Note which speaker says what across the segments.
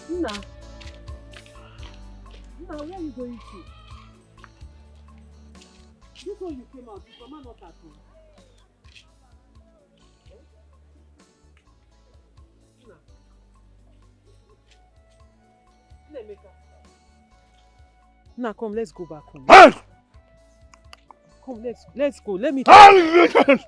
Speaker 1: Nna, where are you going to? This one you came out, is Mama not at home? Nna. Nna, come, let's go back home. Come, let's go. Let me. Nna.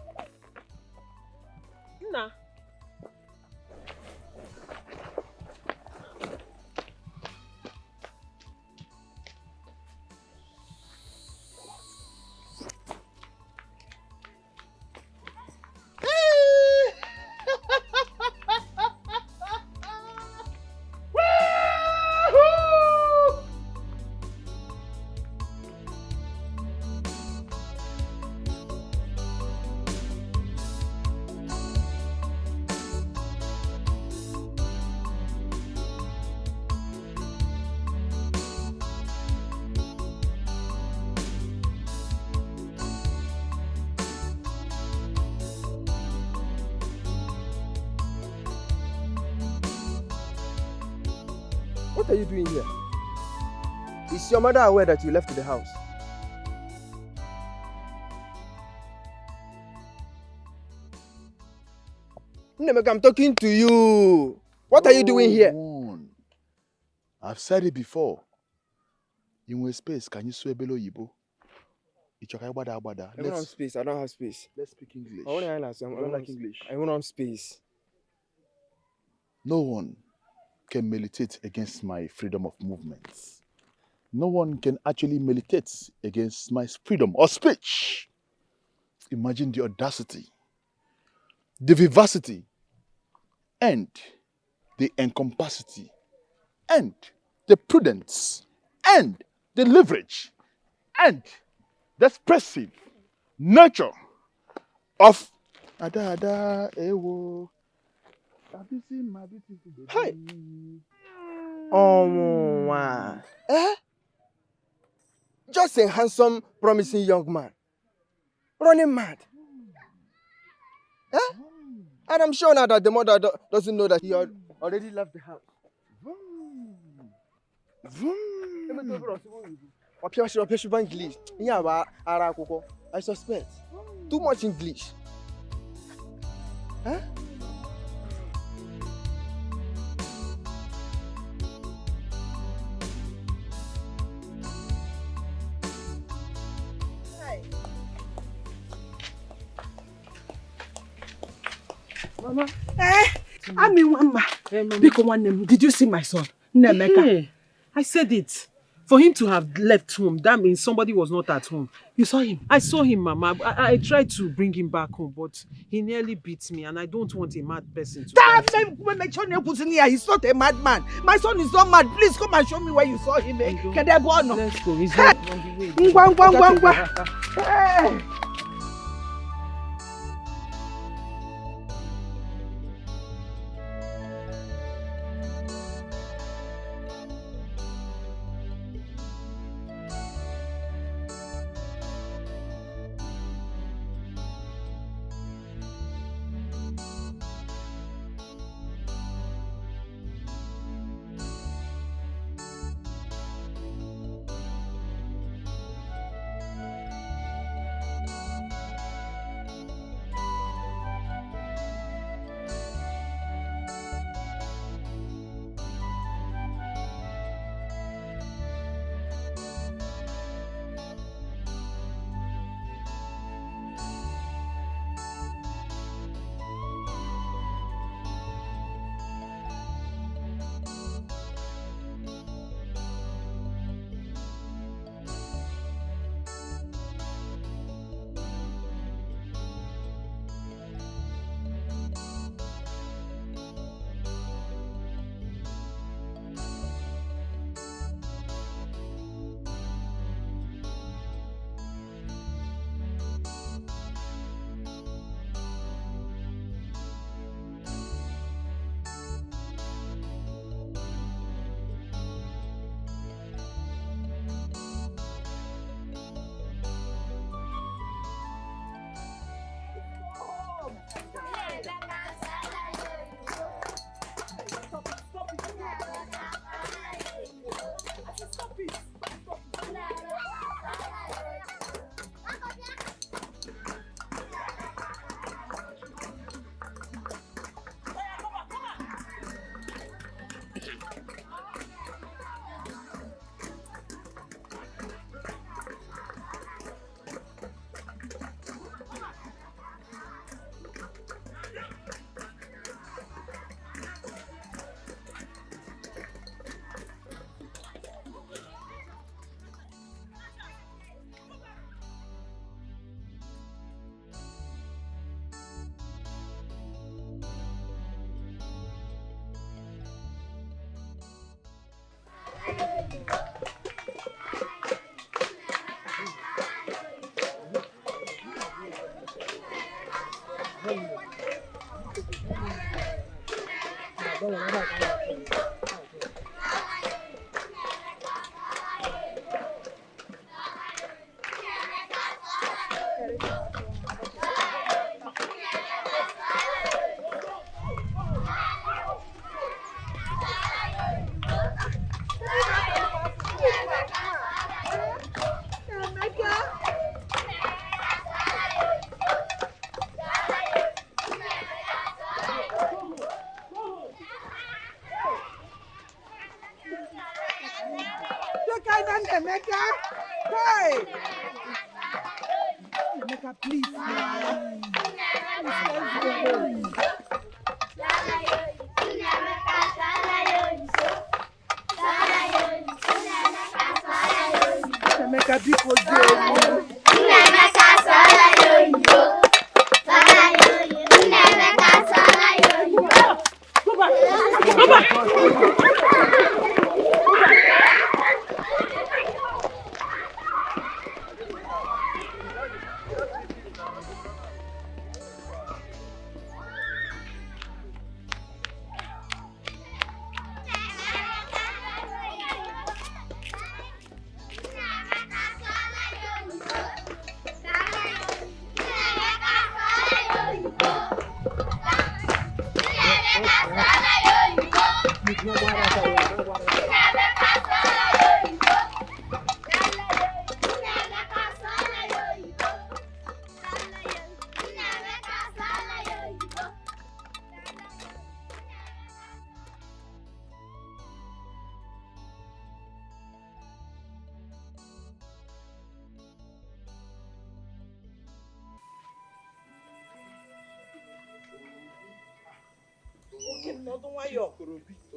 Speaker 2: What are you doing here? Is your mother aware that you left the house? Nemeka, I'm talking to you. What are you doing here?
Speaker 3: I've said it before. In a space, can you swear below Yibo?
Speaker 2: I don't have space. I don't have space.
Speaker 3: Let's speak English.
Speaker 2: I don't like English. I don't have space.
Speaker 3: No one can militate against my freedom of movement. No one can actually militate against my freedom of speech. Imagine the audacity, the vivacity, and the incapacity, and the prudence, and the leverage, and the expressive nature of Ada Ewo. Have you seen my beautiful baby?
Speaker 2: Hi. Oh, wow. Just a handsome, promising young man. Running mad. And I'm sure now that the mother doesn't know that he already left the house. I suspect. Too much English. Huh?
Speaker 1: Mama. I mean, Mama. Did you see my son? Nemeka. I said it. For him to have left home, that means somebody was not at home.
Speaker 2: You saw him?
Speaker 1: I saw him, Mama. I tried to bring him back home, but he nearly beat me, and I don't want a mad person to...
Speaker 4: He's not a madman. My son is not mad. Please come and show me where you saw him.
Speaker 1: Let's go. He's not on the way.
Speaker 4: Hey!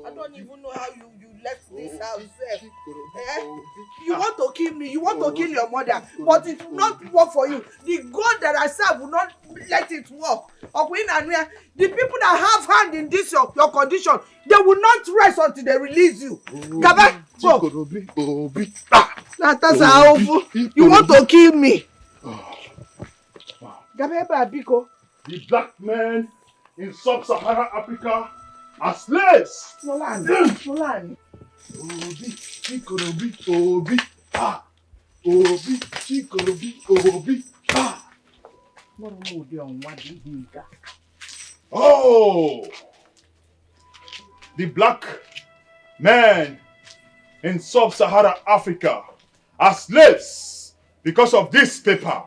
Speaker 4: I don't even know how you left this house. Eh? You want to kill me, you want to kill your mother, but it will not work for you. The God that I serve will not let it work. The people that have hand in this your condition, they will not rest until they release you. Gaba, go. That's how you want to kill me. Gaba, Biko.
Speaker 3: The black men in sub-Saharan Africa are slaves.
Speaker 4: Nolan.
Speaker 3: Obi, chikorobi, obi, ah. Obi, chikorobi, obi, ah. Oh, the black men in sub-Saharan Africa are slaves because of this paper.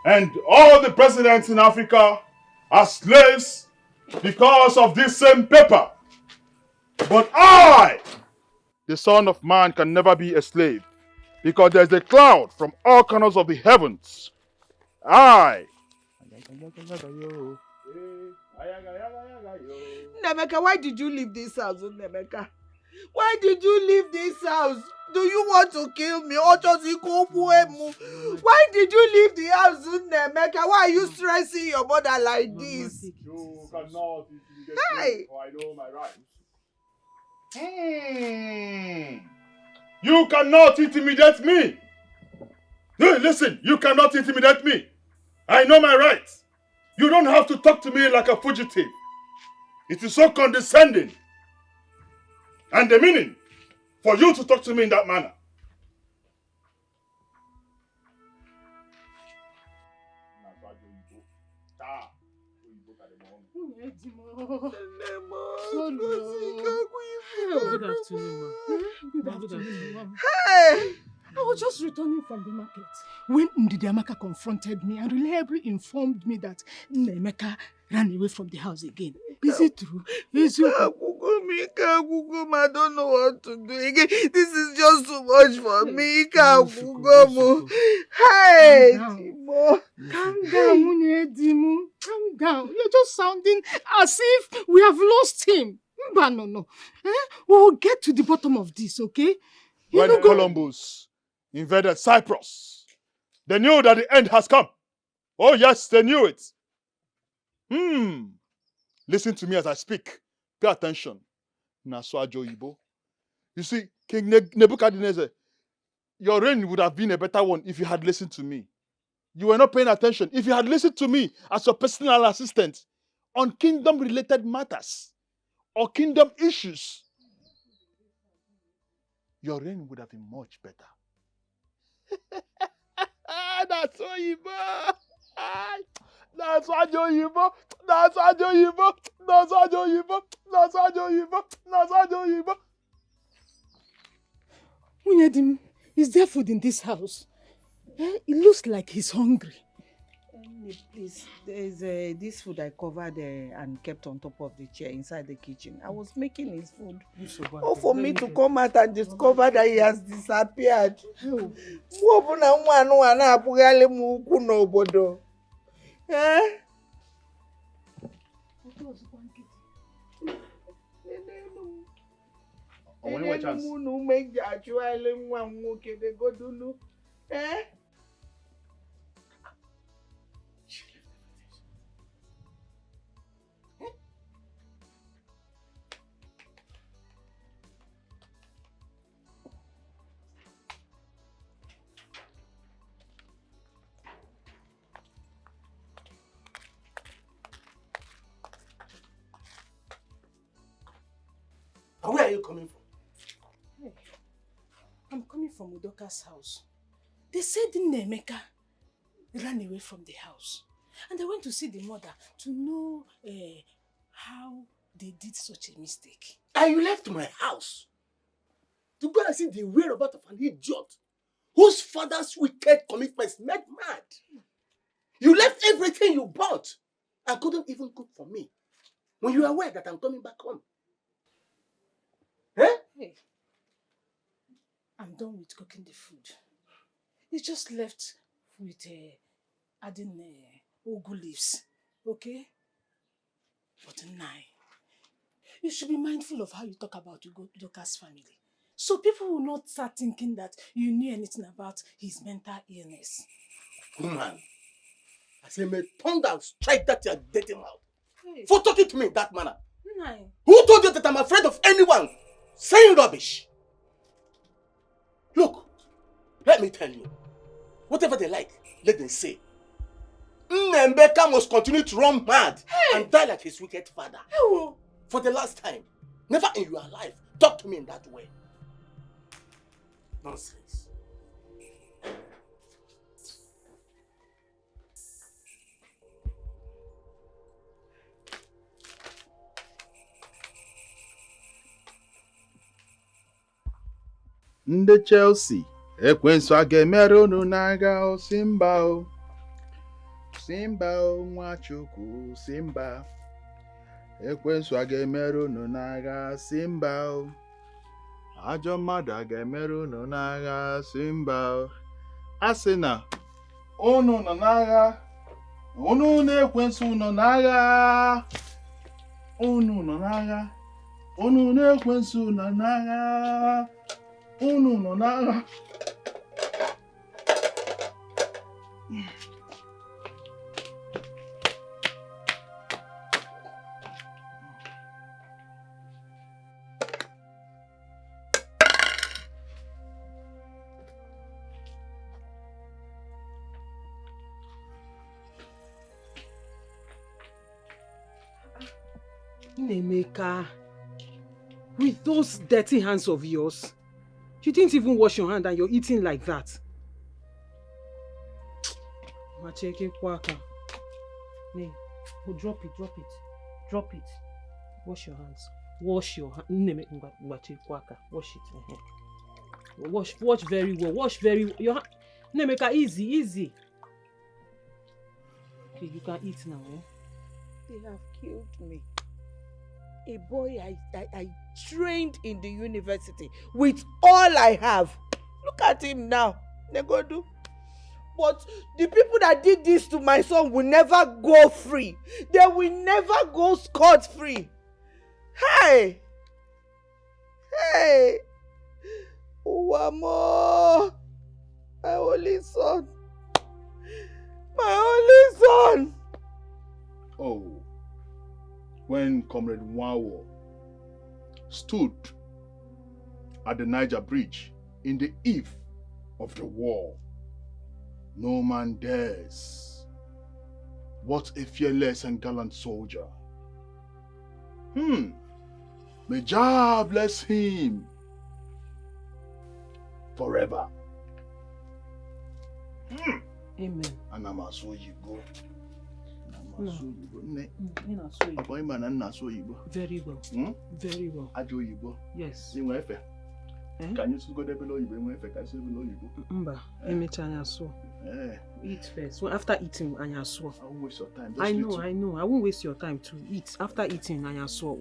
Speaker 3: And all the presidents in Africa are slaves because of this same paper. But I, the Son of Man, can never be a slave because there's a cloud from all corners of the heavens.
Speaker 4: Nemeka, why did you leave this house, Nemeka? Why did you leave this house? Do you want to kill me? Why did you leave the house, Nemeka? Why are you stressing your mother like this?
Speaker 3: You cannot intimidate me, for I know my rights. You cannot intimidate me. Hey, listen, you cannot intimidate me. I know my rights. You don't have to talk to me like a fugitive. It is so condescending. And the meaning for you to talk to me in that manner.
Speaker 1: Good afternoon, ma. Good afternoon.
Speaker 4: Hey!
Speaker 1: I was just returning from the market when Ndidiamaka confronted me and reliably informed me that Nemeka
Speaker 5: ran away from the house again. Is it true? Is it
Speaker 4: I don't know what to do again. This is just too much for me. Hey, Timo.
Speaker 5: Calm down, Munedimu. Calm down. You're just sounding as if we have lost him. No. We will get to the bottom of this, okay?
Speaker 3: When Columbus invaded Cyprus, they knew that the end has come. Oh yes, they knew it. Listen to me as I speak. Pay attention. Naswajo Ibo. You see, King Nebuchadnezzar, your reign would have been a better one if you had listened to me. You were not paying attention. If you had listened to me as your personal assistant on kingdom-related matters or kingdom issues, your reign would have been much better. That's what you want. That's what you want. That's what you want. That's what you want. That's what you want. That's what you want.
Speaker 5: Munyedim, is there food in this house? It looks like he's hungry.
Speaker 4: Please, there's this food I covered and kept on top of the chair inside the kitchen. I was making his food. Oh, for me to come out and discover that he has disappeared.
Speaker 6: Where are you coming from?
Speaker 5: Hey, I'm coming from Udoka's house. They said Nnemeka ran away from the house. And they went to see the mother to know how they did such a mistake.
Speaker 6: And you left my house to go and see the whereabouts of an idiot whose father's wicked commitments made mad. You left everything you bought and couldn't even cook for me when you are aware that I'm coming back home.
Speaker 5: Hey, I'm done with cooking the food. It's just left with adding ugu leaves, okay? But Nai, you should be mindful of how you talk about Udoka's family. So people will not start thinking that you knew anything about his mental illness.
Speaker 6: Woman, I say may thunder strike that your dirty mouth for talking to me in that manner.
Speaker 5: Nai.
Speaker 6: Who told you that I'm afraid of anyone saying rubbish? Look, let me tell you, whatever they like, let them say. Nnembeka must continue to run mad and die like his wicked father. For the last time, never in your life talk to me in that way. Nonsense.
Speaker 3: Ndị Chelsea ekwensu a ga-emere unu n'agha o Simba o Simba o Nwachukwu Simba ekwensu a ga-emere unu n'agha Simba o ajọ mmadụ a ga-emere unu n'agha Simba o a sị na unu nọ n'agha unu na-ekwensu nọ n'agha unu nọ n'agha unu na-ekwensu nọ n'agha unu nọ n'agha.
Speaker 1: Nnemeka, with those dirty hands of yours, you didn't even wash your hand and you're eating like that. Macheke kwaka. Drop it. Drop it. Wash your hands. Wash your hands. Macheke kwaka. Wash it. Wash very well. Wash very well. Your hand. Nnemeka, easy. Okay, you can eat now,
Speaker 4: They have killed me. A boy I trained in the university with all I have. Look at him now. Negodu. But the people that did this to my son will never go free. They will never go scot-free. Hey! Hey! Uwamo! My only son. My only son.
Speaker 3: Oh, when Comrade Nwawo stood at the Niger Bridge in the eve of the war, no man dares. What a fearless and gallant soldier. May Jah bless him forever.
Speaker 1: Amen.
Speaker 3: And I'm a so you go.
Speaker 1: Very well. Very well. Yes.
Speaker 3: Can you go there below you?
Speaker 1: Mba, emechanya so. Eat first. Well, after eating, anya so.
Speaker 3: I won't waste your time.
Speaker 1: I know. I won't waste your time to eat. After eating, anya so.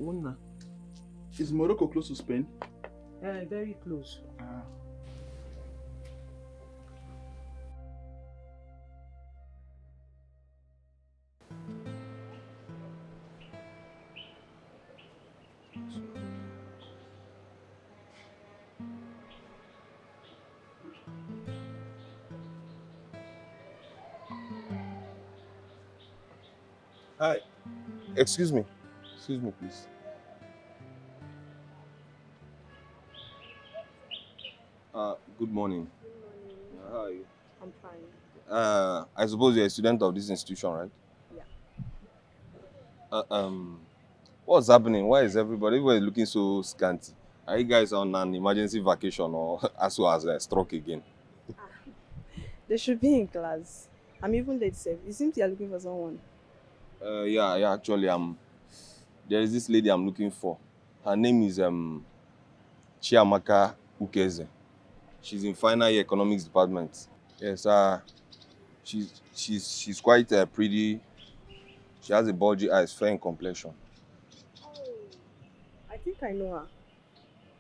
Speaker 3: Is Morocco close to Spain?
Speaker 1: Very close.
Speaker 2: Hi. Excuse me. Excuse me, please. Good morning. How are you?
Speaker 7: I'm fine.
Speaker 2: I suppose you're a student of this institution, right?
Speaker 7: Yeah.
Speaker 2: What's happening? Why is everybody looking so scanty? Are you guys on an emergency vacation or as well as a stroke again?
Speaker 7: They should be in class. I'm even late, sir. It seems you're looking for someone.
Speaker 2: Yeah, actually, there is this lady I'm looking for. Her name is Chiamaka Ukeze. She's in final year economics department. Yes, she's quite pretty. She has a bulgy eyes, fair in complexion.
Speaker 7: Oh, I think I know her.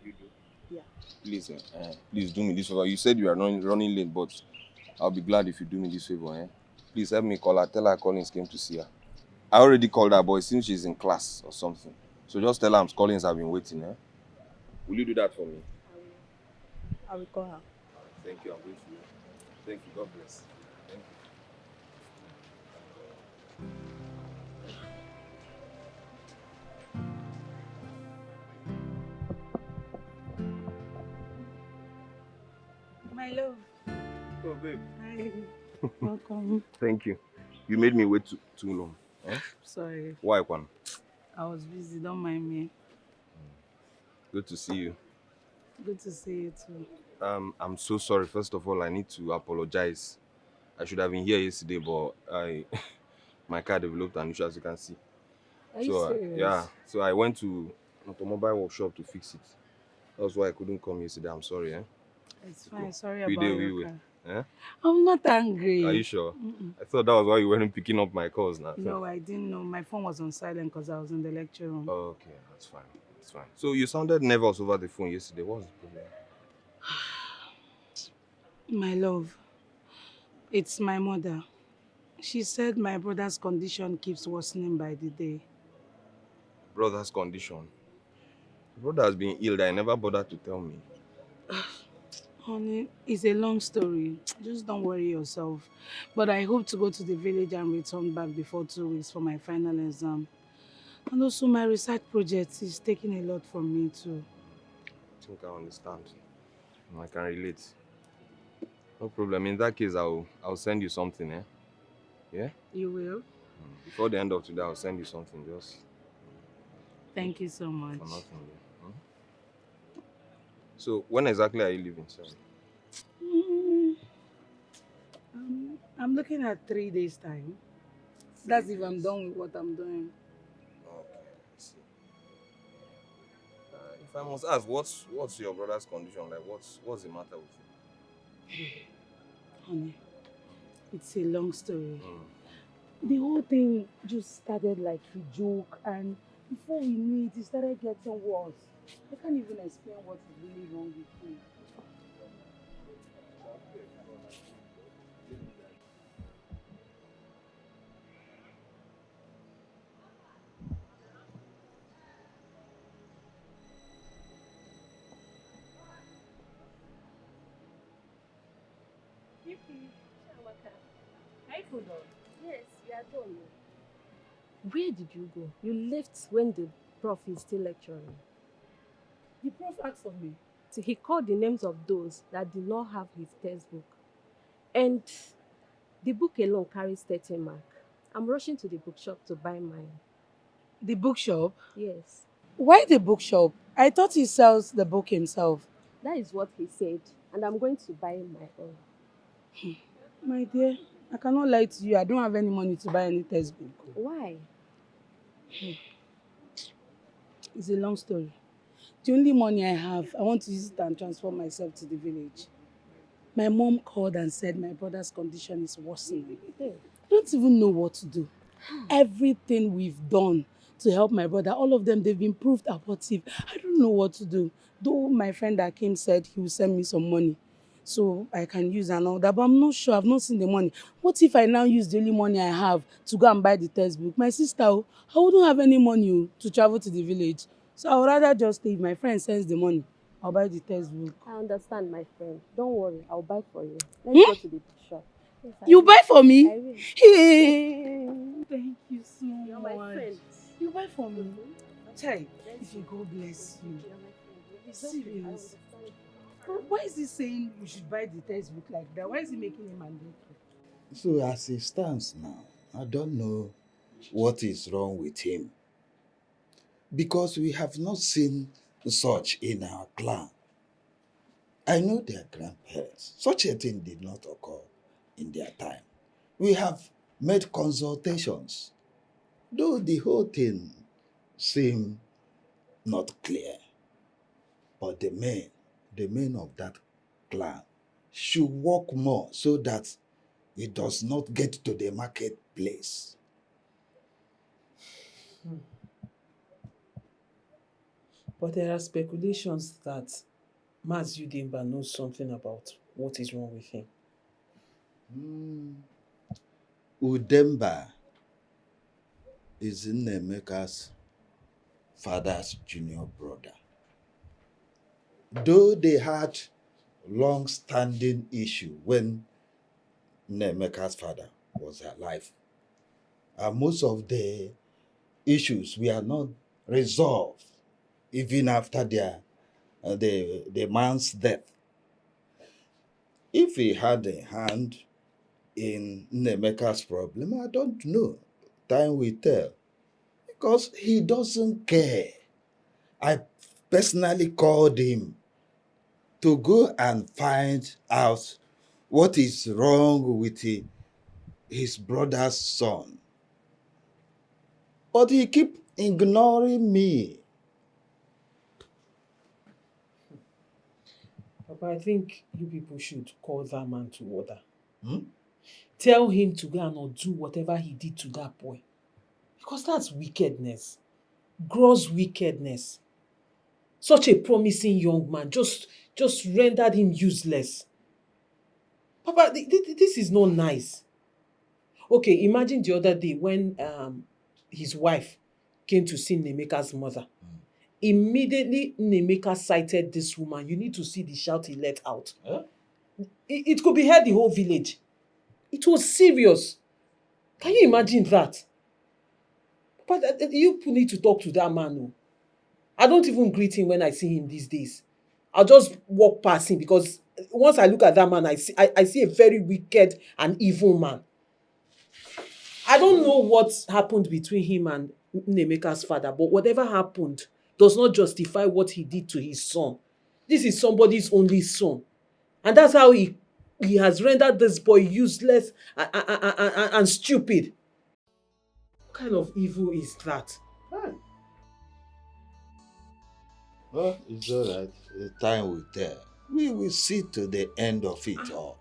Speaker 2: You do?
Speaker 7: Yeah.
Speaker 2: Please, please do me this favor. You said you are running late, but I'll be glad if you do me this favor. Please help me call her. Tell her Collins came to see her. I already called her, but it seems she's in class or something. So just tell her Collins have been waiting. Will you do that for me?
Speaker 7: I will call her.
Speaker 2: Thank you. I'm grateful. Thank you. God bless. Thank
Speaker 5: My love.
Speaker 2: you. Oh, babe.
Speaker 5: Hi. Welcome.
Speaker 2: Thank you. You made me wait too long.
Speaker 5: Sorry.
Speaker 2: Why, Kwan?
Speaker 5: I was busy. Don't mind me.
Speaker 2: Good to see you.
Speaker 5: Good to see you too.
Speaker 2: I'm so sorry. First of all, I need to apologize. I should have been here yesterday, but my car developed an issue, as you can see.
Speaker 5: Are you serious?
Speaker 2: Yeah. So I went to automobile workshop to fix it. That's why I couldn't come yesterday. I'm sorry.
Speaker 5: It's fine. Sorry
Speaker 2: We
Speaker 5: about
Speaker 2: did,
Speaker 5: your
Speaker 2: we
Speaker 5: car.
Speaker 2: will.
Speaker 5: I'm not angry.
Speaker 2: Are you sure?
Speaker 5: Mm-mm.
Speaker 2: I thought that was why you weren't picking up my calls now.
Speaker 5: No, I didn't know. My phone was on silent because I was in the lecture room.
Speaker 2: Oh, okay, that's fine. That's fine. So you sounded nervous over the phone yesterday. What was the problem?
Speaker 5: My love, it's my mother. She said my brother's condition keeps worsening by the day.
Speaker 2: Brother's condition. The brother has been ill. I never bothered to tell me.
Speaker 5: Honey, it's a long story. Just don't worry yourself. But I hope to go to the village and return back before 2 weeks for my final exam. And also my research project is taking a lot from me too.
Speaker 2: I think I understand. I can relate. No problem. In that case, I'll send you something, Yeah?
Speaker 5: You will?
Speaker 2: Before the end of today, I'll send you something. Just
Speaker 5: Thank you so much.
Speaker 2: for nothing. So when exactly are you leaving? Sorry.
Speaker 5: I'm looking at 3 days' time. That's if I'm done with what I'm doing.
Speaker 2: Okay, I see. If I must ask, what's your brother's condition like? What's the matter with him?
Speaker 5: Honey, it's a long story. The whole thing just started like a joke, and before we knew it, it started getting worse. I can't even explain what is really wrong with me.
Speaker 8: Hi, Fudon. Yes, we are done. Where did you go? You left when the prof is still lecturing.
Speaker 5: The prof asked of me.
Speaker 8: So he called the names of those that did not have his textbook. And the book alone carries 30 mark. I'm rushing to the bookshop to buy mine.
Speaker 5: The bookshop?
Speaker 8: Yes,
Speaker 5: Why the bookshop? I thought he sells the book himself.
Speaker 8: that is what he said. And I'm going to buy my own.
Speaker 5: My dear, I cannot lie to you. I don't have any money to buy any textbook.
Speaker 8: Why?
Speaker 5: It's a long story. The only money I have, I want to use it and transform myself to the village. My mom called and said my brother's condition is worsening.
Speaker 8: Hey.
Speaker 5: I don't even know what to do. Everything we've done to help my brother, all of them, they've been proved abortive. I don't know what to do. Though my friend that came said he will send me some money so I can use and all that, but I'm not sure. I've not seen the money. What if I now use the only money I have to go and buy the textbook? My sister, I wouldn't have any money to travel to the village. So I would rather just stay. If my friend sends the money, I'll buy the textbook.
Speaker 8: I understand, my friend. Don't worry, I'll buy for you. Let's go to the bookshop. Yes, I
Speaker 5: You
Speaker 8: will.
Speaker 5: buy for me?
Speaker 8: I will.
Speaker 5: Hey, thank you so
Speaker 8: You're
Speaker 5: much.
Speaker 8: my friend.
Speaker 5: You buy for me? Chai,
Speaker 8: Yes.
Speaker 5: if you God bless you.
Speaker 8: You're my friend. It's okay, I
Speaker 5: Serious.
Speaker 8: understand.
Speaker 5: Why is he saying we should buy the textbook like that? Why is he making it mandatory?
Speaker 9: So as it stands now, I don't know what is wrong with him. Because we have not seen such in our clan. I know their grandparents. Such a thing did not occur in their time. We have made consultations, though the whole thing seemed not clear. But the men of that clan should work more so that it does not get to the marketplace.
Speaker 1: But there are speculations that Maz Udimba knows something about what is wrong with him.
Speaker 9: Udemba is Nnemeka's father's junior brother. Though they had long-standing issue when Nnemeka's father was alive, and most of the issues were not resolved even after the man's death. If he had a hand in Nnemeka's problem, I don't know. Time will tell. Because he doesn't care. I personally called him to go and find out what is wrong with his brother's son. But he keep ignoring me.
Speaker 1: Papa, I think you people should call that man to order.
Speaker 9: Hmm?
Speaker 1: Tell him to go and undo whatever he did to that boy. Because that's wickedness. Gross wickedness. Such a promising young man just rendered him useless. Papa, this is not nice. Okay, imagine the other day when his wife came to see Nemeka's mother. Immediately, Nemeka cited this woman. You need to see the shout he let out.
Speaker 9: Huh?
Speaker 1: It could be heard the whole village. It was serious. Can you imagine that? But you people need to talk to that man. Oh. I don't even greet him when I see him these days. I'll just walk past him because once I look at that man, I see a very wicked and evil man. I don't know what happened between him and Nemeka's father, but whatever happened does not justify what he did to his son. This is somebody's only son. And that's how he has rendered this boy useless and stupid. What kind of evil is that?
Speaker 9: Well, it's all right. The time will tell. We will see to the end of it all.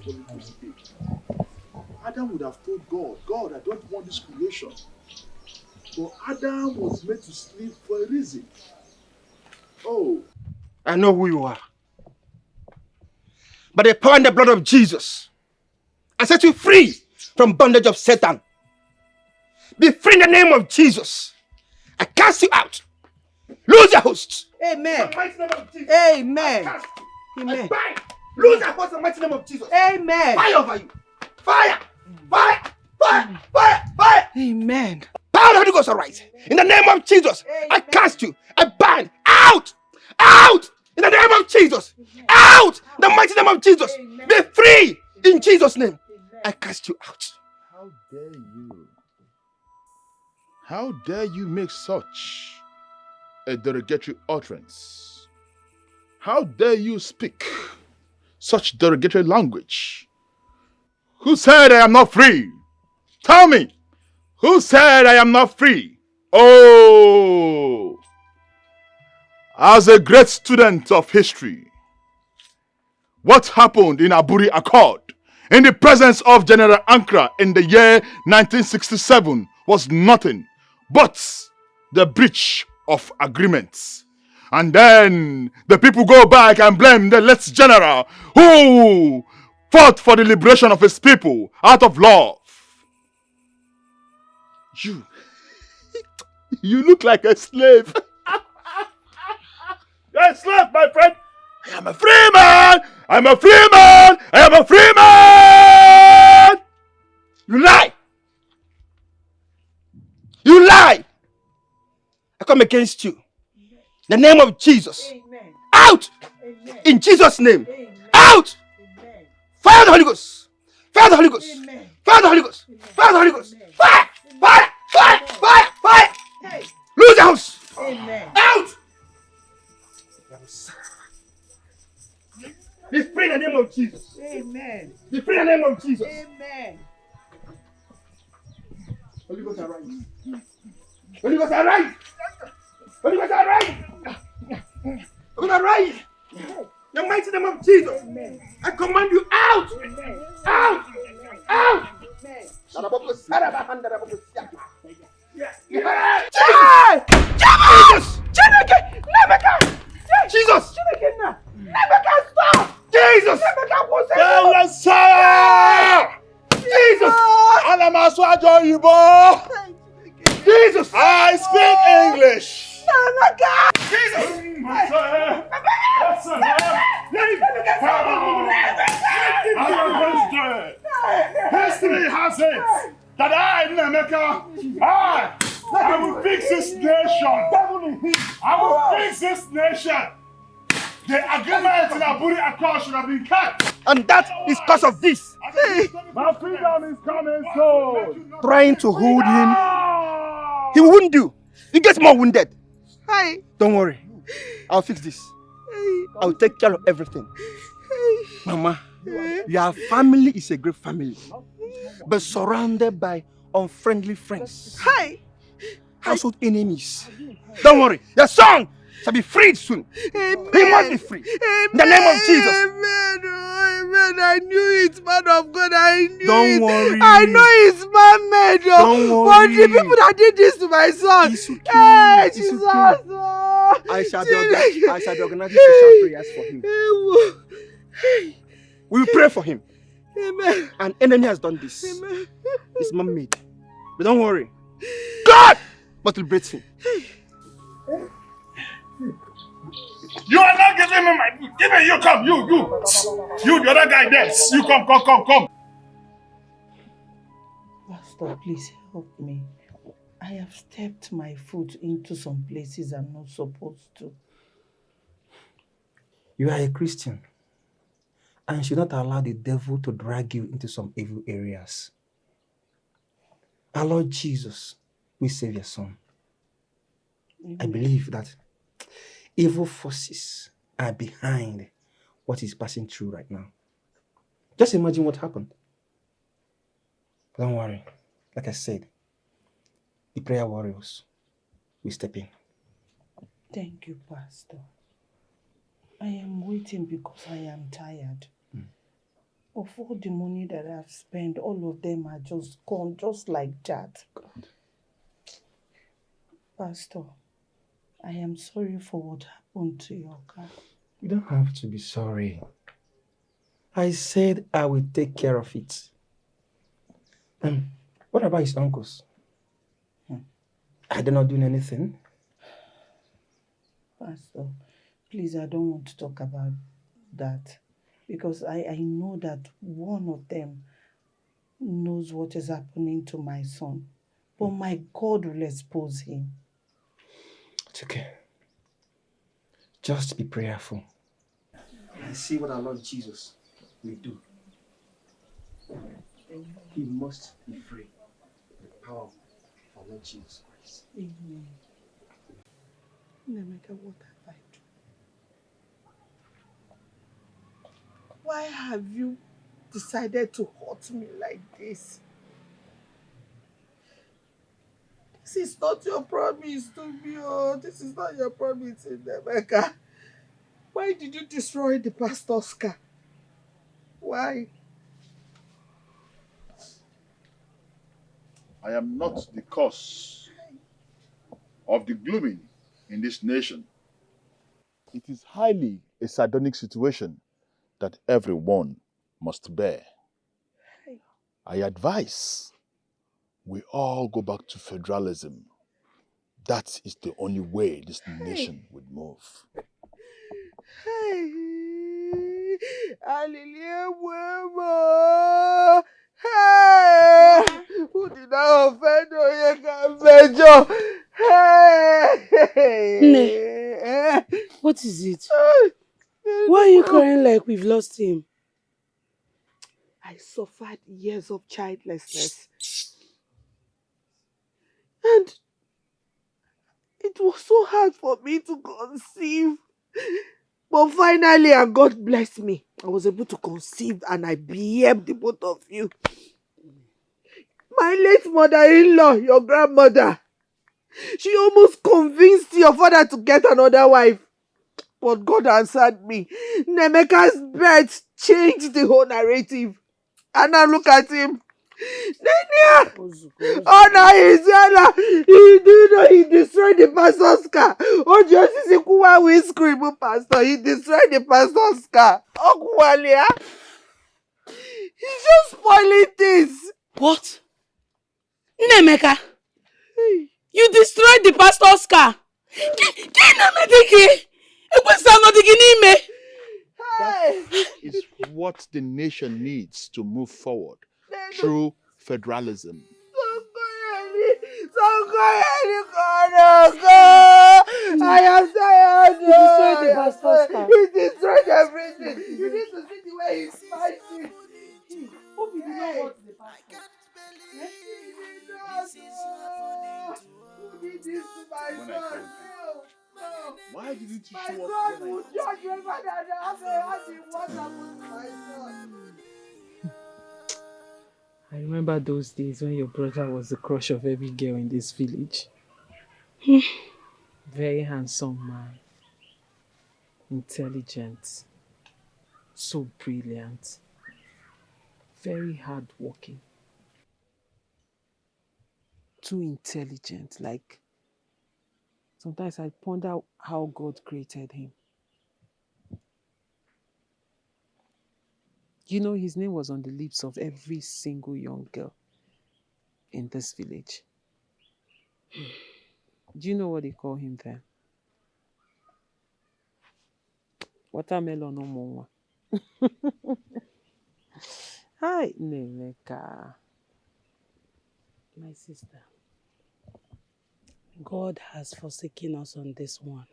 Speaker 3: fallen to sleep. Adam would have told God, God, I don't want this creation. But Adam was made to sleep for a reason. Oh.
Speaker 6: I know who you are. By the power and the blood of Jesus, I set you free from bondage of Satan. Be free in the name of Jesus. I cast you out. Lose your hosts.
Speaker 4: Amen.
Speaker 6: In the mighty name of Jesus.
Speaker 4: Amen.
Speaker 6: I cast.
Speaker 4: Amen.
Speaker 6: I bind. Lose your hosts in the mighty name of Jesus.
Speaker 4: Amen.
Speaker 6: Fire over you. Fire. Fire. Fire. Fire. Fire.
Speaker 4: Amen.
Speaker 6: Power of the Holy Ghost arise. In the name of Jesus. I cast you. I bind. Out. Out. In the name of Jesus. Out. In the mighty name of Jesus. Be free. In Jesus' name. I cast you out.
Speaker 3: How dare you? How dare you make such a derogatory utterance? How dare you speak such derogatory language? Who said I am not free? Tell me, who said I am not free? Oh, as a great student of history, what happened in Aburi Accord in the presence of General Ankara in the year 1967 was nothing but the breach of agreements. And then the people go back and blame the late general who fought for the liberation of his people out of love. You look like a slave. You're a slave, my friend. I am a free man. I'm a free man. I am a free man.
Speaker 6: You lie. You lie. I come against you. In the name of Jesus.
Speaker 4: Amen.
Speaker 6: Out.
Speaker 4: Amen.
Speaker 6: In Jesus' name.
Speaker 4: Amen.
Speaker 6: Out.
Speaker 4: Amen.
Speaker 6: Fire the Holy Ghost. Fire the Holy Ghost.
Speaker 4: Amen.
Speaker 6: Fire the Holy Ghost. Fire the Holy Ghost.
Speaker 4: Amen.
Speaker 6: Fire. Fire. Fire. Fire. Fire.
Speaker 4: Hey.
Speaker 6: Lose the house.
Speaker 4: Amen.
Speaker 6: Out. Be free in the name of Jesus.
Speaker 4: Amen.
Speaker 6: Be free in the name of Jesus.
Speaker 4: Amen.
Speaker 6: Holy Ghost arise. Holy Ghost arise. Holy Ghost arise. Holy Ghost arise. The mighty name of Jesus.
Speaker 4: Amen.
Speaker 6: I command you out.
Speaker 4: Amen.
Speaker 6: Out. Out.
Speaker 4: Amen.
Speaker 6: Jesus! Jesus! Jesus! Jesus! Jesus!
Speaker 3: I speak English. History has it that I, Nemeka, I will fix this nation. I will fix this nation. The agreement in Aburi Accord should have been cut.
Speaker 6: And that is because of this.
Speaker 3: My freedom is coming soon.
Speaker 6: Trying to hold him. He will wound you. You get more wounded.
Speaker 4: Hi.
Speaker 6: Don't worry. I'll fix this. I'll take care of everything. Mama, your family is a great family, but surrounded by unfriendly friends.
Speaker 4: Hi.
Speaker 6: Household enemies. Don't worry. Your son shall be freed soon.
Speaker 4: Amen.
Speaker 6: He must be free.
Speaker 4: Amen.
Speaker 6: In the name of Jesus.
Speaker 4: Amen. Oh, amen. I knew it, man of God. I knew
Speaker 6: Don't
Speaker 4: it.
Speaker 6: worry.
Speaker 4: I know it's man-made.
Speaker 6: Don't
Speaker 4: But
Speaker 6: worry.
Speaker 4: the people that did this to my son.
Speaker 6: It's okay.
Speaker 4: Hey,
Speaker 6: It's
Speaker 4: Jesus.
Speaker 6: okay.
Speaker 4: Oh.
Speaker 6: I shall be organizing special prayers for him. We will pray for him.
Speaker 4: Amen.
Speaker 6: An enemy has done this.
Speaker 4: Amen.
Speaker 6: It's man-made. But don't worry. God must liberate him.
Speaker 3: You are not giving me my food. Give me, you come, you, the other guy there. You come.
Speaker 4: Pastor, please help me. I have stepped my foot into some places I'm not supposed to.
Speaker 10: You are a Christian and should not allow the devil to drag you into some evil areas. Our Lord Jesus will save your son. I believe that evil forces are behind what he's passing through right now. Just imagine what happened. Don't worry. Like I said, the prayer warriors will step in.
Speaker 4: Thank you, Pastor. I am waiting because I am tired. Of all the money that I've spent, all of them are just gone, just like that. Pastor, I am sorry for what happened to your car.
Speaker 10: You don't have to be sorry. I said I will take care of it. What about his uncles? Are they not doing anything?
Speaker 4: Pastor, please, I don't want to talk about that because I know that one of them knows what is happening to my son. But my God will expose him.
Speaker 10: It's okay. Just be prayerful and see what our Lord Jesus will do. He must be free. The power of our Lord Jesus Christ.
Speaker 4: Amen. Nemeka, what have I done? Why have you decided to hurt me like this? This is not your promise to me, oh. This is not your promise, Nemeka. Why did you destroy the pastor's car? Why?
Speaker 3: I am not the cause of the glooming in this nation. It is highly a sardonic situation that everyone must bear. I advise we all go back to federalism. That is the only way this nation would move.
Speaker 4: Hey, Aliliemwemo. Hey, who did I offend?
Speaker 5: Hey, what is it? Why are you crying like we've lost him?
Speaker 4: I suffered years of childlessness. And it was so hard for me to conceive. But finally, and God bless me, I was able to conceive and I behaved the both of you. My late mother-in-law, your grandmother, she almost convinced your father to get another wife. But God answered me. Nemeka's birth changed the whole narrative. And now look at him. Nenia! Oh no, he do know he destroyed the pastor's car. Oh, just is a we scream, pastor. He destroyed the pastor's car. Oh, Kuwalia. He's just spoiling things.
Speaker 5: What? Nemeka, you destroyed the pastor's car.
Speaker 3: That is what the nation needs to move forward through federalism.
Speaker 4: I am tired.
Speaker 5: You destroyed the pastor's car.
Speaker 4: He destroyed everything. You need to see the way he's fighting. Hope he did not hurt the pastor. Who did this to my son?
Speaker 3: Why didn't you
Speaker 4: My
Speaker 3: show
Speaker 4: son
Speaker 3: up
Speaker 4: will judge me better than what happened to my son.
Speaker 1: I remember those days when your brother was the crush of every girl in this village. Very handsome man. Intelligent. So brilliant. Very hardworking. Too intelligent. Like, sometimes I ponder how God created him. You know, his name was on the lips of every single young girl in this village. Do you know what they call him then? Watermelon no more. Hi, Nemeka.
Speaker 5: My sister, God has forsaken us on this one.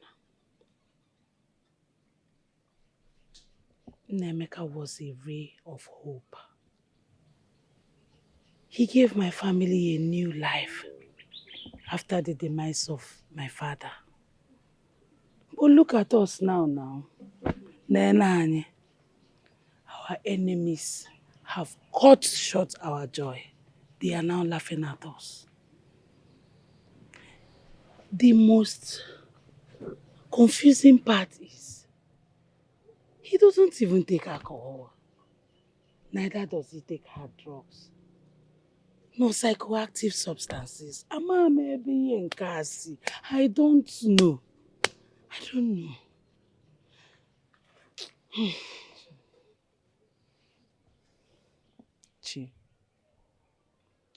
Speaker 5: Nemeka was a ray of hope. He gave my family a new life after the demise of my father. But look at us now. Nenani. Our enemies have cut short our joy. They are now laughing at us. The most confusing part is he doesn't even take alcohol.
Speaker 4: Neither does he take hard drugs. No psychoactive substances. Ama maybe in Kasi. I don't know. I don't know.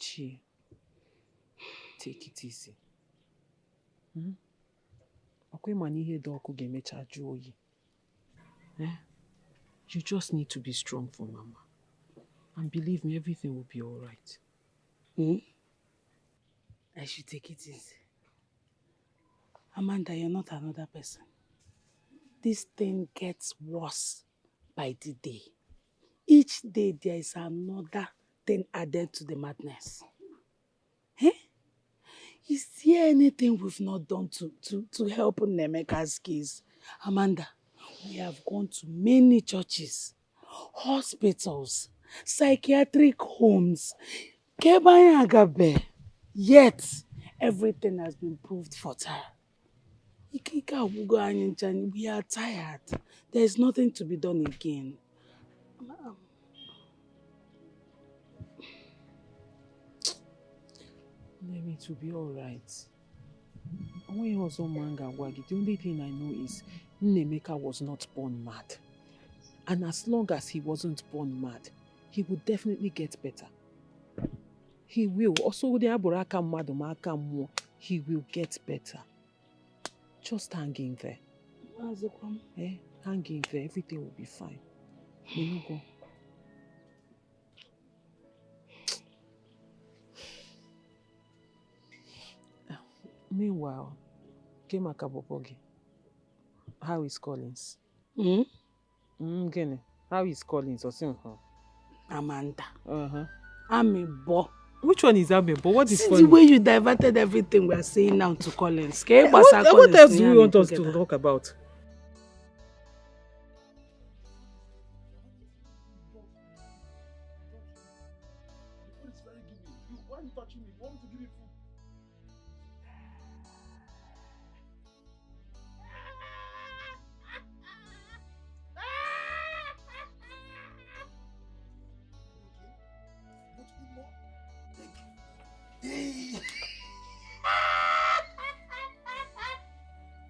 Speaker 1: Chi, take it easy. Okay, man, ihe dị ọkụ ga-emecha jụọ oyi. You just need to be strong for Mama. And believe me, everything will be all right.
Speaker 4: I should take it easy. Amanda, you're not another person. This thing gets worse by the day. Each day there is another thing added to the madness. Is there anything we've not done to help Nemeka's case? Amanda, we have gone to many churches, hospitals, psychiatric homes, Kebayagabe. Yet, everything has been proved futile. We are tired. There is nothing to be done again.
Speaker 1: Maybe it will be all right. When he was on Manga Wagi, the only thing I know is Nnemeka was not born mad. And as long as he wasn't born mad, he would definitely get better. He will. Also, he will get better. Just hang in there. Hang in there. Everything will be fine. You go. Meanwhile, how is Collins? How is Collins?
Speaker 4: Amanda.
Speaker 1: Amebo. Which one is Amebo? What is
Speaker 4: See
Speaker 1: funny?
Speaker 4: the way you diverted everything we are saying now to Collins.
Speaker 1: What else do you want us to talk about?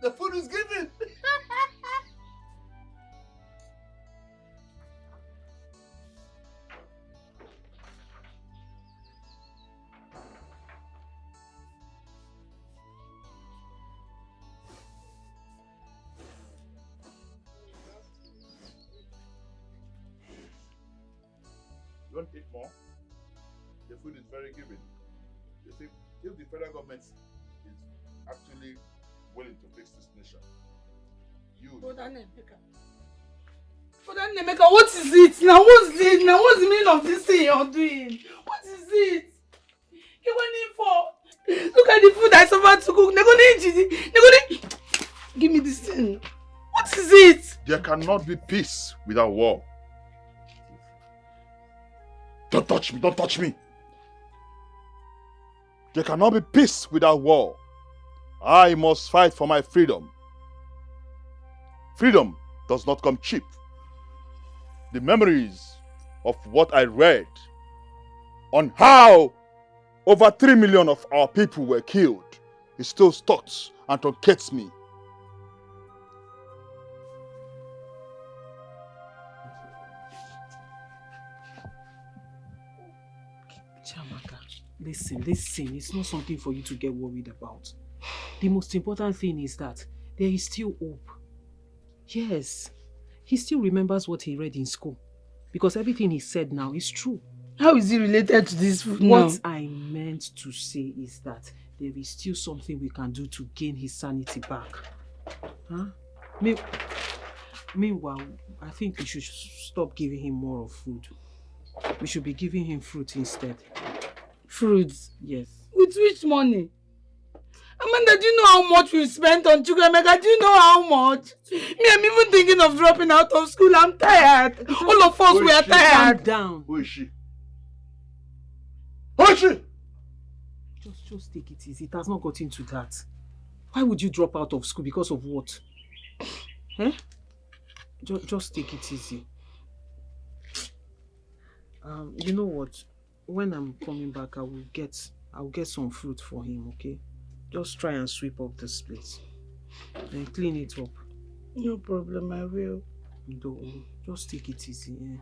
Speaker 6: The food is given.
Speaker 3: You want to eat more? The food is very giving. You see, if the federal government is actually willing to fix this nation,
Speaker 4: Brother Nemeka, what is it? Now what's it? Now what's the meaning of this thing you're doing? What is it? You went in for? Look at the food I suffered to cook. Give me this thing. What is it?
Speaker 3: there cannot be peace without war. Don't touch me, don't touch me. There cannot be peace without war. I must fight for my freedom. Freedom does not come cheap. The memories of what I read on how over 3 million of our people were killed is still stuck and truncates me.
Speaker 1: Chamaka, listen, it's not something for you to get worried about. The most important thing is that there is still hope. Yes, he still remembers what he read in school. Because everything he said now is true.
Speaker 4: How is it related to this food now?
Speaker 1: What I meant to say is that there is still something we can do to gain his sanity back. Huh? Meanwhile, I think we should stop giving him more of food. We should be giving him fruit instead.
Speaker 4: Fruits?
Speaker 1: Yes.
Speaker 4: With which money? Amanda, do you know how much we spent on Chukwemeka? Do you know how much? Me, I'm even thinking of dropping out of school. I'm tired. All of us, we are tired.
Speaker 1: Calm down.
Speaker 3: Who is she? Who is she?
Speaker 1: Just take it easy. It has not got into that. Why would you drop out of school? Because of what? Eh? Just take it easy. You know what? When I'm coming back, I'll get some fruit for him, okay? Just try and sweep up this place and clean it up.
Speaker 4: No problem, I will.
Speaker 1: Don't, just take it easy, eh?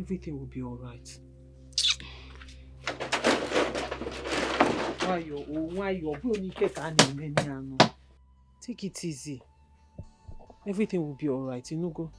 Speaker 1: Everything will be alright. Why you're take it easy. Everything will be alright, you know, go.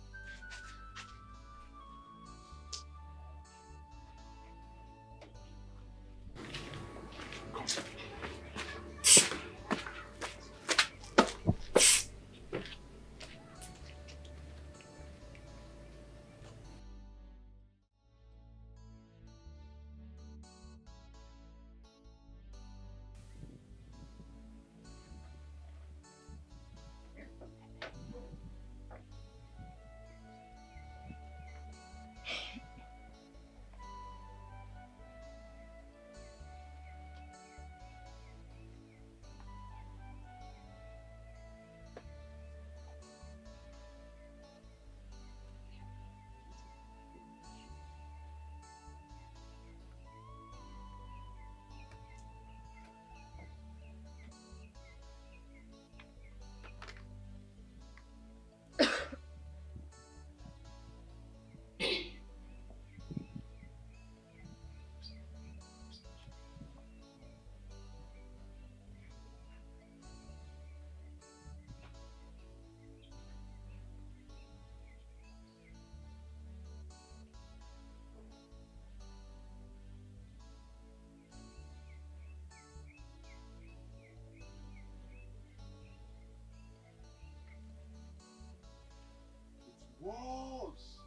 Speaker 3: Was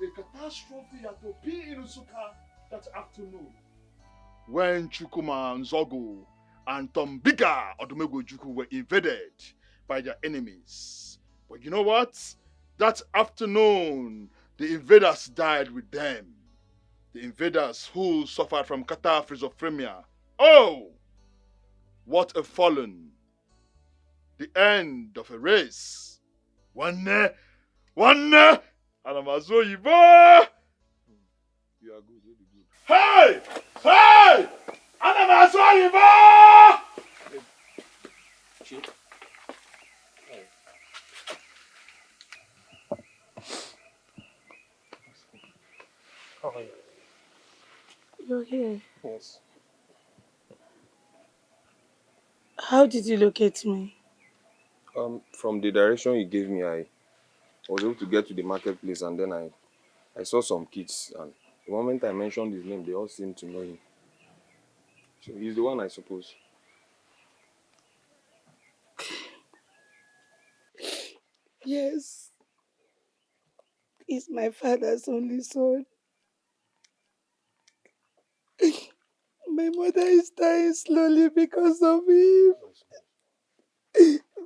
Speaker 3: a catastrophe at Opi in Usuka that afternoon when Chukuma Nzogo and Tombiga Odomego Juku were invaded by their enemies. But you know what? That afternoon, the invaders died with them. The invaders who suffered from schizophrenia. Oh, what a fallen! The end of a race. One, Anamazo Yibo! You are good, you're good. Hey! Hey! Anamazo Yibo!
Speaker 1: How are you?
Speaker 4: You're here.
Speaker 1: Yes.
Speaker 4: How did you locate me?
Speaker 2: From the direction you gave me, I was able to get to the marketplace, and then I saw some kids, and the moment I mentioned his name, they all seemed to know him. So he's the one, I suppose.
Speaker 4: Yes. He's my father's only son. My mother is dying slowly because of him.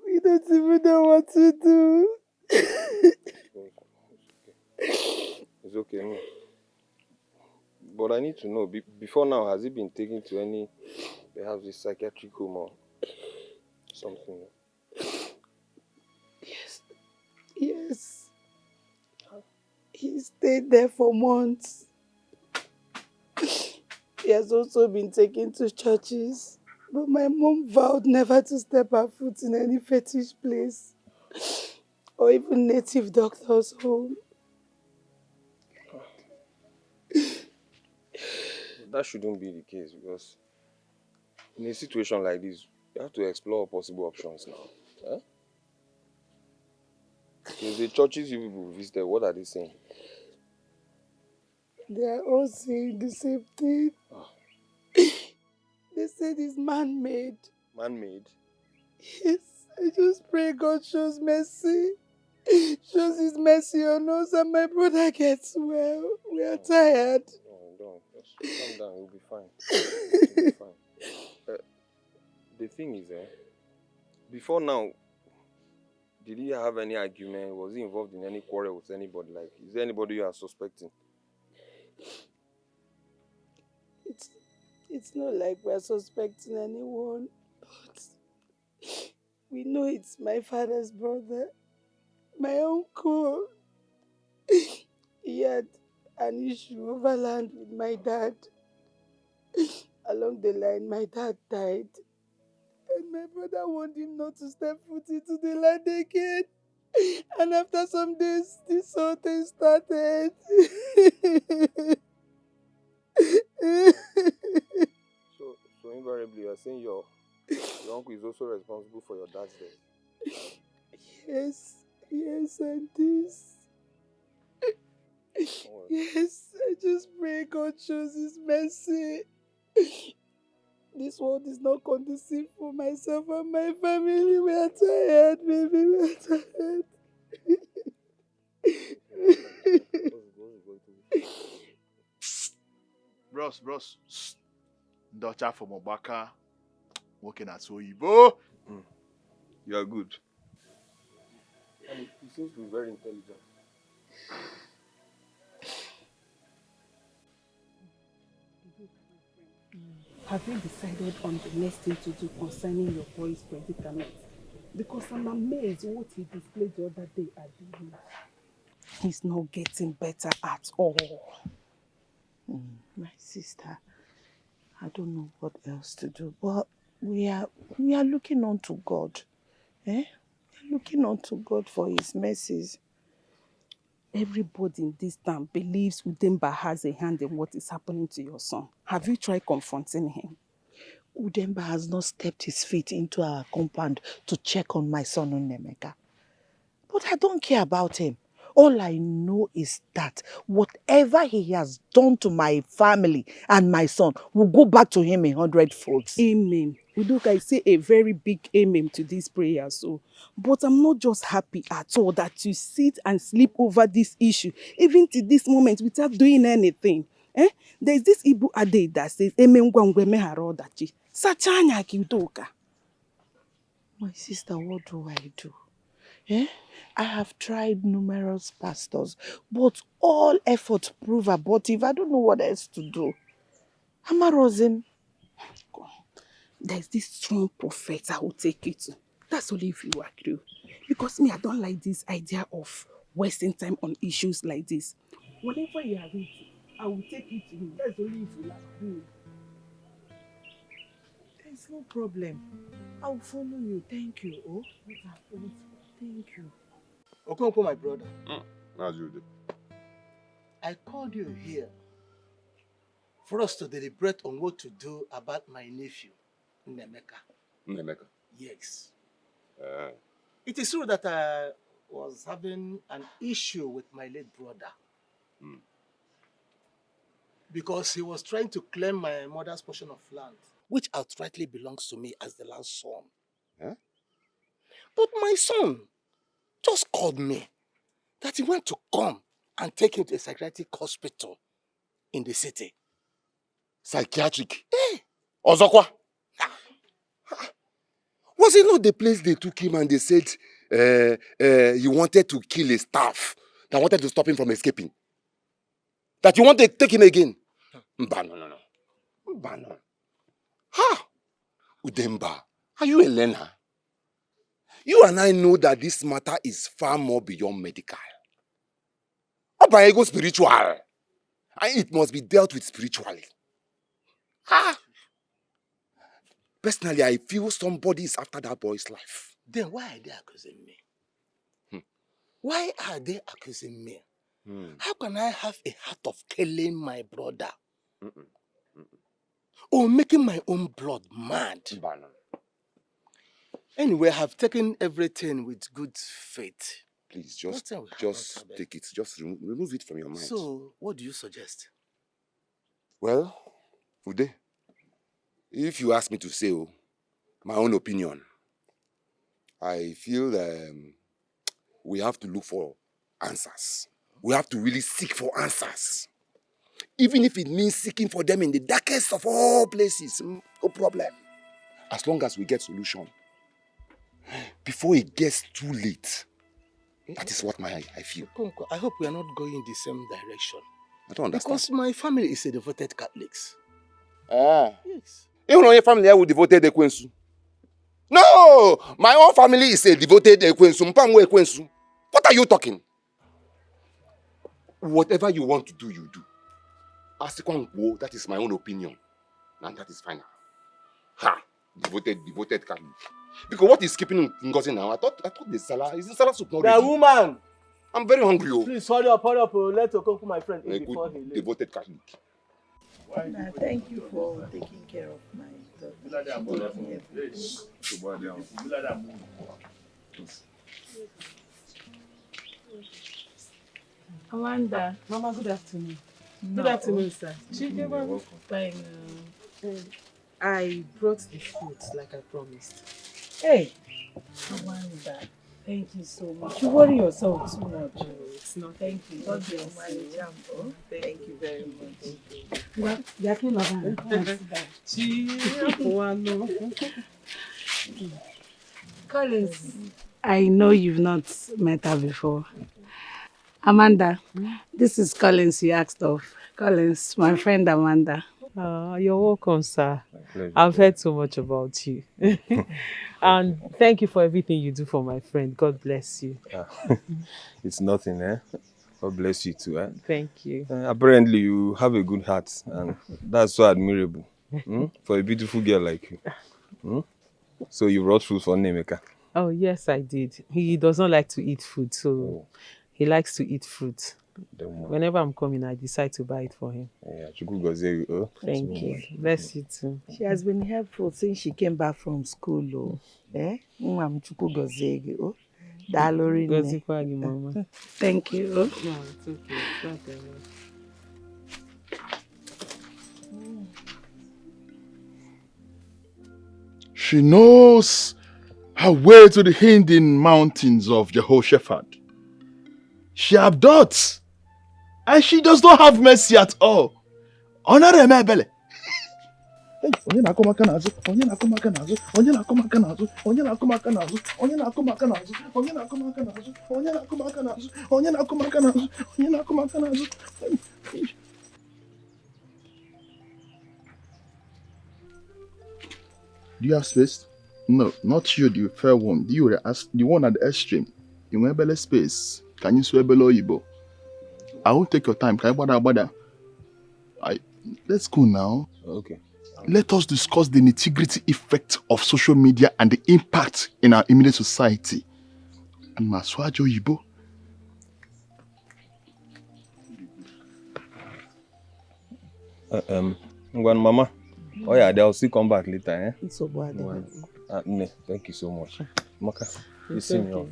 Speaker 4: We don't even know what to do.
Speaker 2: It's okay, no. But I need to know, before now, has he been taken to any, perhaps a psychiatric home or something?
Speaker 4: Yes. Yes. He stayed there for months. He has also been taken to churches. But my mom vowed never to step her foot in any fetish place. Or even native doctor's home.
Speaker 2: That shouldn't be the case, because in a situation like this, you have to explore possible options now. Huh? So the churches you people visited, what are they saying?
Speaker 4: They are all saying the same thing.
Speaker 2: Oh.
Speaker 4: They said it's man-made.
Speaker 2: Man-made?
Speaker 4: Yes, I just pray God shows mercy. Shows his mercy on us and my brother gets well. We are tired.
Speaker 2: Don't. Just calm down, you'll be fine. You'll be fine. The thing is, before now, did he have any argument? Was he involved in any quarrel with anybody? Like, is there anybody you are suspecting?
Speaker 4: It's not like we're suspecting anyone, but we know it's my father's brother, my uncle. He had an issue over land with my dad. Along the line, my dad died. And my brother warned him not to step foot into the land again. And after some days, this whole thing started.
Speaker 2: So invariably, you are saying your uncle is also responsible for your dad's death?
Speaker 4: Yes, and this. Yes, I just pray God shows His mercy. This world is not conducive for myself and my family. We are tired, baby. We are tired.
Speaker 3: Bros. Daughter from Obaka, working at Soyibo.
Speaker 2: You are good. And he seems to be very intelligent.
Speaker 5: Have you decided on the next thing to do concerning your boy's predicament? Because I'm amazed what he displayed the other day at the beach. He's not getting better at all.
Speaker 4: My sister, I don't know what else to do, but we are looking on to God. We are looking on to God for His mercies.
Speaker 5: Everybody in this town believes Udemba has a hand in what is happening to your son. Have you tried confronting him?
Speaker 4: Udemba has not stepped his feet into our compound to check on my son Onemeka. But I don't care about him. All I know is that whatever he has done to my family and my son will go back to him 100-fold.
Speaker 5: Amen. Udoka, I say a very big amen to this prayer. But I'm not just happy at all that you sit and sleep over this issue, even to this moment, without doing anything. There's this Ibu Ade that says, Amen gwangwe meharo dachi. Sachanya ki Udoka.
Speaker 4: My sister, what do I do? I have tried numerous pastors, but all efforts prove abortive. I don't know what else to do. Amarozim.
Speaker 5: There's this strong prophet I will take you to. That's only if you agree. Because me, I don't like this idea of wasting time on issues like this. Whenever you are ready, I will take you to him. That's only if you agree.
Speaker 4: There's no problem. I'll follow you. Thank you. Oh, thank you.
Speaker 6: Okonkwo, my brother.
Speaker 2: As you do.
Speaker 6: I called you here for us to deliberate on what to do about my nephew,
Speaker 2: Nemeka?
Speaker 6: Yes. It is true that I was having an issue with my late brother. Because he was trying to claim my mother's portion of land, which outrightly belongs to me as the last son. But my son just called me that he went to come and take him to a psychiatric hospital in the city.
Speaker 11: Psychiatric? Ozokwa? Was it not the place they took him and they said he wanted to kill his staff that wanted to stop him from escaping? That you want to take him again? No. Mbano. Ha! Udemba, are you a learner? You and I know that this matter is far more beyond medical. Ego spiritual. And it must be dealt with spiritually. Ha! Personally, I feel somebody is after that boy's life.
Speaker 6: Then why are they accusing me? Why are they accusing me? How can I have a heart of killing my brother? Or making my own blood mad? Anyway, I have taken everything with good faith.
Speaker 11: Please, just take it. Just remove it from your mind.
Speaker 6: So, what do you suggest?
Speaker 11: Well, Ude, if you ask me to say my own opinion, I feel we have to look for answers. We have to really seek for answers. Even if it means seeking for them in the darkest of all places, no problem. As long as we get solution. Before it gets too late. That is what I feel.
Speaker 6: I hope we are not going in the same direction.
Speaker 11: I don't understand.
Speaker 6: Because my family is a devoted Catholics.
Speaker 11: Yes. Even your family will devoted Ekwensu. No! My own family is a devoted Ekwensu. What are you talking? Whatever you want to do, you do. Asikwan, that is my own opinion. And that is final. Ha! Devoted Catholic. Because what is keeping Ngozi now? I thought the Salah is in Salah soup not
Speaker 6: The
Speaker 11: ready.
Speaker 6: woman!
Speaker 11: I'm very hungry. Oh.
Speaker 6: Please hurry up, oh. Let Okonkwo, my friend,
Speaker 11: A
Speaker 6: eat before
Speaker 11: good
Speaker 6: he leaves.
Speaker 11: devoted Catholic.
Speaker 4: Thank you for taking care of my daughter.
Speaker 5: Amanda.
Speaker 1: Mama, good afternoon.
Speaker 5: No.
Speaker 1: Good afternoon, sir.
Speaker 5: You're welcome. Fine.
Speaker 1: I brought the food like I promised.
Speaker 5: Hey, Amanda. Thank you so much. You worry yourself too much.
Speaker 1: Oh, it's not.
Speaker 5: Thank you. God bless you.
Speaker 1: Thank you very much.
Speaker 5: Collins, I know you've not met her before. Amanda, this is Collins you asked of. Collins, my friend Amanda.
Speaker 1: You're welcome, sir. I've heard so much about you. And thank you for everything you do for my friend. God bless you.
Speaker 2: It's nothing, eh? God bless you too, eh?
Speaker 1: Thank you.
Speaker 2: Apparently, you have a good heart, and that's so admirable for a beautiful girl like you. So you brought food for Nemeka.
Speaker 1: Oh, yes, I did. He does not like to eat food, so he likes to eat fruit. Whenever I'm coming, I decide to buy it for him.
Speaker 2: Yeah,
Speaker 1: thank you. Bless you too.
Speaker 4: She has been helpful since she came back from school. Oh. Chukwu gozie gị, oh. Daalụ rinne.
Speaker 1: Gozikwa gị, Mama.
Speaker 5: Thank you.
Speaker 1: No, it's okay. It's not that much.
Speaker 3: She knows her way to the hidden mountains of Jehoshaphat. She abducts, and she does not have mercy at all. Honor Emebele. Onye na-akụ aka n'azụ, onye na-akụ aka n'azụ, onye na-akụ aka n'azụ, onye na-akụ aka n'azụ, onye na-akụ aka n'azụ, onye na-akụ aka n'azụ, onye na-akụ aka n'azụ, onye na-akụ aka n'azụ, onye na-akụ aka n'azụ. Do you have space? No, not you, the fair one. You the one at the extreme. You want belly space. Can you swear below Igbo? I will take your time. Can you bother? Let's go now.
Speaker 2: Okay.
Speaker 3: Let us discuss the nitty-gritty effect of social media and the impact in our immediate society. And Maswajo Igbo.
Speaker 2: Mama. Oh yeah, they'll still come back later, eh?
Speaker 4: It's so bad.
Speaker 2: Ne, thank you so much. Maka, you see me off.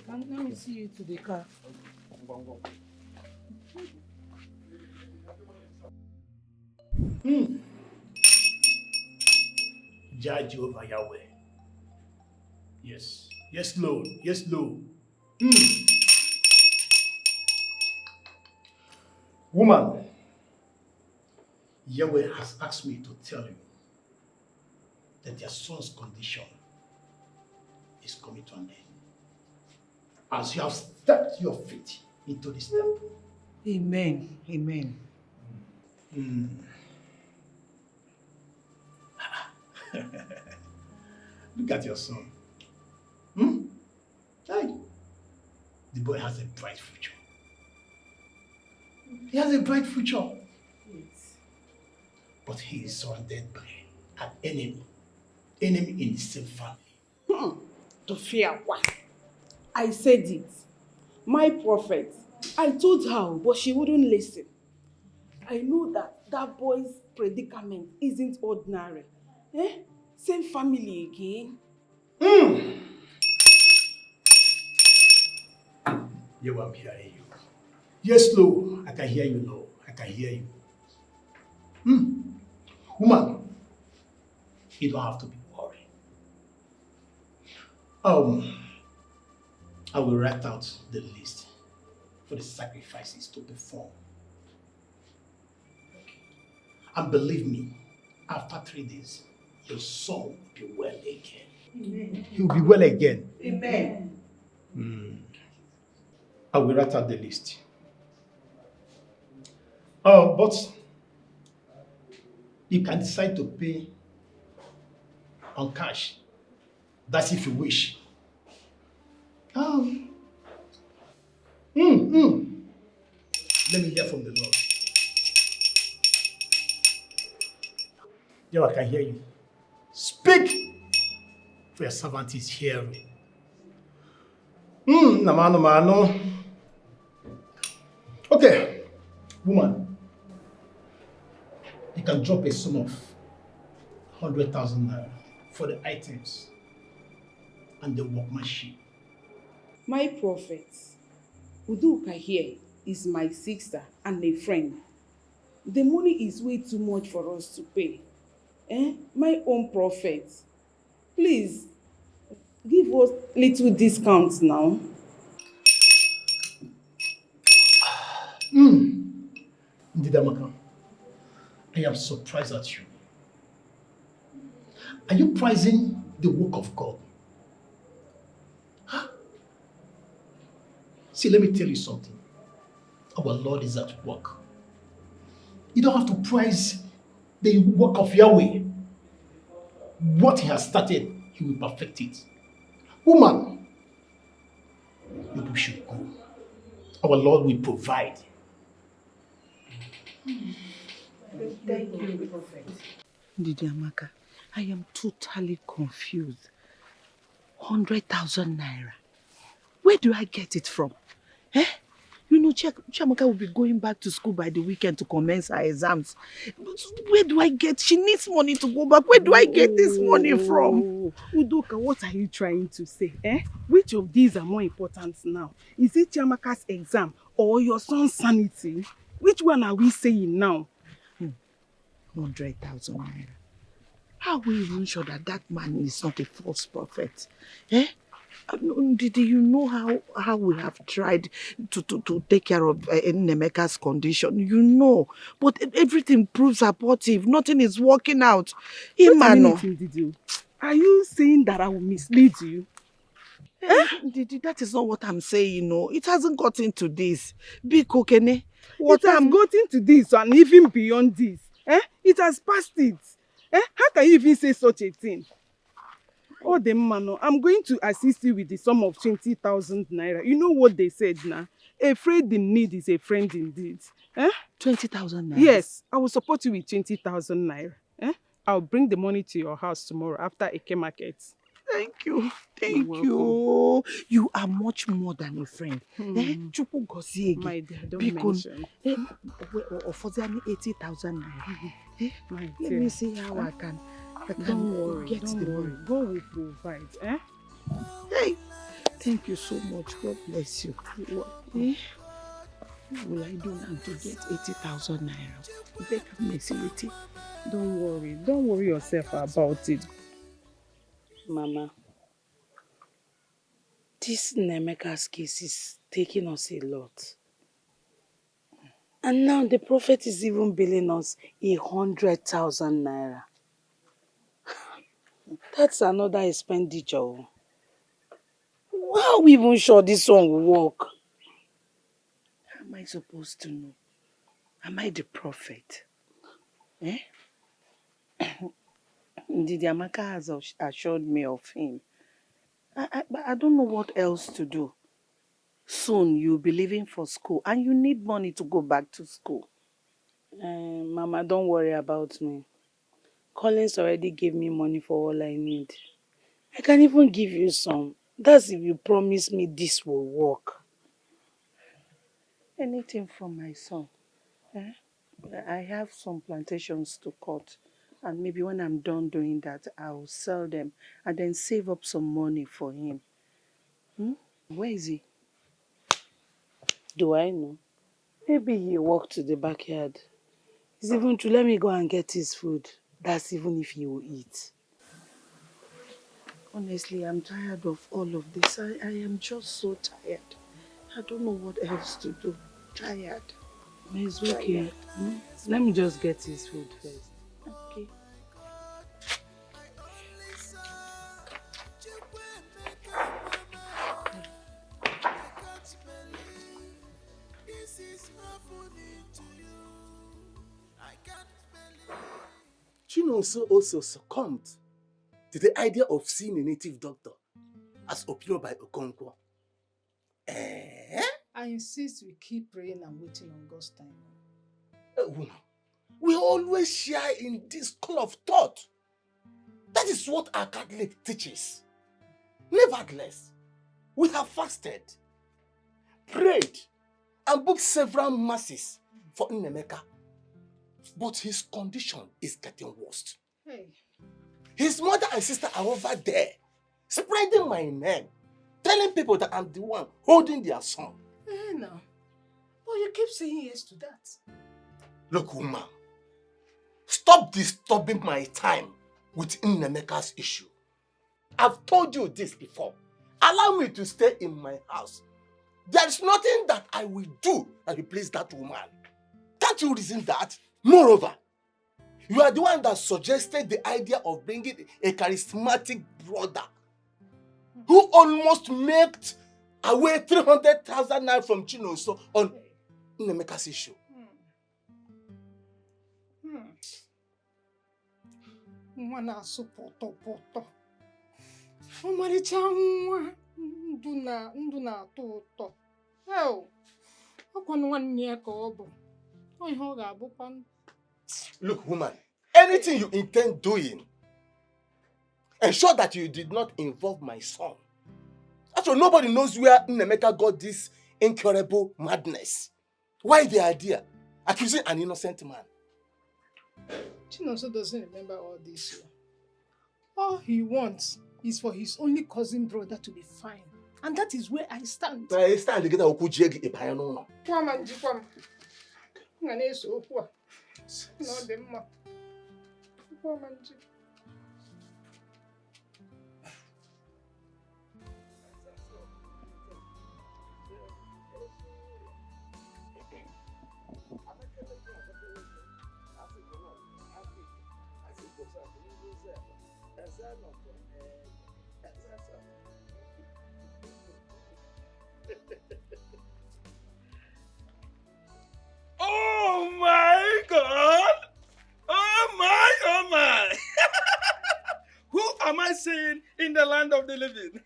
Speaker 5: Let me see you to the car.
Speaker 12: Judge over Yahweh. Yes. Yes, Lord. Yes, Lord. Woman, Yahweh has asked me to tell you that your son's condition is coming to an end. As you have stepped your feet into this temple.
Speaker 4: Amen. Amen.
Speaker 12: Look at your son. Hey. The boy has a bright future. He has a bright future.
Speaker 5: Yes.
Speaker 12: But he is surrounded by an enemy. Enemy in the same family.
Speaker 13: To fear what? I said it. My prophet. I told her, but she wouldn't listen. I know that boy's predicament isn't ordinary. Same family again.
Speaker 12: You, I'm hearing you. Yes, Lord, I can hear you, Lord. I can hear you. Woman, you don't have to be worried. I will write out the list for the sacrifices to perform. And believe me, after 3 days, your son will be well again.
Speaker 13: Amen.
Speaker 12: He will be well again.
Speaker 13: Amen.
Speaker 12: I will write out the list. But you can decide to pay on cash. That's if you wish. Let me hear from the Lord. Yeah, I can hear you. Speak, for your servant is hearing. Namano. Okay, woman, you can drop a sum of 100,000 naira for the items and the workmanship.
Speaker 13: My prophet, Uduka here is my sister and a friend. The money is way too much for us to pay. My own prophet, please give us little discounts now.
Speaker 12: Ndidamaka, I am surprised at you. Are you prizing the work of God? Huh? See, let me tell you something. Our Lord is at work. You don't have to prize the work of Yahweh. What he has started, he will perfect it. Woman, you should go. Our Lord will provide.
Speaker 4: Thank you, Prophet. Ndidiamaka, I am totally confused. 100,000 naira. Where do I get it from? Eh? You know, Chiamaka will be going back to school by the weekend to commence her exams. Where do I get? She needs money to go back. Where do I get this money from?
Speaker 13: Udoka, what are you trying to say? Which of these are more important now? Is it Chiamaka's exam or your son's sanity? Which one are we saying now?
Speaker 4: 100,000 naira. How are we even sure that that man is not a false prophet? Eh? Did you know how we have tried to take care of Nemeka's condition? You know, but everything proves abortive. Nothing is working out.
Speaker 13: Imano, are you saying that I will mislead you?
Speaker 4: That is not what I'm saying. No, it hasn't gotten to this. Big Kokene.
Speaker 13: It has gotten to this and even beyond this. It has passed it. How can you even say such a thing? Oh, the man, I'm going to assist you with the sum of 20,000 naira. You know what they said now? A friend in need is a friend indeed.
Speaker 4: 20,000 naira?
Speaker 13: Yes, I will support you with 20,000 naira. I'll bring the money to your house tomorrow after Eke market.
Speaker 4: Thank you. Thank you. You are much more than a friend.
Speaker 13: My dear, don't mention.
Speaker 4: For 80,000 naira. Let
Speaker 13: dear.
Speaker 4: me see how I can
Speaker 13: Don't worry,
Speaker 4: get
Speaker 13: don't
Speaker 4: the
Speaker 13: worry.
Speaker 4: money.
Speaker 13: God will provide.
Speaker 4: Hey, thank you so much. God bless you. What will I do now to get 80,000 naira? Better messility.
Speaker 13: Don't worry yourself about it. Mama, this Nemeka's case is taking us a lot. And now the prophet is even billing us 100,000 naira. That's another expenditure. How are we even sure this one will work?
Speaker 4: How am I supposed to know? Am I the prophet? Ndidi Amaka has assured me of him. But I don't know what else to do. Soon you'll be leaving for school and you need money to go back to school.
Speaker 13: Mama, don't worry about me. Collins already gave me money for all I need. I can even give you some. That's if you promise me this will work.
Speaker 4: Anything from my son. I have some plantations to cut. And maybe when I'm done doing that, I'll sell them and then save up some money for him. Where is he?
Speaker 13: Do I know? Maybe he walked to the backyard. It's even true. Let me go and get his food. That's even if he will eat.
Speaker 4: Honestly, I'm tired of all of this. I am just so tired. I don't know what else to do. Tired.
Speaker 13: It's okay. Let me just get his food first.
Speaker 4: Okay.
Speaker 6: Chinonso also succumbed to the idea of seeing a native doctor as opined by Okonkwo.
Speaker 5: I I insist we keep praying and waiting on God's time.
Speaker 6: Woman, we always share in this school of thought. That is what our Catholic teaches. Nevertheless, we have fasted, prayed, and booked several masses for Nnemeka. But his condition is getting worse.
Speaker 5: Hey.
Speaker 6: His mother and sister are over there, spreading my name, telling people that I'm the one holding their son.
Speaker 5: Hey, now. But you keep saying yes to that.
Speaker 6: Look, woman, stop disturbing my time with Nnemeka's issue. I've told you this before. Allow me to stay in my house. There's nothing that I will do that will please that woman. Can't you reason that? Moreover, you are the one that suggested the idea of bringing a charismatic brother who almost made away 300,000 naira from Chinonso on Nnemeka's issue.
Speaker 5: Nwa na-asụ pọtọpọtọ. Ọmarịcha nwa ndụ na-atọ ụtọ. Ọkwanụ nwanne ya ka ọ bụ. Ọ ihe ọ ga-abụkwa.
Speaker 6: Look, woman, anything you intend doing, ensure that you did not involve my son. Actually, nobody knows where Nnemeka got this incurable madness. Why the idea? Accusing an innocent man.
Speaker 5: Chinonso doesn't remember all this. All he wants is for his only cousin brother to be fine. And that is where I stand.
Speaker 6: I stand together with Kujegi Epayano.
Speaker 5: Kwamanji kwam. Nga na-eso okwu a. Na ọ dị mma. Kwamanji.
Speaker 14: Oh my God! Oh my! Who am I seeing in the land of the living?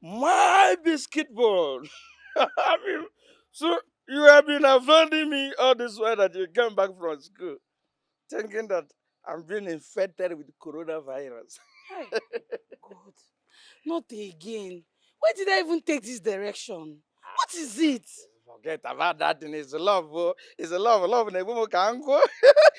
Speaker 14: My biscuit board. I mean, so you have been avoiding me all this while that you came back from school, thinking that I'm being infected with coronavirus.
Speaker 4: Hey, God, not again. Why did I even take this direction? What is it?
Speaker 14: Forget about that thing. It's a love, bro. It's a love. Love in a woman can go.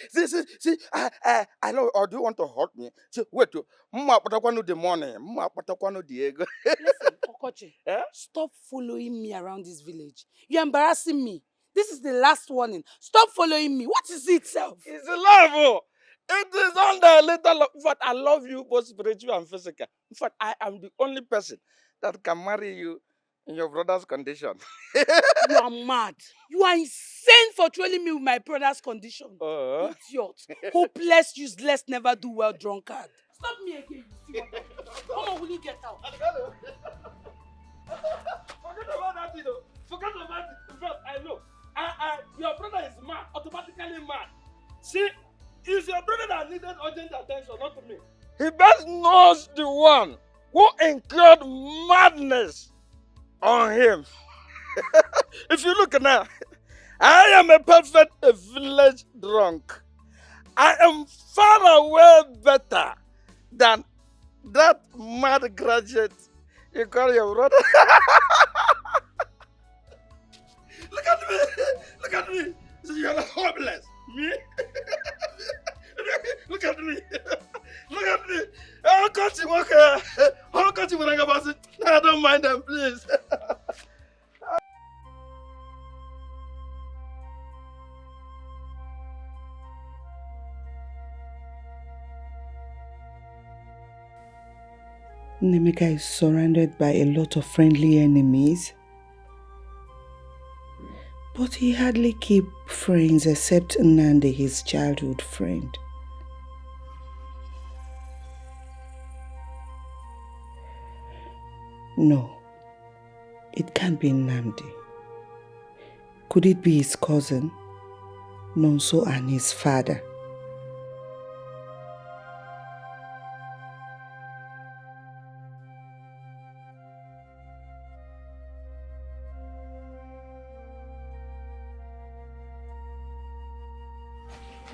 Speaker 14: See, I know. Or do you want to hurt me? See, wait. Mama, patakwano the money. Mama, patakwano the ego.
Speaker 4: Listen, Okoche, stop following me around this village. You're embarrassing me. This is the last warning. Stop following me. What is it, self?
Speaker 14: It's a love, bro. It is under a little love. In fact, I love you both spiritual and physical. In fact, I am the only person that can marry you in your brother's condition.
Speaker 4: You are mad. You are insane for trolling me with my brother's condition. Idiot. Hopeless, useless, never do well, drunkard. Stop me again. Come on, will you get out?
Speaker 14: Forget about that, you know. Forget about it. In fact, I know. Your brother is mad, automatically mad. See, it's your brother that needed urgent attention, not me. He best knows the one who incurred madness on him. If you look now, I am a perfect village drunk. I am far away better than that mad graduate you call your brother. Look at me! Look at me! So you're hopeless. Me? Look at me! Look at me! How can't you walk here? How can't you walk about it? I don't mind them, please.
Speaker 4: Nnemeka is surrounded by a lot of friendly enemies. But he hardly keeps friends except Nnamdi, his childhood friend. No, it can't be Nnamdi. Could it be his cousin, Nonso, and his father?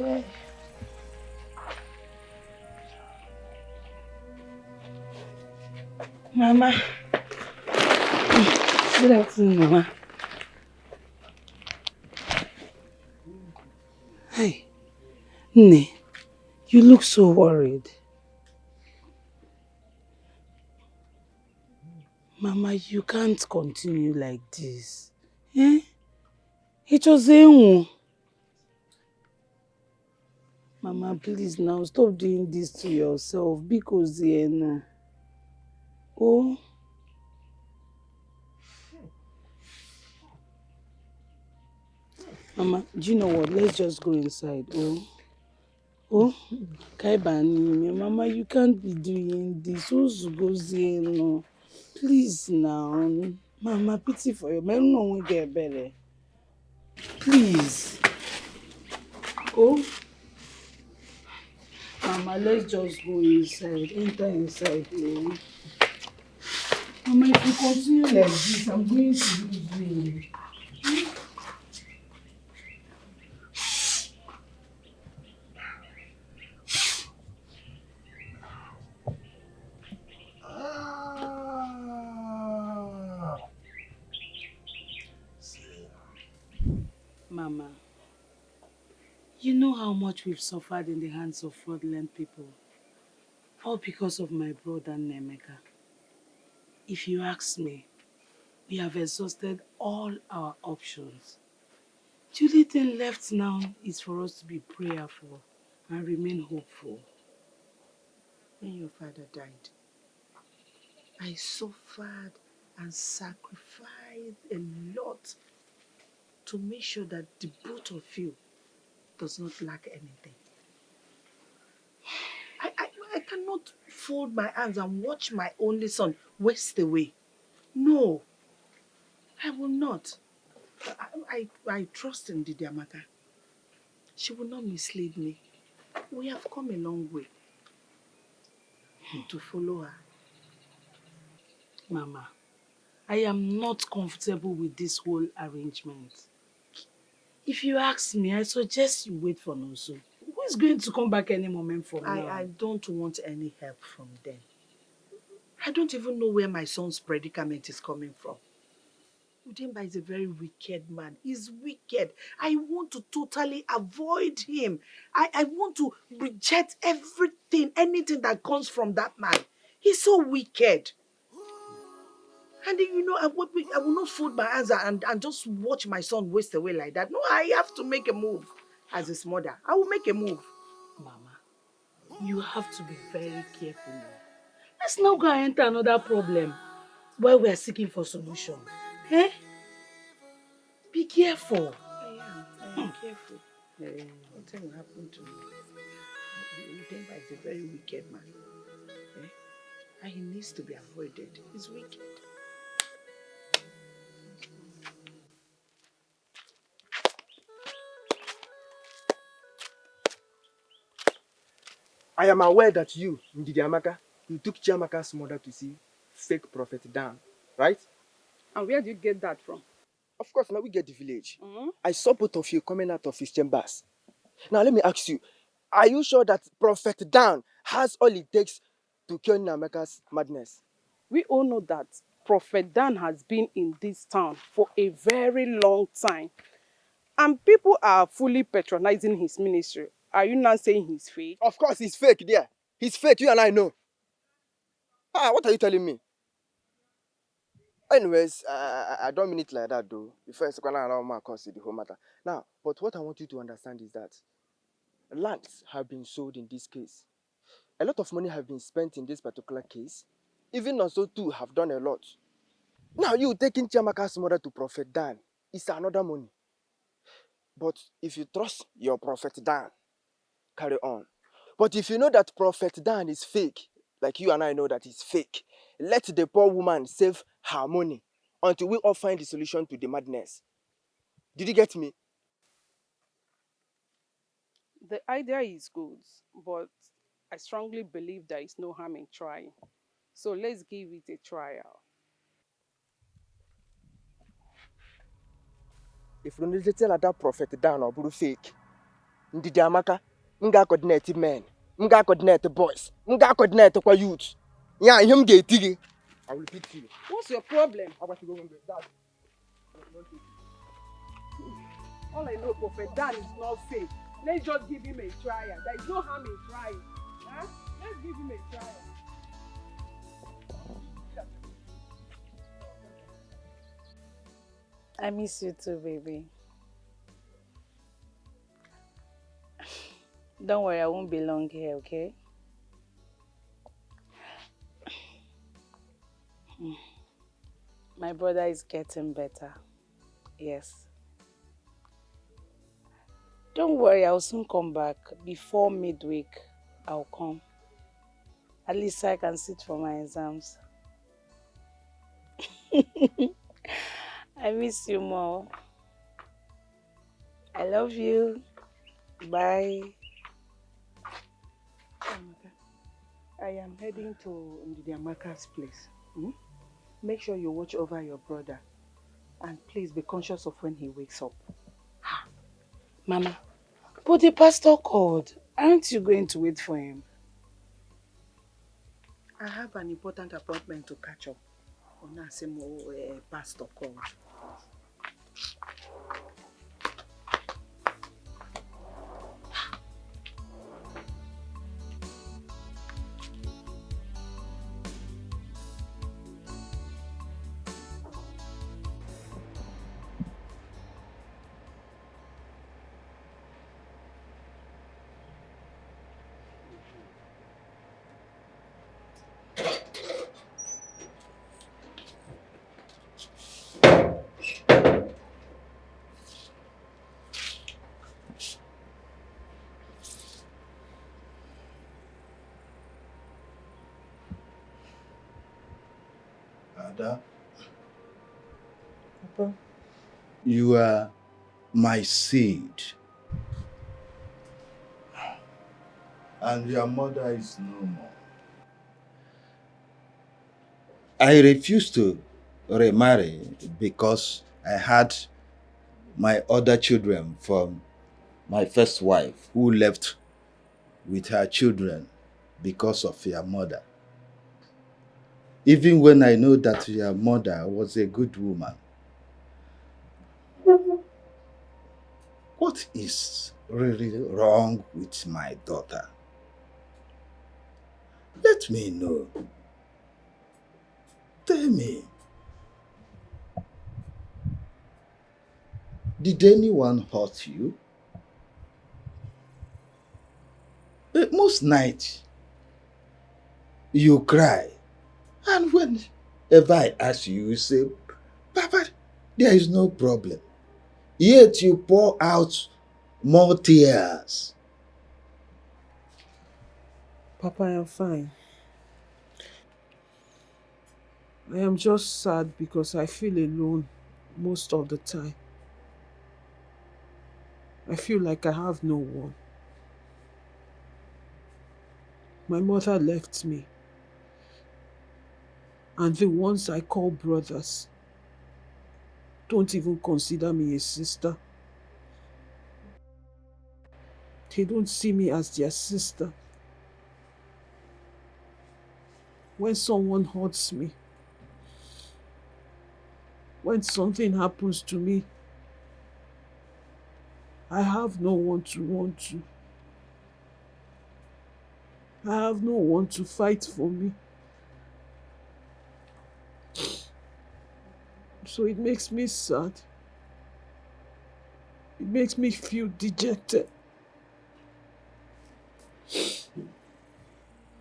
Speaker 4: Hey. Mama. Good afternoon, Mama. Hey, Nne, you look so worried. Mama, you can't continue like this. Eh? It was a Mama, please now stop doing this to yourself because no. Oh. Mama, do you know what? Let's just go inside. Oh, Kaibani, Mama, you can't be doing this. Who's goes no? Please now. Mama, pity for you. Man, no one get better. Please. Oh. Mama, let's just go inside. Enter inside. Oh. Mama, if you continue like this, I'm going to lose you. Mama, you know how much we've suffered in the hands of fraudulent people. All because of my brother Nemeka. If you ask me, we have exhausted all our options. The only thing left now is for us to be prayerful and remain hopeful. When your father died, I suffered and sacrificed a lot to make sure that the both of you does not lack anything. I cannot fold my hands and watch my only son waste away. No, I will not. I trust in Didi Amaka. She will not mislead me. We have come a long way to follow her. Mama, I am not comfortable with this whole arrangement. If you ask me, I suggest you wait for Nonso. Who is going to come back any moment from now? I don't want any help from them. I don't even know where my son's predicament is coming from. Udemba is a very wicked man. He's wicked. I want to totally avoid him. I want to reject everything, anything that comes from that man. He's so wicked. And you know, I will not fold my hands and just watch my son waste away like that. No, I have to make a move as his mother. I will make a move. Mama, you have to be very careful now. Let's not go and enter another problem while we are seeking for solution. Eh? Be careful. I am careful. Nothing will happen to me. Udemba is a very wicked man. Eh? And he needs to be avoided. He's wicked.
Speaker 6: I am aware that you, Ndidi Amaka, you took Chiamaka's mother to see fake Prophet Dan, right?
Speaker 13: And where do you get that from?
Speaker 6: Of course, now we get the village. I saw both of you coming out of his chambers. Now let me ask you, are you sure that Prophet Dan has all it takes to cure Nameka's madness?
Speaker 13: We all know that Prophet Dan has been in this town for a very long time. And people are fully patronizing his ministry. Are you not saying he's fake?
Speaker 6: Of course he's fake, dear. He's fake, you and I know. What are you telling me? Anyways, I don't mean it like that though. Before I second allow my consider the whole matter. Now, but what I want you to understand is that lands have been sold in this case. A lot of money have been spent in this particular case. Even also too have done a lot. Now you taking Chiamaka's mother to Prophet Dan is another money. But if you trust your Prophet Dan, carry on. But if you know that Prophet Dan is fake, like you and I know that he's fake, let the poor woman save her money until we all find the solution to the madness. Did you get me?
Speaker 13: The idea is good, but I strongly believe there is no harm in trying. So let's give it a trial.
Speaker 6: If you don't tell her that Prophet Dan or Buru fake,
Speaker 15: Ndidi Amaka, m ga-coordinate men, m ga-coordinate boys, m ga-coordinate kwa youth. Yeah, him get it. I will repeat to you.
Speaker 13: What's your problem?
Speaker 15: I want to go with that.
Speaker 13: All I know, Prophet Dan is not safe. Let's just give him a trial. There is no harm in trying. Huh? Let's give him a trial.
Speaker 5: I miss you too, baby. Don't worry, I won't be long here, okay? My brother is getting better. Yes. Don't worry, I'll soon come back. Before midweek, I'll come. At least I can sit for my exams. I miss you more. I love you. Bye.
Speaker 13: I am heading to Ndidi Amaka's place. Make sure you watch over your brother. And please be conscious of when he wakes up.
Speaker 5: Mama, but the pastor called. Aren't you going to wait for him?
Speaker 13: I have an important appointment to catch up. Onasemo pastor called.
Speaker 9: Ada,
Speaker 13: Papa.
Speaker 9: you are my seed. And your mother is no more. I refused to remarry because I had my other children from my first wife who left with her children because of your mother. Even when I know that your mother was a good woman. What is really wrong with my daughter? Let me know. Tell me. Did anyone hurt you? Most nights, you cry. And whenever I ask you, you say, Papa, there is no problem. Yet you pour out more tears.
Speaker 1: Papa, I am fine. I am just sad because I feel alone most of the time. I feel like I have no one. My mother left me. And the ones I call brothers don't even consider me a sister. They don't see me as their sister. When someone hurts me, when something happens to me, I have no one to run to. I have no one to fight for me. So it makes me sad. It makes me feel dejected.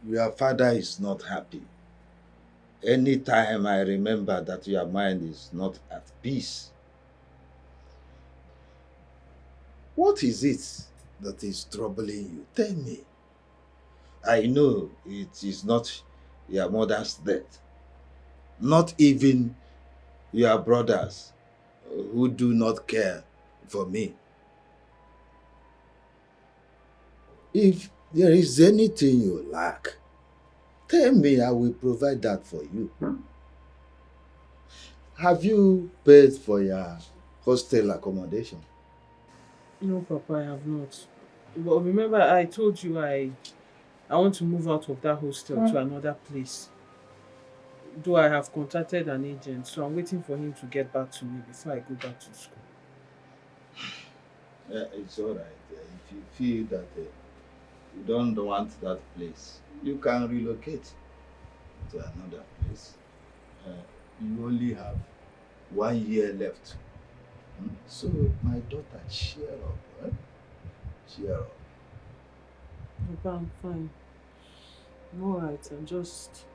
Speaker 9: Your father is not happy. Anytime I remember that your mind is not at peace. What is it that is troubling you? Tell me. I know it is not your mother's death. Not even your brothers who do not care for me. If there is anything you lack, tell me, I will provide that for you. Have you paid for your hostel accommodation?
Speaker 1: No, Papa, I have not. But remember, I told you I want to move out of that hostel to another place. Though I have contacted an agent, so I'm waiting for him to get back to me before I go back to school.
Speaker 9: It's all right. If you feel that you don't want that place, you can relocate to another place. You only have 1 year left. So, my daughter, cheer up. Cheer up.
Speaker 1: Papa, I'm fine. I'm alright. I'm just...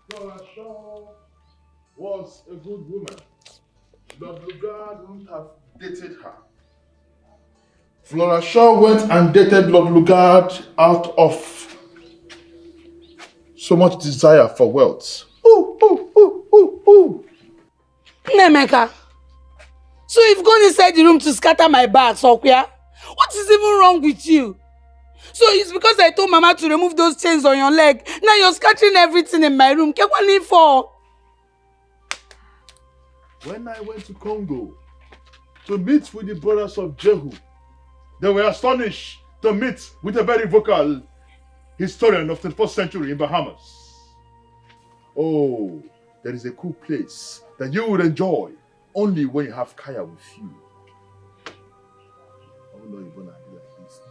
Speaker 3: Flora Shaw was a good woman. Lord Lugard wouldn't have dated her. Flora Shaw went and dated Lord Lugard out of so much desire for wealth.
Speaker 4: Nemeka, so you've gone inside the room to scatter my bags, Okwia? What is even wrong with you? So it's because I told Mama to remove those chains on your leg. Now you're scattering everything in my room. Get one in for.
Speaker 3: When I went to Congo to meet with the brothers of Jehu, they were astonished to meet with a very vocal historian of the 21st century in Bahamas. Oh, there is a cool place that you would enjoy only when you have Kaya with you. I don't know you're gonna be like this.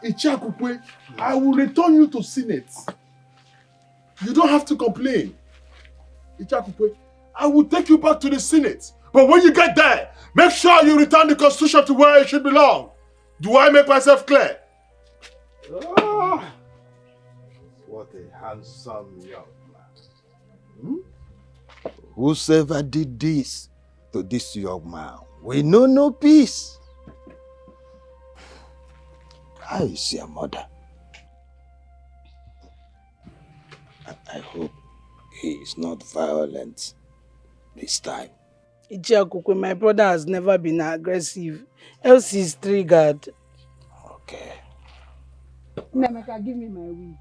Speaker 3: Ichakukwe, I will return you to Senate. You don't have to complain. Ichakukwe, I will take you back to the Senate. But when you get there, make sure you return the Constitution to where it should belong. Do I make myself clear?
Speaker 9: Ah, what a handsome young man. Whosoever did this to this young man, we know no peace. How is your mother? I hope he is not violent this time.
Speaker 4: Ichiakukwe, my brother has never been aggressive. Else he's triggered.
Speaker 9: Okay.
Speaker 4: Nemeka, give me my wig.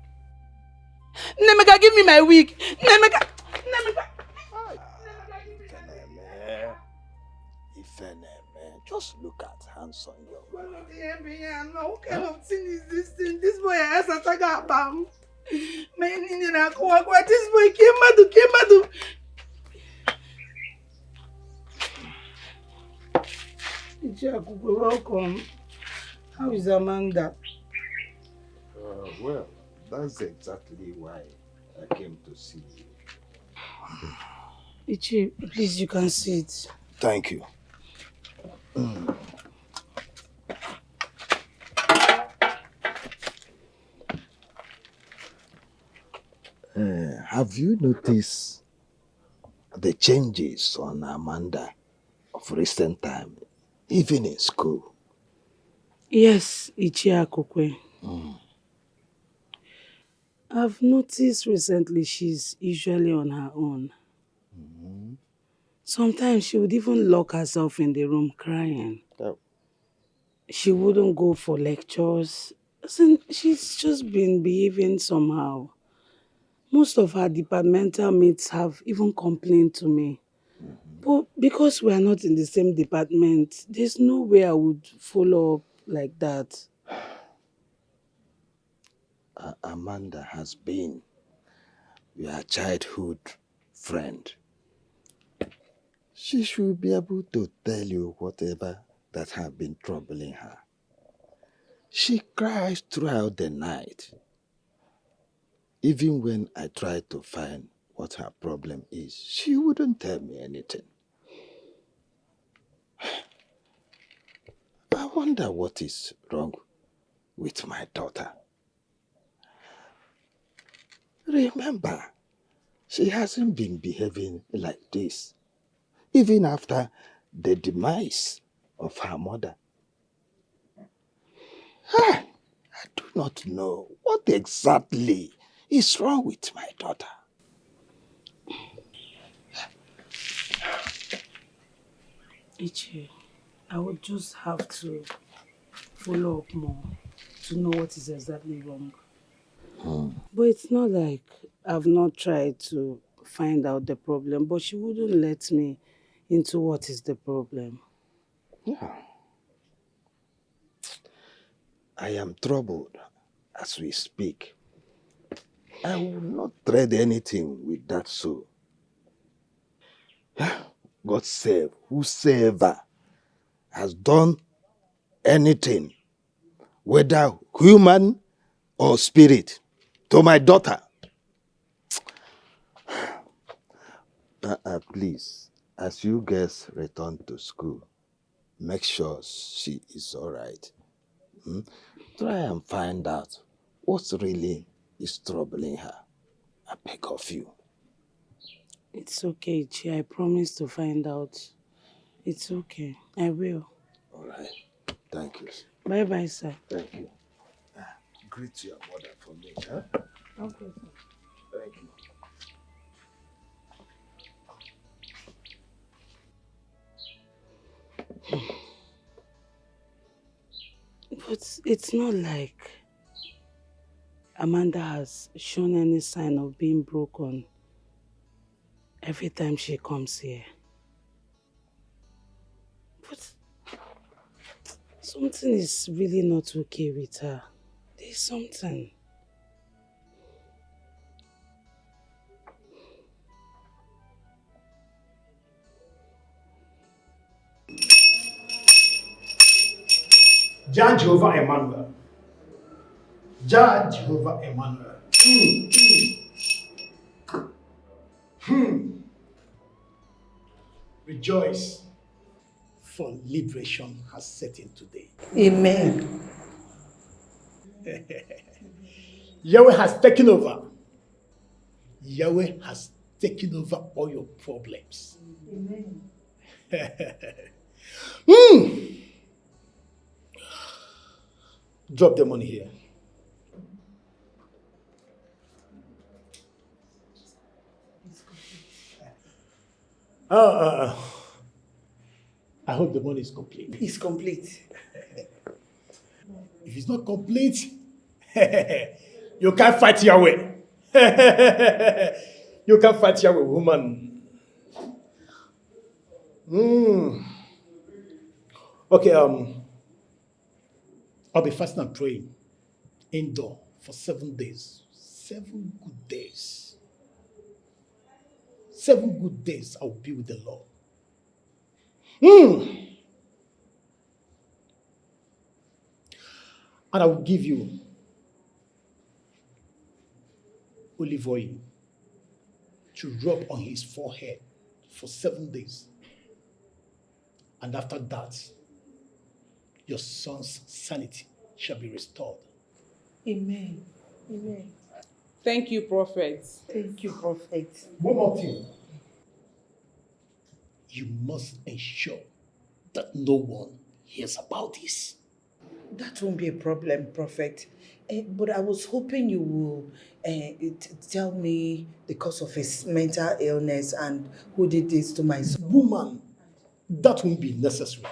Speaker 4: Nemeka, give me my wig. Nemeka.
Speaker 9: Ifeneme, just look at handsome young man.
Speaker 4: What kind of thing is this thing? This boy has a saga bam. This boy came. Ichiakukwe, welcome. How is Amanda?
Speaker 9: Well, that's exactly why I came to see you.
Speaker 4: Ichi, please, you can sit.
Speaker 9: Thank you. Have you noticed the changes on Amanda of recent time, even in school?
Speaker 4: Yes, Ichiakukwe. I've noticed recently she's usually on her own. Sometimes she would even lock herself in the room crying.
Speaker 9: Oh.
Speaker 4: She wouldn't go for lectures. She's just been behaving somehow. Most of her departmental mates have even complained to me. But because we are not in the same department, there's no way I would follow up like that.
Speaker 9: Amanda has been your childhood friend. She should be able to tell you whatever that has been troubling her. She cries throughout the night. Even when I try to find what her problem is, she wouldn't tell me anything. I wonder what is wrong with my daughter. Remember, she hasn't been behaving like this, even after the demise of her mother. I do not know what exactly is wrong with my daughter.
Speaker 4: Ichi, I would just have to follow up more to know what is exactly wrong.
Speaker 5: But it's not like I've not tried to find out the problem, but she wouldn't let me into what is the problem.
Speaker 9: Yeah. I am troubled as we speak. I will not trade anything with that soul. God save whosoever has done anything, whether human or spirit, to my daughter. Please, as you guys return to school, make sure she is all right. Try and find out what really is troubling her. I beg of you.
Speaker 5: It's okay, Chi. I promise to find out. It's okay. I will.
Speaker 9: All right. Thank you.
Speaker 5: Bye-bye, sir.
Speaker 9: Thank you. Greet your mother for me, huh?
Speaker 5: Okay, sir.
Speaker 9: Thank you.
Speaker 5: But it's not like Amanda has shown any sign of being broken every time she comes here. But something is really not okay with her. There's something.
Speaker 12: Jah Jehovah Emmanuel. Jah Jehovah Emmanuel. Rejoice, for liberation has set in today.
Speaker 4: Amen.
Speaker 12: Yahweh has taken over. Yahweh has taken over all your problems.
Speaker 4: Amen.
Speaker 12: Drop the money here. I hope the money is complete.
Speaker 4: It's complete.
Speaker 12: If it's not complete, you can't fight Yahweh. You can't fight Yahweh, woman. Okay, I'll be fasting and praying indoor for 7 days. 7 good days. 7 good days I'll be with the Lord. And I will give you olive oil to rub on his forehead for 7 days. And after that, your son's sanity shall be restored.
Speaker 4: Amen. Amen.
Speaker 13: Thank you, Prophet.
Speaker 4: Thank you, Prophet.
Speaker 12: One more thing. You must ensure that no one hears about this.
Speaker 4: That won't be a problem, Prophet. But I was hoping you will tell me the cause of his mental illness and who did this to my son.
Speaker 12: Woman, that won't be necessary.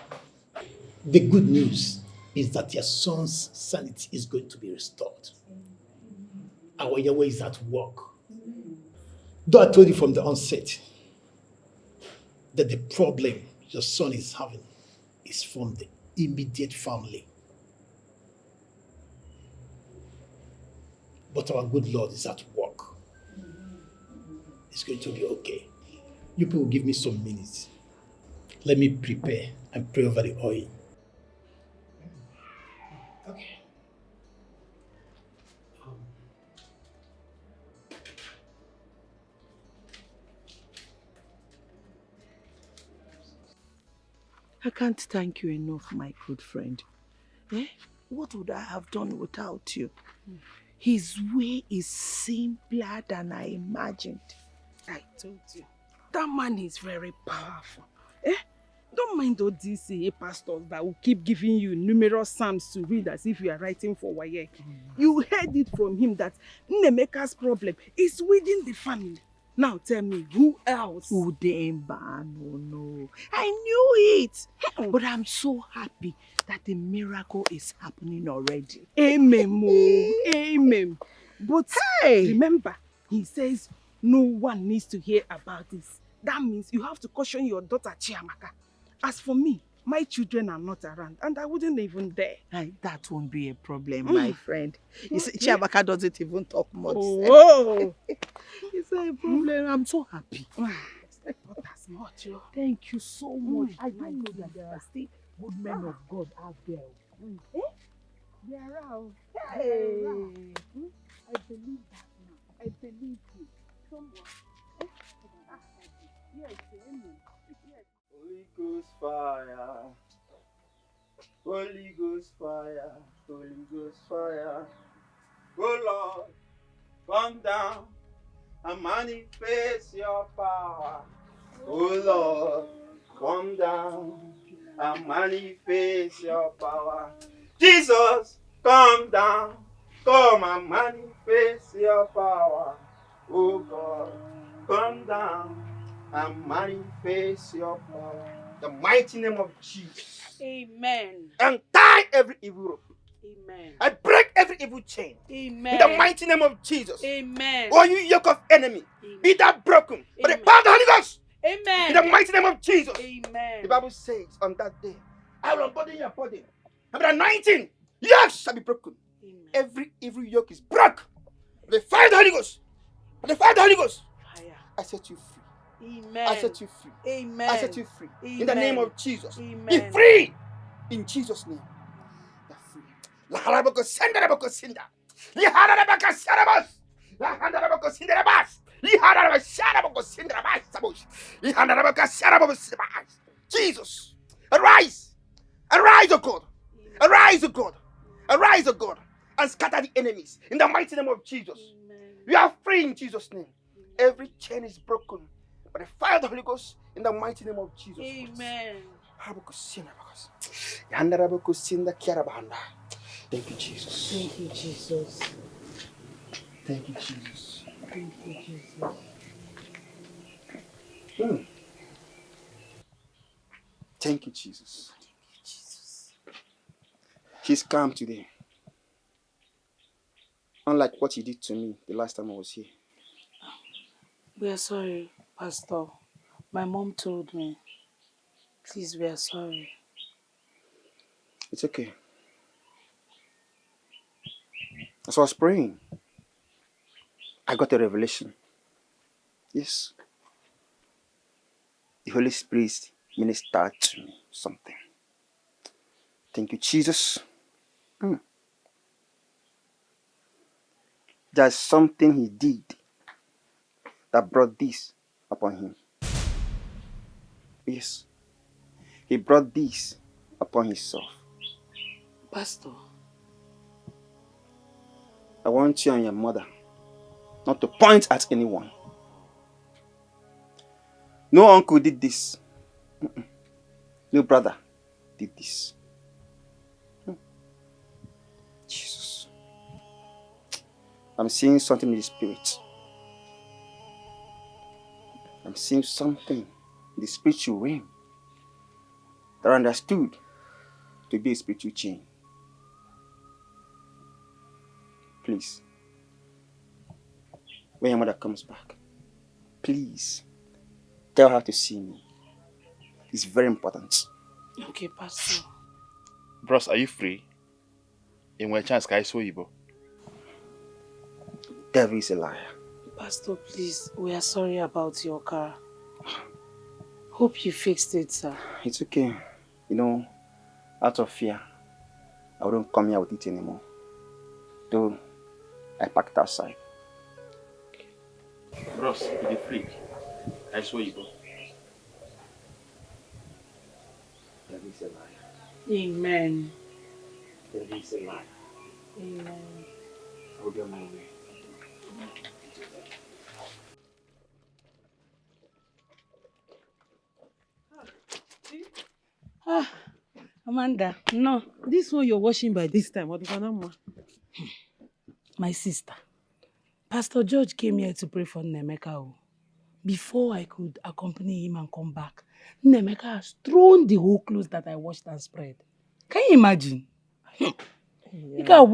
Speaker 12: The good news is that your son's sanity is going to be restored. Our Yahweh is at work. Though I told you from the onset that the problem your son is having is from the immediate family. But our good Lord is at work. It's going to be okay. You people give me some minutes. Let me prepare and pray over the oil. Okay.
Speaker 4: I can't thank you enough, my good friend. What would I have done without you? His way is simpler than I imagined.
Speaker 5: I told you. That man is very powerful. Don't mind all these pastors that will keep giving you numerous psalms to read as if you are writing for Wayek. You heard it from him that Nemeka's problem is within the family. Now tell me, who else?
Speaker 4: Udemba, no. I knew it. But I'm so happy that the miracle is happening already.
Speaker 5: Amen, Mo. Amen.
Speaker 13: But remember, he says no one needs to hear about this. That means you have to caution your daughter Chiamaka. As for me, my children are not around and I wouldn't even dare.
Speaker 4: That won't be a problem, my friend. You see,
Speaker 13: Okay.
Speaker 4: Chiamaka doesn't even talk much.
Speaker 13: Oh.
Speaker 4: It's not a problem. I'm so happy.
Speaker 13: Not as much.
Speaker 4: Thank you so much. I didn't know that there are still good men of God out there.
Speaker 13: They are around.
Speaker 4: Hey. I believe that now. I believe you. Someone.
Speaker 13: Yes, amen. Yes.
Speaker 16: Holy Ghost fire. Holy Ghost fire. Holy Ghost fire. Oh Lord, come down and manifest your power. Oh Lord, come down and manifest your power. Jesus, come down, come and manifest your power. Oh God, come down and manifest your power. The mighty name of Jesus.
Speaker 13: Amen.
Speaker 16: And tie every evil rope.
Speaker 13: Amen.
Speaker 16: I break every evil chain.
Speaker 13: Amen.
Speaker 16: In the mighty name of Jesus.
Speaker 13: Amen.
Speaker 16: Oh, you yoke of enemy, be that broken by the
Speaker 13: Amen.
Speaker 16: power of the Holy Ghost.
Speaker 13: Amen.
Speaker 16: In the mighty name of Jesus.
Speaker 13: Amen.
Speaker 16: The Bible says on that day, I will unburden your body. And the anointing, yokes shall be broken.
Speaker 13: Amen.
Speaker 16: Every evil yoke is broken. The fire of the Holy Ghost. The fire of the Holy Ghost.
Speaker 13: Fire.
Speaker 16: I set you free.
Speaker 13: Amen.
Speaker 16: I set you free.
Speaker 13: Amen.
Speaker 16: I set you free.
Speaker 13: Amen.
Speaker 16: In the name of Jesus.
Speaker 13: Amen.
Speaker 16: Be free. In Jesus' name. You're free. Laharaboko sendaraboko sinda. Liharabaka sarabas. Laharaboko sindarabas. Liharabaka saraboko sindarabas. Sabosh. Liharabaka saraboko sindarabas. Jesus. Arise. Arise, O God. Arise, O God. Arise, O God. And scatter the enemies. In the mighty name of Jesus.
Speaker 13: Amen.
Speaker 16: You are free in Jesus' name. Every chain is broken by the fire of the Holy Ghost in the mighty name of Jesus.
Speaker 13: Amen.
Speaker 16: Thank you, Jesus.
Speaker 13: Thank you, Jesus.
Speaker 16: Thank you, Jesus.
Speaker 13: Thank you, Jesus.
Speaker 16: Thank you, Jesus. He's calm today. Unlike what he did to me the last time I was here.
Speaker 13: We are sorry, Pastor. My mom told me. Please, we are sorry.
Speaker 16: It's okay. As I was praying, I got a revelation. Yes. The Holy Spirit ministered to me something. Thank you, Jesus. There's something he did that brought this upon him. Yes. He brought this upon himself.
Speaker 13: Pastor.
Speaker 16: I want you and your mother not to point at anyone. No uncle did this. No brother did this. Jesus. I'm seeing something in the spirit. I'm seeing something in the spiritual realm that I understood to be a spiritual chain. Please, when your mother comes back, please tell her to see me. It's very important.
Speaker 13: Okay, Pastor.
Speaker 3: Bros, are you free? In one chance, can I show you?
Speaker 16: Devil is a liar.
Speaker 13: Pastor, please, we are sorry about your car. Hope you fixed it, sir.
Speaker 16: It's okay. You know, out of fear, I wouldn't come here with it anymore. Though I packed outside.
Speaker 3: Bros, you're free. I swear you go.
Speaker 16: Devil is a liar.
Speaker 13: Amen.
Speaker 16: Devil is a liar.
Speaker 13: Amen.
Speaker 16: I will be on my way.
Speaker 5: Amanda, no, this one you're washing by this time. What
Speaker 13: My sister, Pastor George came here to pray for Nemeka. Before I could accompany him and come back, Nemeka has thrown the whole clothes that I washed and spread. Can you imagine?
Speaker 5: Yeah.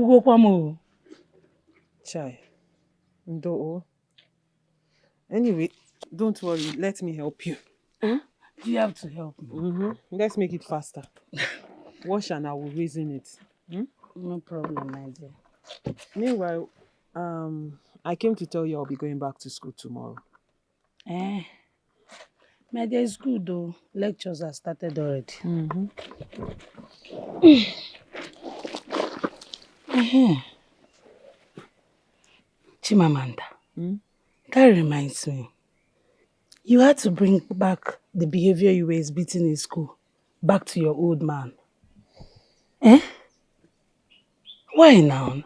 Speaker 13: Chai.
Speaker 1: No. Anyway, don't worry. Let me help you.
Speaker 5: You have to help me.
Speaker 1: Let's make it faster. Wash and I will reason it.
Speaker 5: No problem, my dear.
Speaker 1: Meanwhile, I came to tell you I'll be going back to school tomorrow.
Speaker 5: My dear, it's good though. Lectures are started already. Chimamanda, that reminds me. You had to bring back the behavior you were exhibiting in school back to your old man. Why now?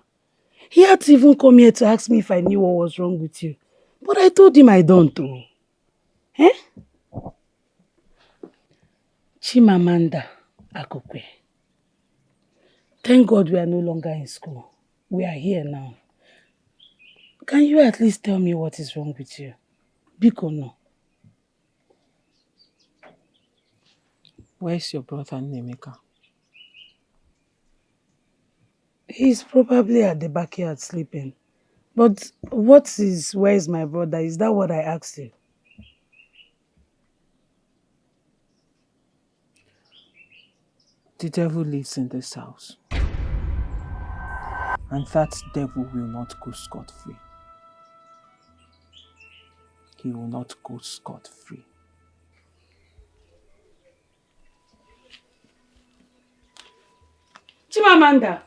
Speaker 5: He had to even come here to ask me if I knew what was wrong with you. But I told him I don't know. Chimamanda Akokwe. Thank God we are no longer in school. We are here now. Can you at least tell me what is wrong with you? Biko no.
Speaker 1: Where's your brother Nemeka?
Speaker 5: He's probably at the backyard sleeping. But where is my brother? Is that what I asked you?
Speaker 1: The devil lives in this house. And that devil will not go scot-free. He will not go scot-free.
Speaker 5: Chimamanda!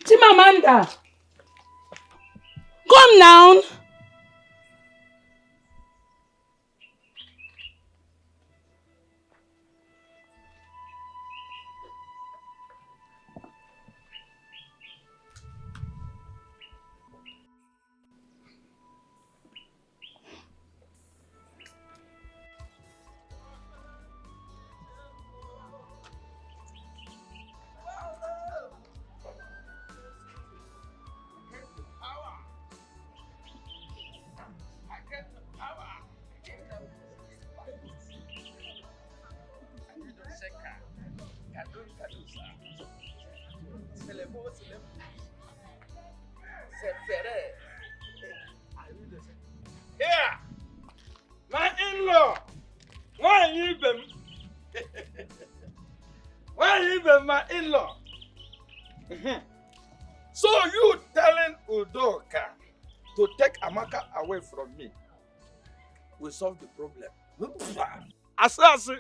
Speaker 5: Chimamanda! Come down!
Speaker 14: Here, my in-law. Why you been? Why you been my in-law? So you telling Udoka to take Amaka away from me will solve the problem. Asasi,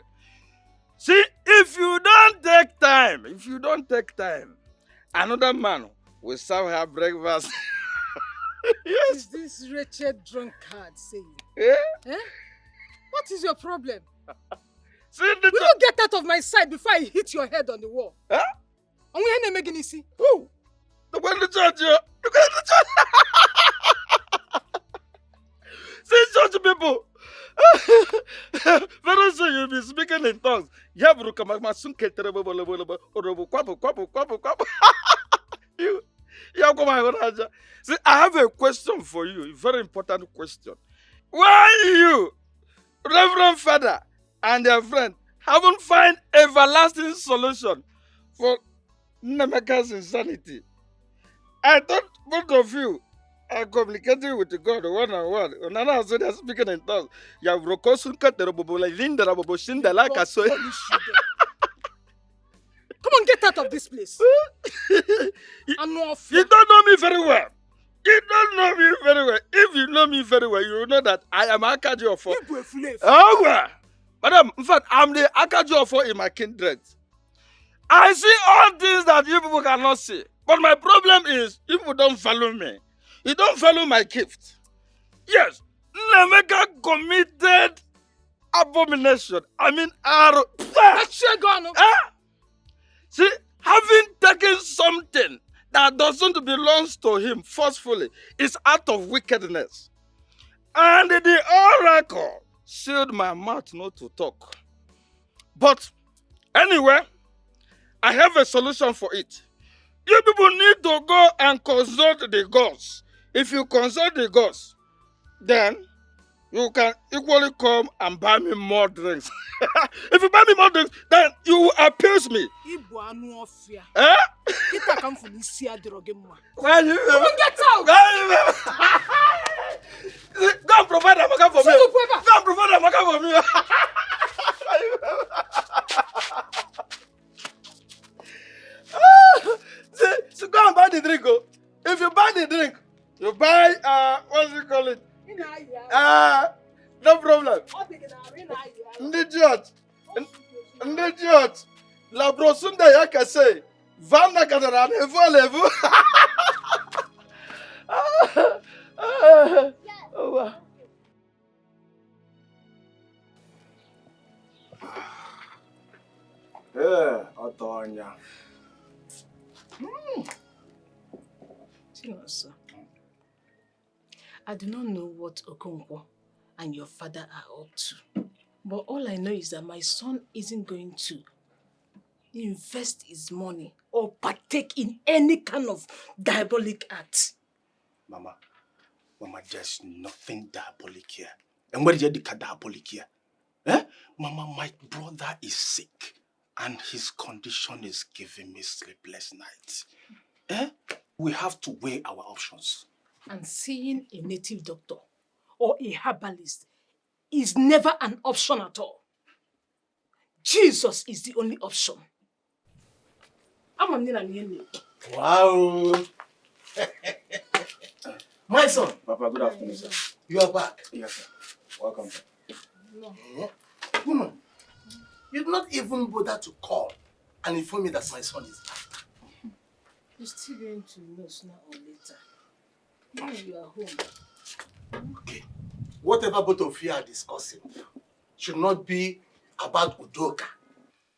Speaker 14: see, if you don't take time, another man will serve her breakfast.
Speaker 5: What is this wretched drunkard saying? What is your problem?
Speaker 14: See,
Speaker 5: will you get out of my sight before I hit your head on the wall? And we ain't making it see.
Speaker 14: Oh, the one to judge you. You going to judge. See, church people. Very soon you'll be speaking in tongues. You see, I have a question for you, a very important question. Why you, Reverend Father, and their friend haven't found everlasting solution for Nemeka's insanity? I thought both of you are communicating with God one-on-one. Nana said they're speaking in tongues. You have
Speaker 5: Come on, get out of this place.
Speaker 14: You don't know me very well. You don't know me very well. If you know me very well, you will know that I am Akajiofo. Oh, well. Madam, in fact, I'm the Akajiofo in my kindred. I see all things that you people cannot see. But my problem is, you people don't follow me. You don't follow my gift. Yes, Nemeka committed abomination. I mean, see, having taken something that doesn't belong to him forcefully is out of wickedness. And the oracle sealed my mouth not to talk. But anyway, I have a solution for it. You people need to go and consult the gods. If you consult the gods, then you can equally come and buy me more drinks. If you buy me more drinks, then you will appease me.
Speaker 5: come for this year, Drogema.
Speaker 14: Why you?
Speaker 5: Come on, get out!
Speaker 14: Go and provide Amaka for me. Go and provide Amaka for me. So go and buy the drink. Oh. If you buy the drink, you buy what's it call it? No problem. Idiot. Idiot. La brosunda ya kase. Vana kadara nevu levu. Oh. Otonya.
Speaker 5: Chinonso, I do not know what Okonkwo and your father are up to. But all I know is that my son isn't going to invest his money or partake in any kind of diabolic act.
Speaker 12: Mama, there's nothing diabolic here. And where did you get diabolic here? Eh? Mama, my brother is sick and his condition is giving me sleepless nights. Eh? We have to weigh our options.
Speaker 5: And seeing a native doctor or a herbalist is never an option at all. Jesus is the only option.
Speaker 6: Wow. My son.
Speaker 14: Papa, good afternoon, sir.
Speaker 6: You are back.
Speaker 14: Yes, sir. Welcome.
Speaker 5: No.
Speaker 6: Woman, you did not even bother to call and inform me that my son is back.
Speaker 5: You're still going to know sooner or later. Now you are home.
Speaker 6: Okay. Whatever both of you are discussing should not be about Udoka,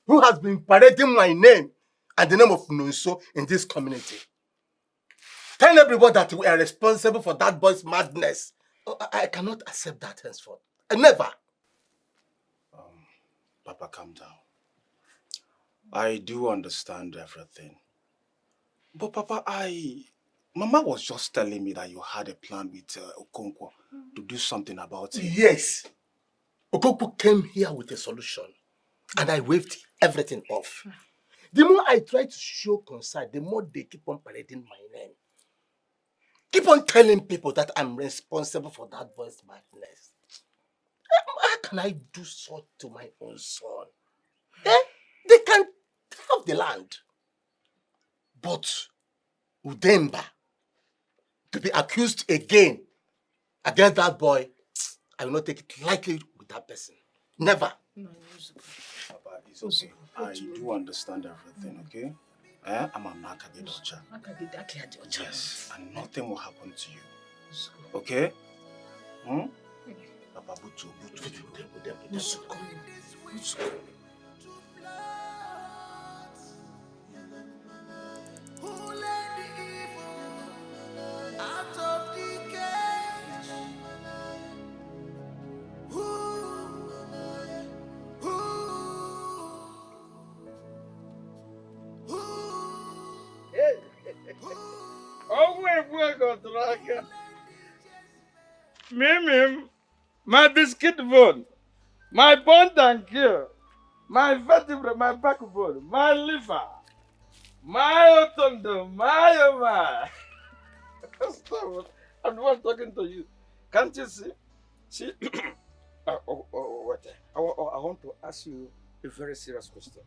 Speaker 6: who has been parading my name and the name of Nonso in this community. Tell everybody that we are responsible for that boy's madness. Oh, I cannot accept that henceforth. Never.
Speaker 12: Papa, calm down. I do understand everything. But Papa, Mama was just telling me that you had a plan with Okonkwo to do something about it.
Speaker 6: Yes. Okonkwo came here with a solution and I waved everything off. The more I try to show concern, the more they keep on parading my name. Keep on telling people that I'm responsible for that boy's madness. How can I do so to my own son? They can have the land. But Udemba, to be accused again against that boy, I will not take it lightly with that person. Never.
Speaker 12: Papa, it's okay. I do understand everything, okay? I'm a Makagedocha. Yes, and nothing will happen to you. Okay? Papa, Butu.
Speaker 17: Out of the cage.
Speaker 14: Mimim, my biscuit bone, my bone and gear, my vertebrae, my backbone, my liver, my Tonto, my Stop. I'm the one talking to you. Can't you see? See? Wait. I want to ask you a very serious question.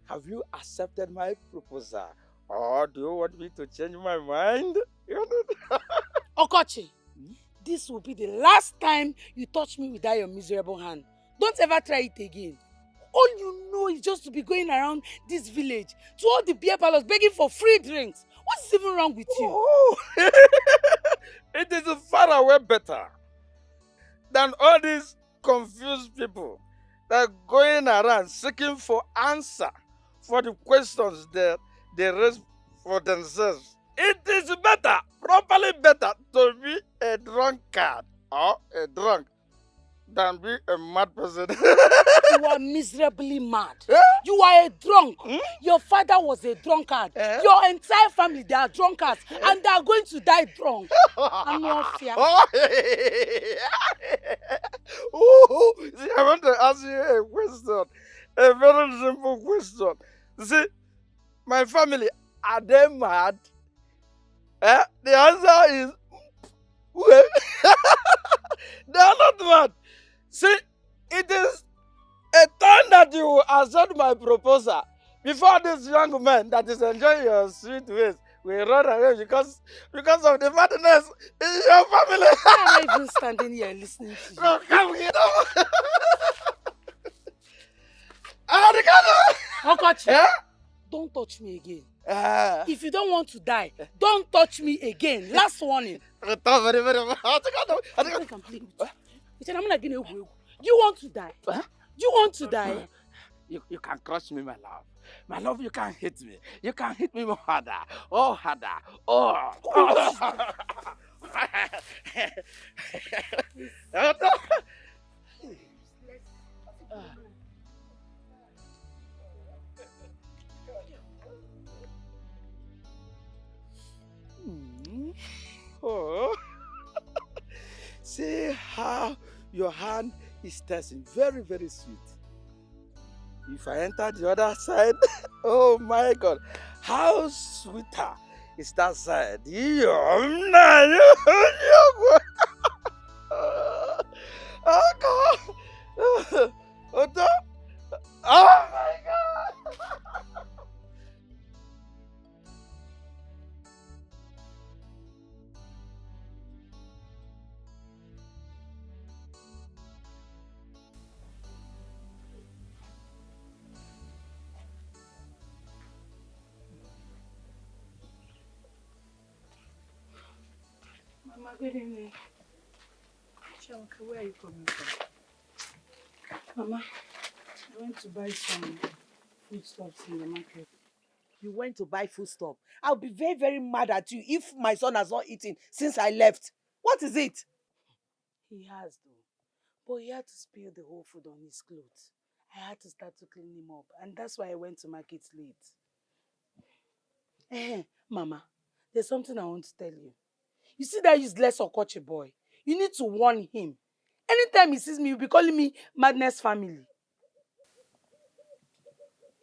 Speaker 14: Have you accepted my proposal? Or do you want me to change my mind?
Speaker 4: Okochi, this will be the last time you touch me with that your miserable hand. Don't ever try it again. All you know is just to be going around this village to all the beer parlors begging for free drinks. What is even wrong with you?
Speaker 14: Oh, it is far away better than all these confused people that are going around seeking for answer for the questions that they raise for themselves. It is better, properly better, to be a drunkard or a drunk than be a mad person.
Speaker 4: You are miserably mad. You are a drunk. Your father was a drunkard. Your entire family, they are drunkards. And they are going to die drunk. I'm not fear.
Speaker 14: See, I want to ask you a question. A very simple question. See, my family, Are they mad? The answer is well, they are not mad. See, it is a time that you will accept my proposal before this young man that is enjoying your sweet ways will run away because of the madness in your family.
Speaker 5: Why am I even standing here listening to you?
Speaker 14: No, come here.
Speaker 5: Okochi,
Speaker 14: Eh?
Speaker 5: don't touch me again.
Speaker 14: Ah.
Speaker 5: If you don't want to die, don't touch me again. Last warning.
Speaker 14: Very, very much.
Speaker 5: I can play with you. I'm not getting away. You want to die?
Speaker 14: Huh?
Speaker 5: You want to die?
Speaker 14: You can crush me, my love. My love, you can hit me. You can hit me more harder. Oh, harder. Oh. Oh. See how your hand is tasting. Very, very sweet. If I enter the other side, oh my God, how sweeter is that side? Oh God! Oh my God!
Speaker 5: Mama, good evening. Shamka, where are you coming from? Mama, I went to buy some foodstuffs in the market.
Speaker 4: You went to buy food stuff. I'll be very, very mad at you if my son has not eaten since I left. What is it?
Speaker 5: He has though. But he had to spill the whole food on his clothes. I had to start to clean him up. And that's why I went to market late. Mama, there's something I want to tell you. You see that useless Okoche boy? You need to warn him. Anytime he sees me, he'll be calling me Madness Family.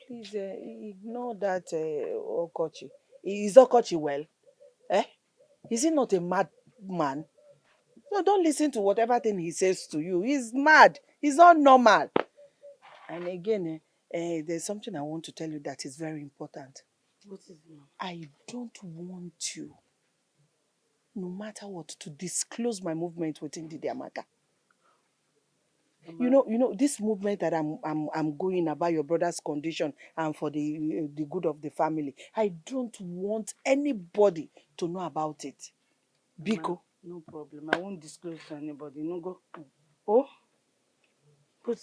Speaker 4: Please ignore that Okochi. Is Okochi well? Is he not a mad man? No, don't listen to whatever thing he says to you. He's mad. He's not normal. And again, there's something I want to tell you that is very important.
Speaker 5: What is it?
Speaker 4: I don't want you, no matter what, to disclose my movement within the Amaka. You know this movement that I'm going about your brother's condition and for the good of the family. I don't want anybody to know about it. Biko.
Speaker 5: No problem. I won't disclose to anybody. No go. Oh, but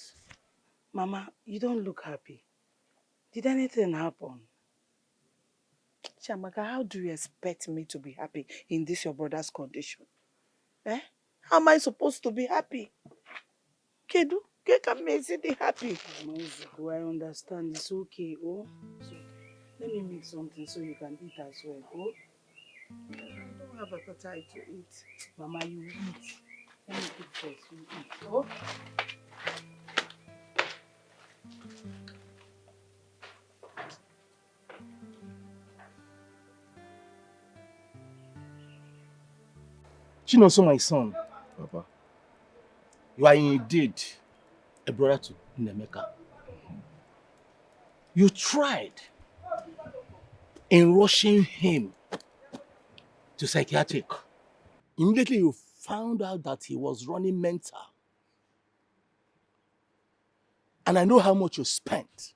Speaker 5: Mama, you don't look happy. Did anything happen?
Speaker 4: Chamaka, how do you expect me to be happy in this your brother's condition? How am I supposed to be happy? Kedu, can me see the happy?
Speaker 5: Do I understand? It's okay, oh? So, let me make something so you can eat as well, oh?
Speaker 4: I don't have appetite to eat.
Speaker 5: Mama, you eat. Let me cook first, you eat, oh?
Speaker 12: Chinoso, my son. Papa. You are indeed a brother to Nemeka. You tried in rushing him to psychiatric. Immediately you found out that he was running mental. And I know how much you spent.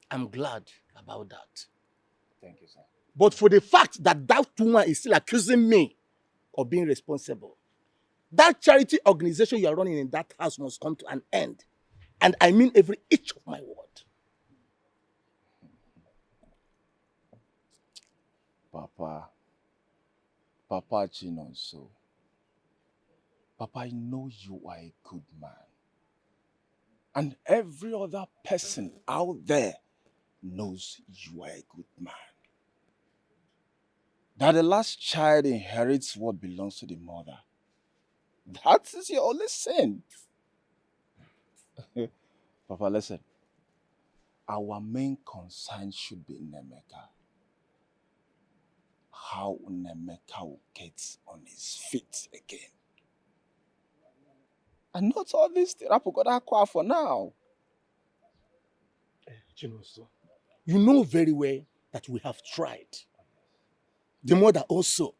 Speaker 12: I'm glad about that.
Speaker 9: Thank you, sir.
Speaker 12: But for the fact that that woman is still accusing me of being responsible, that charity organization you are running in that house must come to an end. And I mean every inch of my word.
Speaker 2: Papa Chinonso. Papa, I know you are a good man. And every other person out there knows you are a good man. That the last child inherits what belongs to the mother. That is your only sin. Papa, listen. Our main concern should be Nemeka.
Speaker 9: how Nemeka will get on his feet again. And not all this Rapugoda for now.
Speaker 6: Chinoso, you know very well that we have tried. The mother also.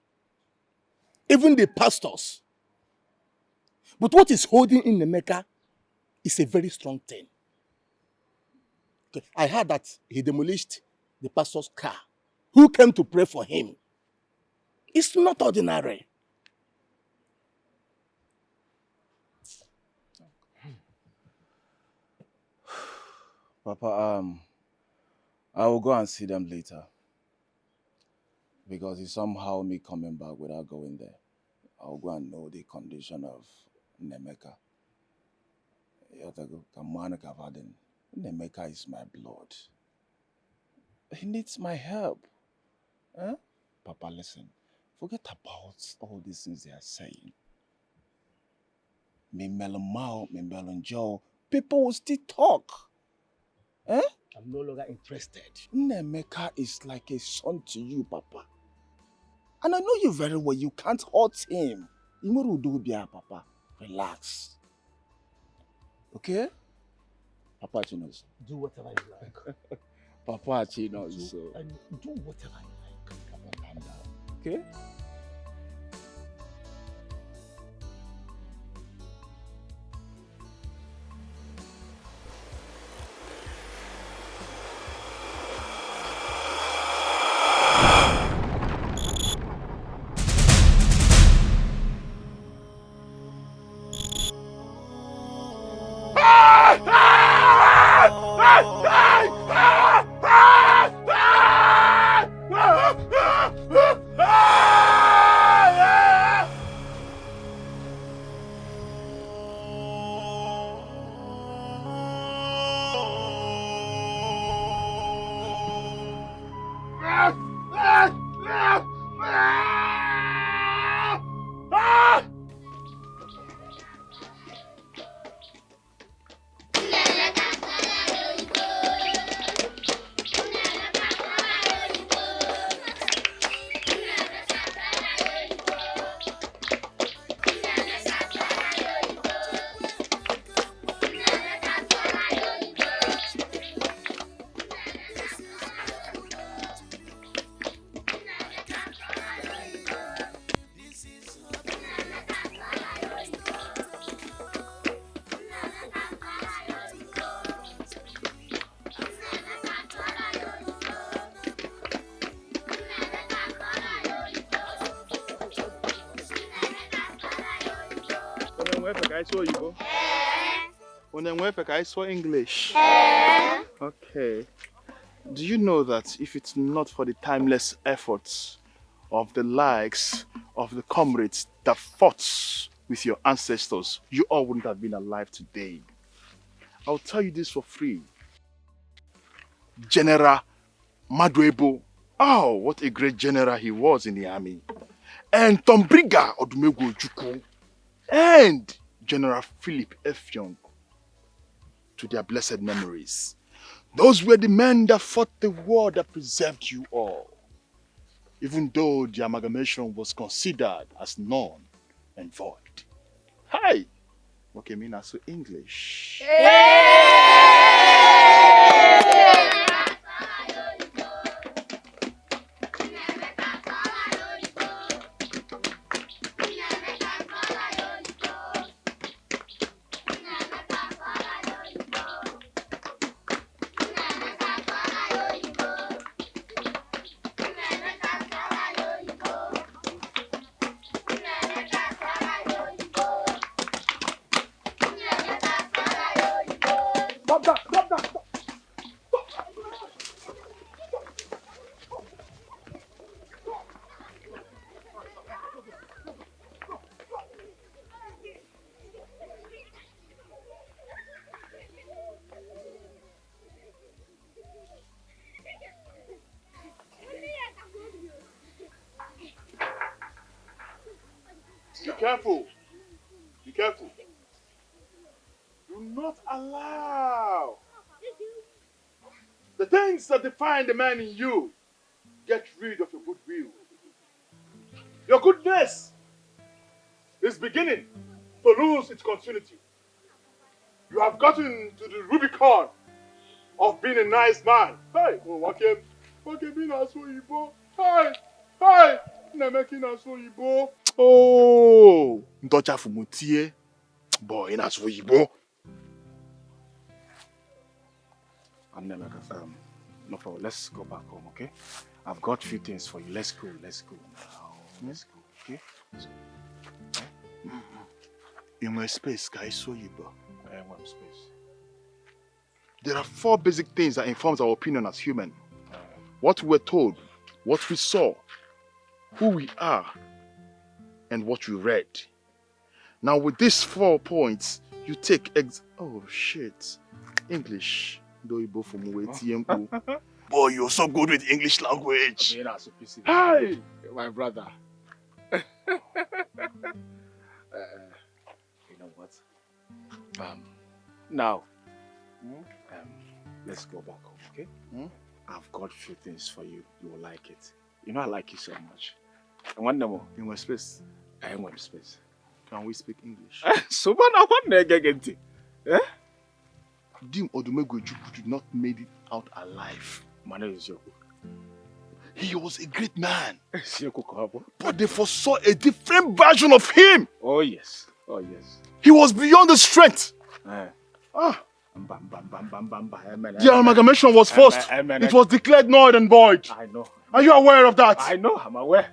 Speaker 6: Even the pastors. But what is holding in Nemeka is a very strong thing. Okay. I heard that he demolished the pastor's car. Who came to pray for him? It's not ordinary.
Speaker 9: Papa, I will go and see them later. Because it's somehow me coming back without going there. I'll go and know the condition of Nemeka. Nemeka is my blood. He needs my help. Huh? Papa, listen. Forget about all these things they are saying. Me Melomao, me Melonjo, people will still talk. Eh?
Speaker 6: I'm no longer interested.
Speaker 9: Nemeka is like a son to you, Papa. And I know you very well. You can't hurt him. Papa. Relax. Okay? Papa Chinos.
Speaker 6: Do whatever you like.
Speaker 9: Papa Chinos.
Speaker 6: Do whatever you like.
Speaker 9: Papa, calm down. Okay?
Speaker 3: I saw English. Okay. Do you know that if it's not for the timeless efforts of the likes of the comrades that fought with your ancestors, you all wouldn't have been alive today? I'll tell you this for free. General Maduebo. Oh, what a great general he was in the army. And Tombriga Odumegwu Ojukwu. And General Philip F. Young. To their blessed memories. Those were the men that fought the war that preserved you all. Even though the amalgamation was considered as null and void. Hi! Okay, mean also English. Be careful. Be careful. Do not allow the things that define the man in you get rid of your goodwill. Your goodness is beginning to lose its continuity. You have gotten to the Rubicon of being a nice man. Hey, being a so Hey, hey, making a so Oh, Ntocha Fumutie. Boy, that's what you bo.
Speaker 12: I'm never no problem. Let's go back home, okay? I've got a few things for you. Let's go now. Let's go, okay? Let's go.
Speaker 3: In my space, guys, so you bo.
Speaker 12: I want space.
Speaker 3: There are 4 basic things that informs our opinion as human. What we were told, what we saw, who we are, and what we read. Now with these 4 points, you take oh shit. English. Boy, you're so good with English language.
Speaker 12: Hi, my brother. You know what? Now, let's go back home, okay? I've got a few things for you. You will like it. You know I like you so much. And one more.
Speaker 3: In my space.
Speaker 12: I want space.
Speaker 3: Can we speak English?
Speaker 12: So I want to
Speaker 3: Dim Odumegwu did not made it out alive. He was a great man. But they foresaw a different version of him.
Speaker 12: Oh yes. Oh yes.
Speaker 3: He was beyond the strength. The amalgamation was forced. It was declared null and void.
Speaker 12: I know.
Speaker 3: Are you aware of that?
Speaker 12: I know. I'm aware.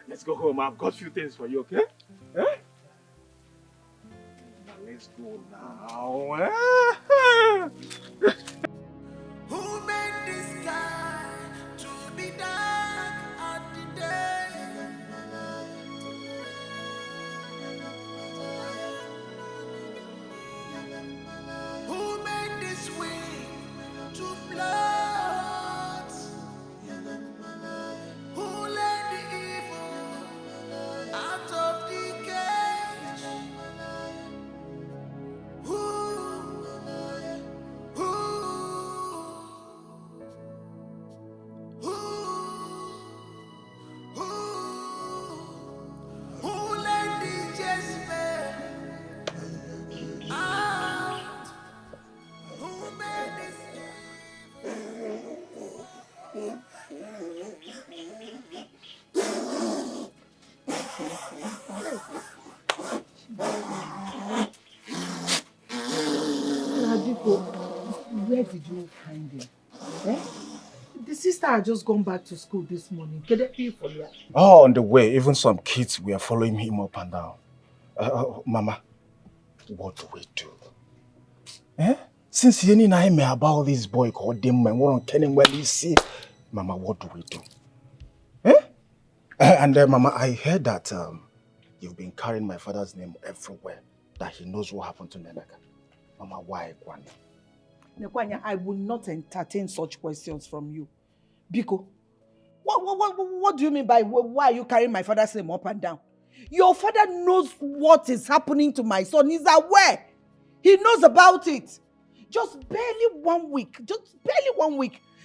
Speaker 12: Let's go home. I've got a few things for you, okay? Now let's go now.
Speaker 17: Who made this sky to be dark at the day? Who made this wind to blow? Who let the evil out of the cage? Who let the Jezebel out? Who made this?
Speaker 5: Where did you find him? Eh? The sister had just gone back to school this morning. Can they pay for you?
Speaker 12: Oh, on the way, even some kids were following him up and down. Mama, what do we do? Eh? Since you didn't know me about this boy called them and what on well you see, Mama, what do we do? Eh? And Mama, I heard that you've been carrying my father's name everywhere, that he knows what happened to Neneka. Mama, why, Kwanya?
Speaker 4: Nekwanya, I will not entertain such questions from you. Biko, what do you mean by why are you carrying my father's name up and down? Your father knows what is happening to my son. He's aware. He knows about it. Just barely 1 week.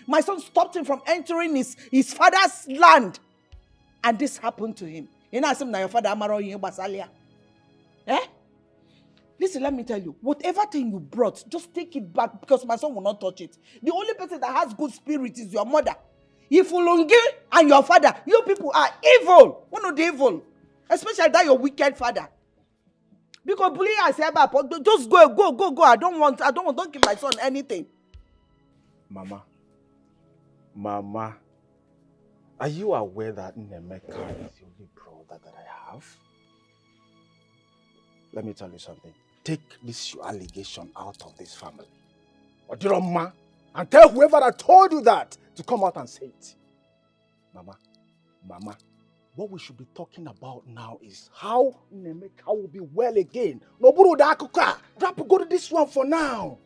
Speaker 4: My son stopped him from entering his father's land. And this happened to him. You know, your father Amaro Basalia. Eh? Listen, let me tell you, whatever thing you brought, just take it back because my son will not touch it. The only person that has good spirit is your mother. Ifulungi and your father, you people are evil. One of the evil. Especially that your wicked father. Because bully I say about just go. I don't want, don't give my son anything.
Speaker 12: Mama, are you aware that Nemeka is the only brother that I have? Let me tell you something. Take this allegation out of this family. Odiroma, and tell whoever that told you that to come out and say it. Mama, what we should be talking about now is how Nemeka will be well again. Noburu da akuka. Go to this one for now.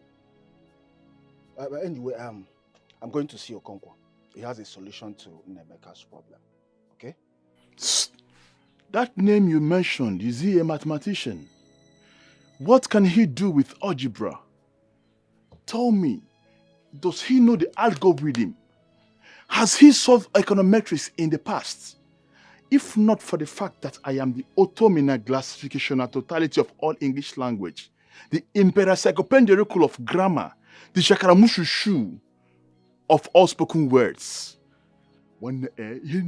Speaker 12: Anyway, I'm going to see Okonkwo. He has a solution to Nemeka's problem. Okay?
Speaker 3: That name you mentioned, is he a mathematician? What can he do with algebra? Tell me, Does he know the algorithm? Has he solved econometrics in the past? If not for the fact that I am the automina classification and totality of all English language, the imperencyclopedical of grammar, the shakaramushushu of all spoken words. If you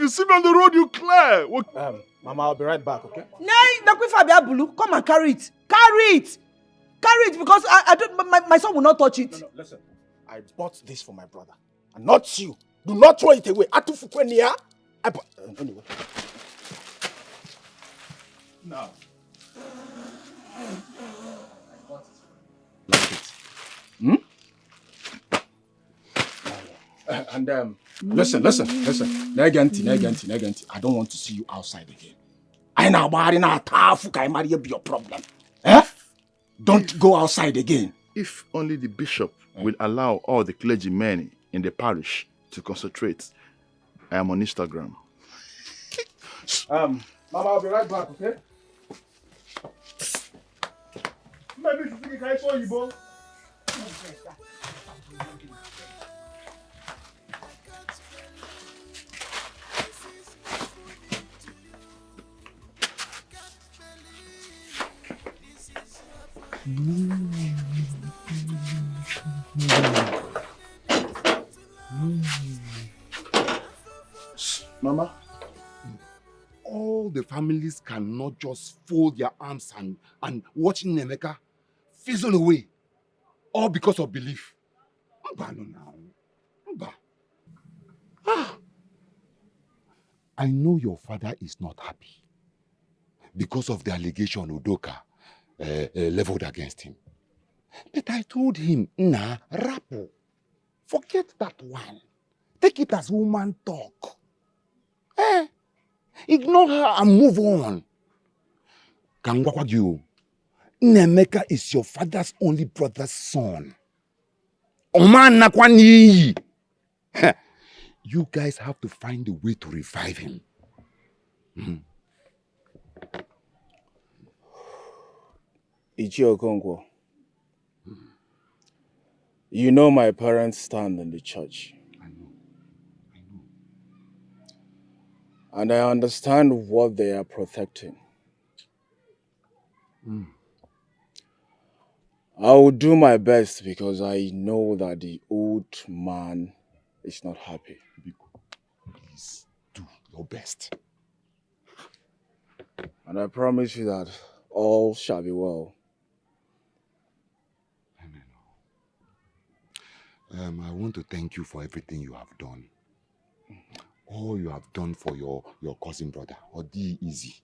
Speaker 3: see me on the road, you clear.
Speaker 12: Mama, I'll be right back, okay?
Speaker 4: Come and carry it. Carry it. Carry it because I don't. My son will not touch it.
Speaker 12: No, listen. I bought this for my brother, and not you. Do not throw it away. Anyway.
Speaker 3: Now.
Speaker 12: Like it. Listen. Neganti. I don't want to see you outside again. I know be your problem. Don't go outside again.
Speaker 3: If only the bishop will allow all the clergymen in the parish to concentrate. I am on Instagram.
Speaker 12: Mama, I'll be right back, okay? Maybe you think I saw you, boy.
Speaker 3: Mama,
Speaker 11: all the families cannot just fold their arms and watch Nemeka fizzle away, all because of belief. I know your father is not happy because of the allegation Udoka leveled against him. But I told him, nah, Rapo, forget that one. Take it as woman talk. Ignore her and move on. Kangwakwagyu, Nemeka is your father's only brother's son. Oman nakwani. You guys have to find a way to revive him.
Speaker 18: Ichi Okonkwo, you know my parents stand in the church.
Speaker 11: I know.
Speaker 18: And I understand what they are protecting. I will do my best because I know that the old man is not happy.
Speaker 11: Please do your best.
Speaker 18: And I promise you that all shall be well.
Speaker 11: I want to thank you for everything you have done. All you have done for your cousin brother. Odi easy.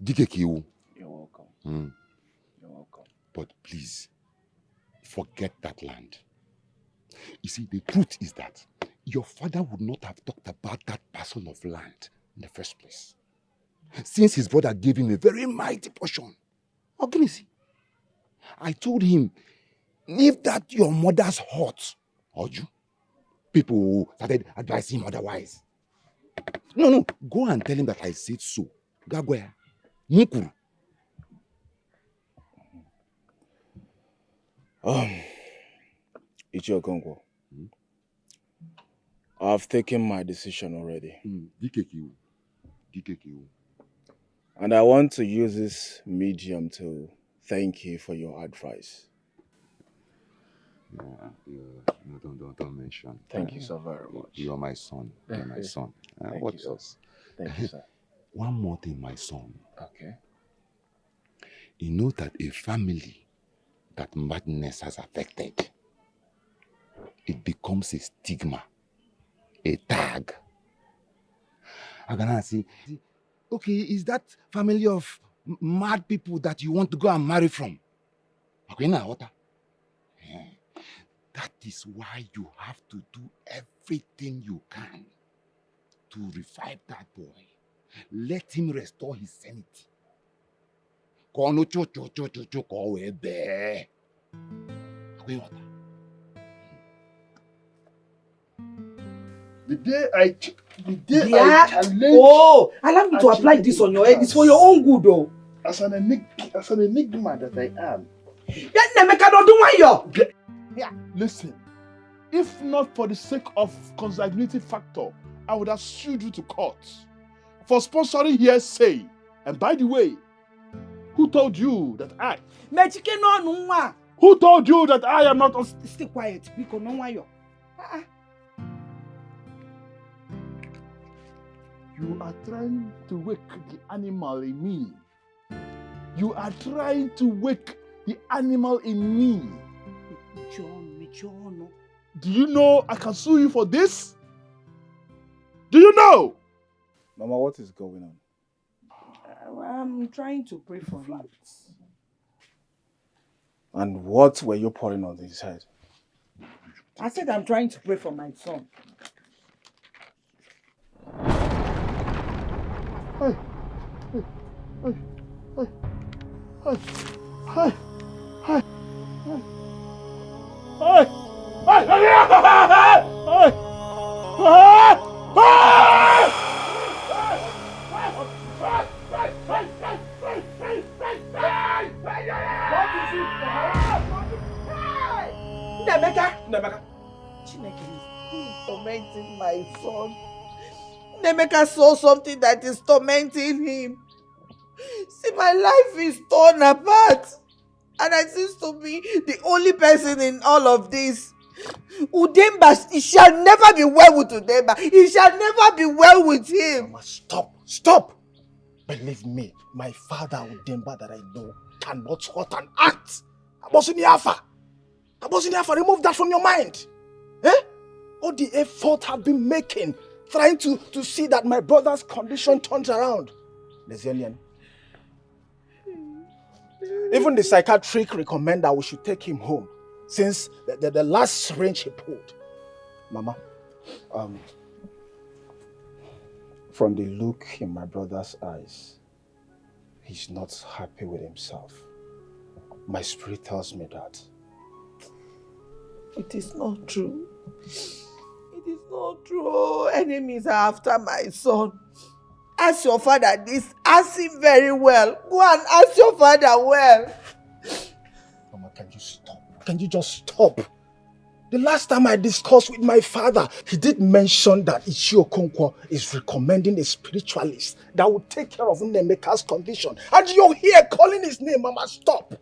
Speaker 11: Dikeh.
Speaker 18: You're welcome. You're welcome.
Speaker 11: But please, forget that land. You see, the truth is that your father would not have talked about that parcel of land in the first place, since his brother gave him a very mighty portion. Ogunisi, I told him, leave that your mother's hut. Oju. People started advising him otherwise. No, go and tell him that I said so. Gagwea. Mukuru.
Speaker 18: Ichi Okonkwo, I've taken my decision already.
Speaker 11: Dikeh.
Speaker 18: And I want to use this medium to thank you for your advice.
Speaker 11: Don't mention.
Speaker 18: Thank you so very much.
Speaker 11: You are my son. You're my son. What else?
Speaker 18: Thank you, sir.
Speaker 11: One more thing, my son.
Speaker 18: Okay.
Speaker 11: You know that a family that madness has affected, it becomes a stigma, a tag. I'm gonna say, okay, is that family of mad people that you want to go and marry from? Okay, now what? That is why you have to do everything you can to revive that boy. Let him restore his sanity.
Speaker 3: The day I challenge...
Speaker 4: allow me to apply this on your head. It's for your own good, though.
Speaker 3: as an enigma that I am. Listen, if not for the sake of consanguinity factor, I would have sued you to court for sponsoring hearsay. And by the way, who told you that I? Who told you that I am not?
Speaker 4: Stay quiet, because no one you.
Speaker 3: You are trying to wake the animal in me. You are trying to wake the animal in me.
Speaker 4: John.
Speaker 3: Do you know I can sue you for this? Do you know?
Speaker 18: Mama, what is going on?
Speaker 4: I'm trying to pray for him.
Speaker 18: And what were you pouring on his head?
Speaker 4: I said I'm trying to pray for my son.
Speaker 3: Hey, hey, hey, hey, hey, hey, hey,
Speaker 4: Nemeka, Chineke is tormenting my son. Nemeka saw something that is tormenting him. See, my life is torn apart. And I seem to be the only person in all of this. Udemba, it shall never be well with Udemba. It shall never be well with him.
Speaker 12: Mama, stop. Believe me, my father Udemba that I know cannot hurt an ant. Abosiniafa, remove that from your mind. All the effort I've been making, trying to see that my brother's condition turns around. Lezenian. Even the psychiatric recommend that we should take him home since the last syringe he pulled. Mama, from the look in my brother's eyes, he's not happy with himself. My spirit tells me that.
Speaker 4: It is not true. It is not true. Enemies are after my son. Ask your father this. Ask him very well. Go and ask your father well.
Speaker 12: Mama, can you stop? Can you just stop? The last time I discussed with my father, he did mention that Ichio Okonkwo is recommending a spiritualist that will take care of Nemeka's condition. And you're here calling his name, Mama, stop.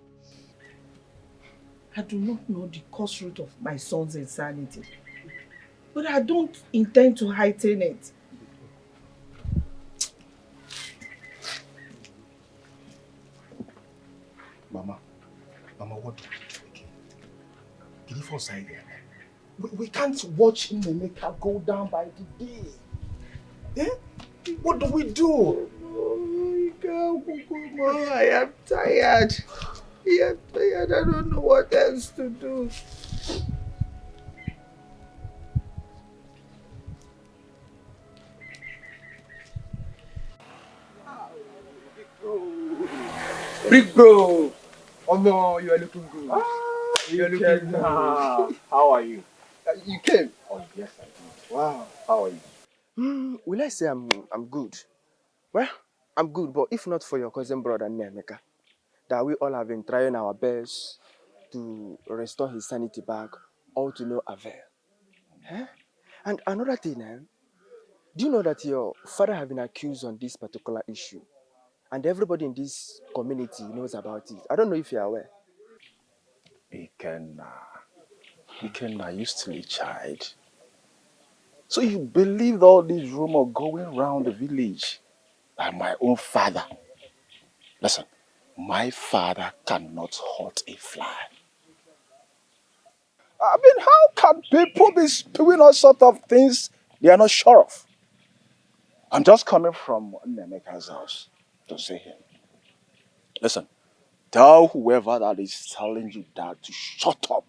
Speaker 4: I do not know the cause root of my son's insanity. But I don't intend to heighten it.
Speaker 12: Mama, what do we do again? Can you force idea? We can't watch Nemeka go down by the day. What do we do?
Speaker 4: I am tired. I don't know what else to do.
Speaker 15: Big bro! Oh no, you are looking good. You are looking good.
Speaker 18: How are you?
Speaker 15: You came?
Speaker 18: Oh, yes, I did.
Speaker 15: Wow.
Speaker 18: How are you?
Speaker 15: Will I say I'm good? Well, I'm good, but if not for your cousin brother Nemeka, that we all have been trying our best to restore his sanity back, all to no avail. And another thing, do you know that your father has been accused on this particular issue? And everybody in this community knows about it. I don't know if you're aware.
Speaker 18: Ikenna, you still a child. So you believed all this rumor going around the village by my own father? Listen, my father cannot hurt a fly. I mean, how can people be spewing all sorts of things they are not sure of? I'm just coming from Nemeka's house to see him. Listen, tell whoever that is telling you that to shut up.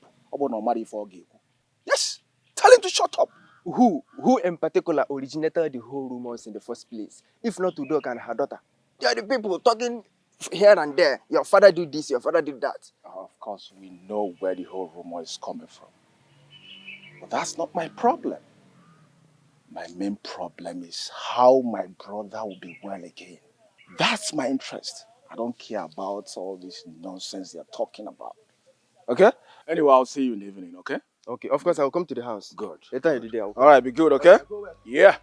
Speaker 15: Yes, tell him to shut up. Who in particular originated the whole rumors in the first place? If not Udoka and her daughter. They are the people talking here and there. Your father did this, your father did that.
Speaker 18: Of course, we know where the whole rumor is coming from. But that's not my problem. My main problem is how my brother will be well again. That's my interest. I don't care about all this nonsense they're talking about. Okay? Anyway, I'll see you in the evening, okay?
Speaker 15: Okay, of course I'll come to the house.
Speaker 18: Good.
Speaker 15: Later in the day I'll come.
Speaker 18: Alright, be good, okay? Yeah.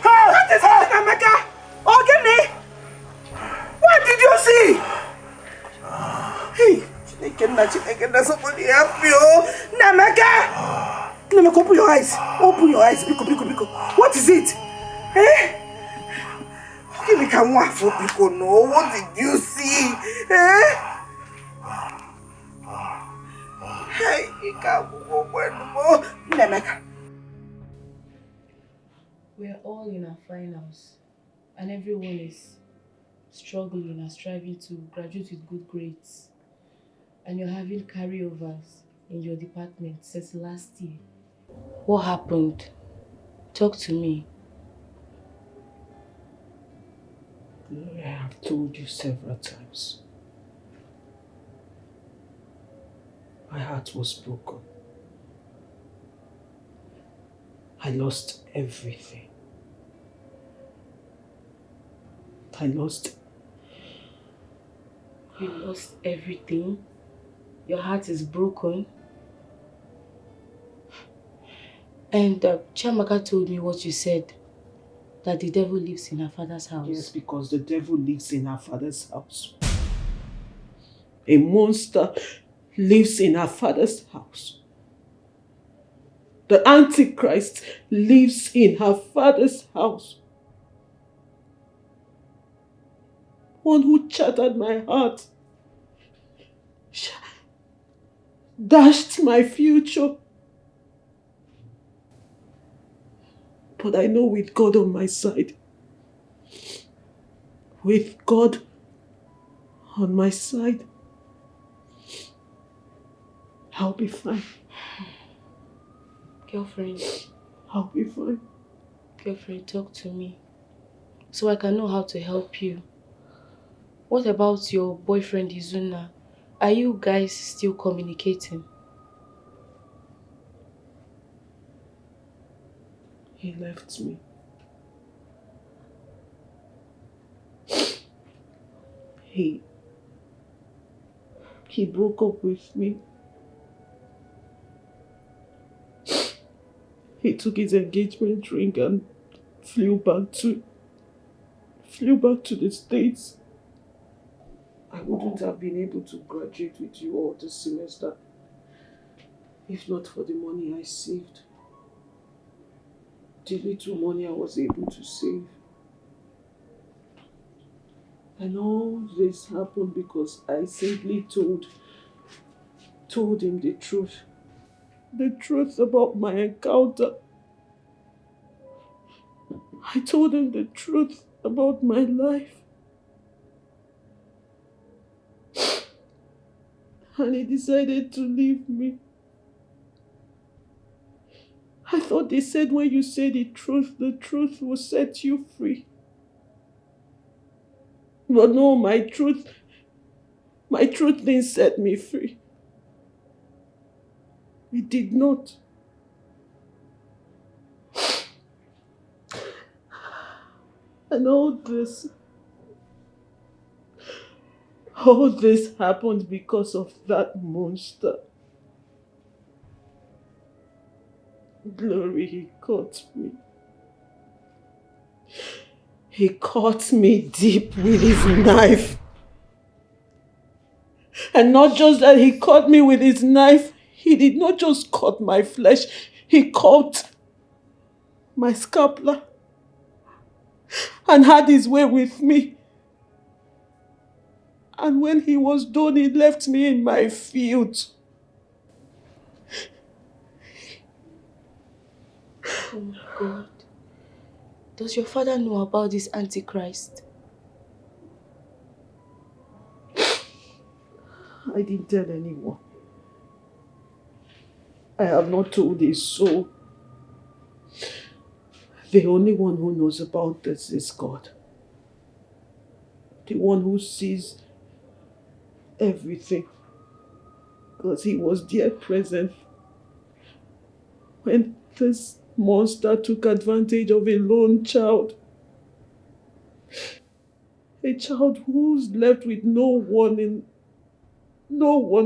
Speaker 4: What is it, Nameka? Ogini? What did you see? Hey, Chineke, somebody help me, oh. Nameka! Nameka, open your eyes. Open your eyes. Biko. What is it? Eh? Ogini can want for Biko, no. What did you see? Eh? Hey, you can't go more. Nameka.
Speaker 19: We're all in our finals, and everyone is struggling and striving to graduate with good grades. And you're having carryovers in your department since last year. What happened? Talk to me.
Speaker 1: I have told you several times. My heart was broken. I lost everything.
Speaker 19: You lost everything? Your heart is broken? And Chiamaka told me what you said, that the devil lives in her father's house.
Speaker 1: Yes, because the devil lives in her father's house. A monster lives in her father's house. The Antichrist lives in her father's house. One who shattered my heart, dashed my future. But I know with God on my side, with God on my side, I'll be fine.
Speaker 19: Girlfriend.
Speaker 1: I'll be fine.
Speaker 19: Girlfriend, talk to me, so I can know how to help you. What about your boyfriend Izuna? Are you guys still communicating?
Speaker 1: He left me. He broke up with me. He took his engagement ring and flew back to the States. I wouldn't have been able to graduate with you all this semester if not for the money I saved. The little money I was able to save. And all this happened because I simply told him the truth. The truth about my encounter. I told him the truth about my life. And he decided to leave me. I thought they said when you say the truth will set you free. But no, my truth didn't set me free. It did not. And all this happened because of that monster. Glory, he caught me. He caught me deep with his knife. And not just that, he caught me with his knife. He did not just cut my flesh, he cut my scapula and had his way with me. And when he was done, he left me in my field.
Speaker 19: Oh my God. Does your father know about this Antichrist?
Speaker 1: I didn't tell anyone. I have not told his soul. The only one who knows about this is God. The one who sees everything. Because he was there present when this monster took advantage of a lone child. A child who's left with no one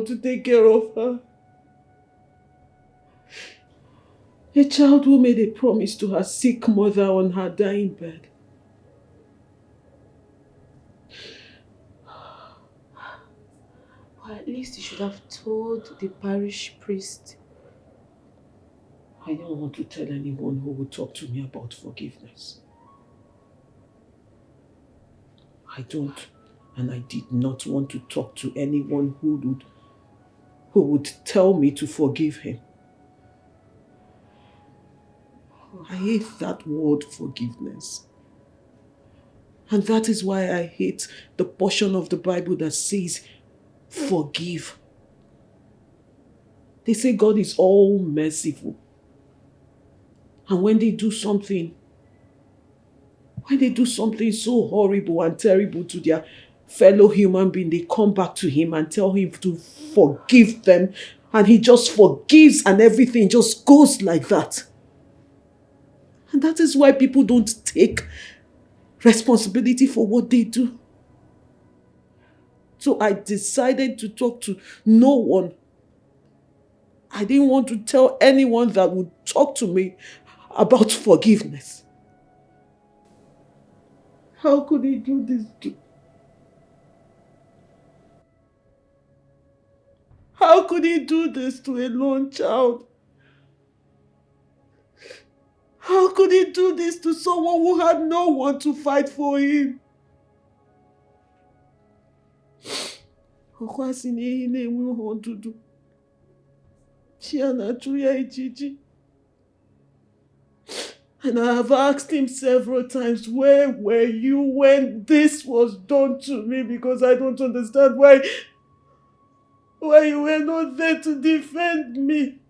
Speaker 1: to take care of her. A child who made a promise to her sick mother on her dying bed.
Speaker 19: Or at least you should have told the parish priest.
Speaker 1: I don't want to tell anyone who would talk to me about forgiveness. I don't, and I did not want to talk to anyone who would tell me to forgive him. I hate that word forgiveness. And that is why I hate the portion of the Bible that says forgive. They say God is all merciful. And when they do something so horrible and terrible to their fellow human being, they come back to him and tell him to forgive them. And he just forgives and everything just goes like that. And that is why people don't take responsibility for what they do. So I decided to talk to no one. I didn't want to tell anyone that would talk to me about forgiveness. How could he do this? How could he do this to a lone child? How could he do this to someone who had no one to fight for him? And I have asked him several times, where were you when this was done to me? Because I don't understand why you were not there to defend me.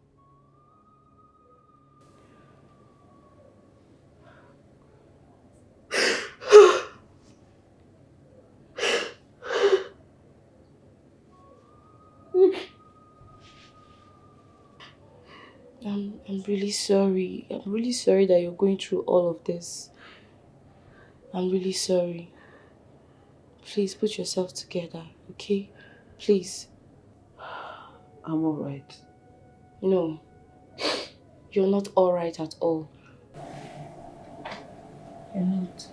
Speaker 19: I'm really sorry. I'm really sorry that you're going through all of this. I'm really sorry. Please put yourself together, okay? Please.
Speaker 1: I'm alright.
Speaker 19: No. You're not alright at all. You're not.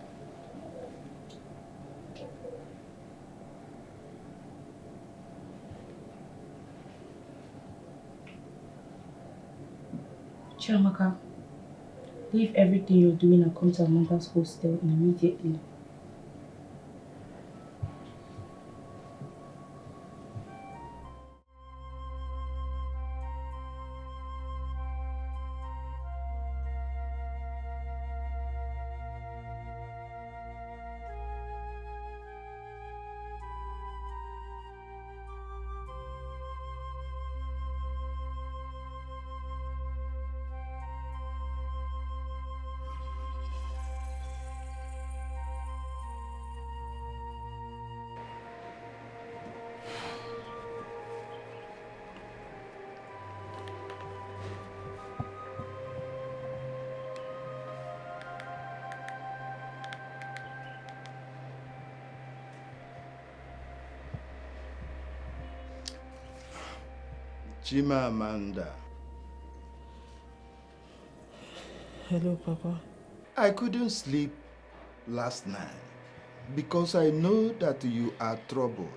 Speaker 19: Chiamaka, leave everything you're doing and come to Amanda's hostel immediately.
Speaker 9: Chimamanda.
Speaker 1: Hello, Papa.
Speaker 9: I couldn't sleep last night because I know that you are troubled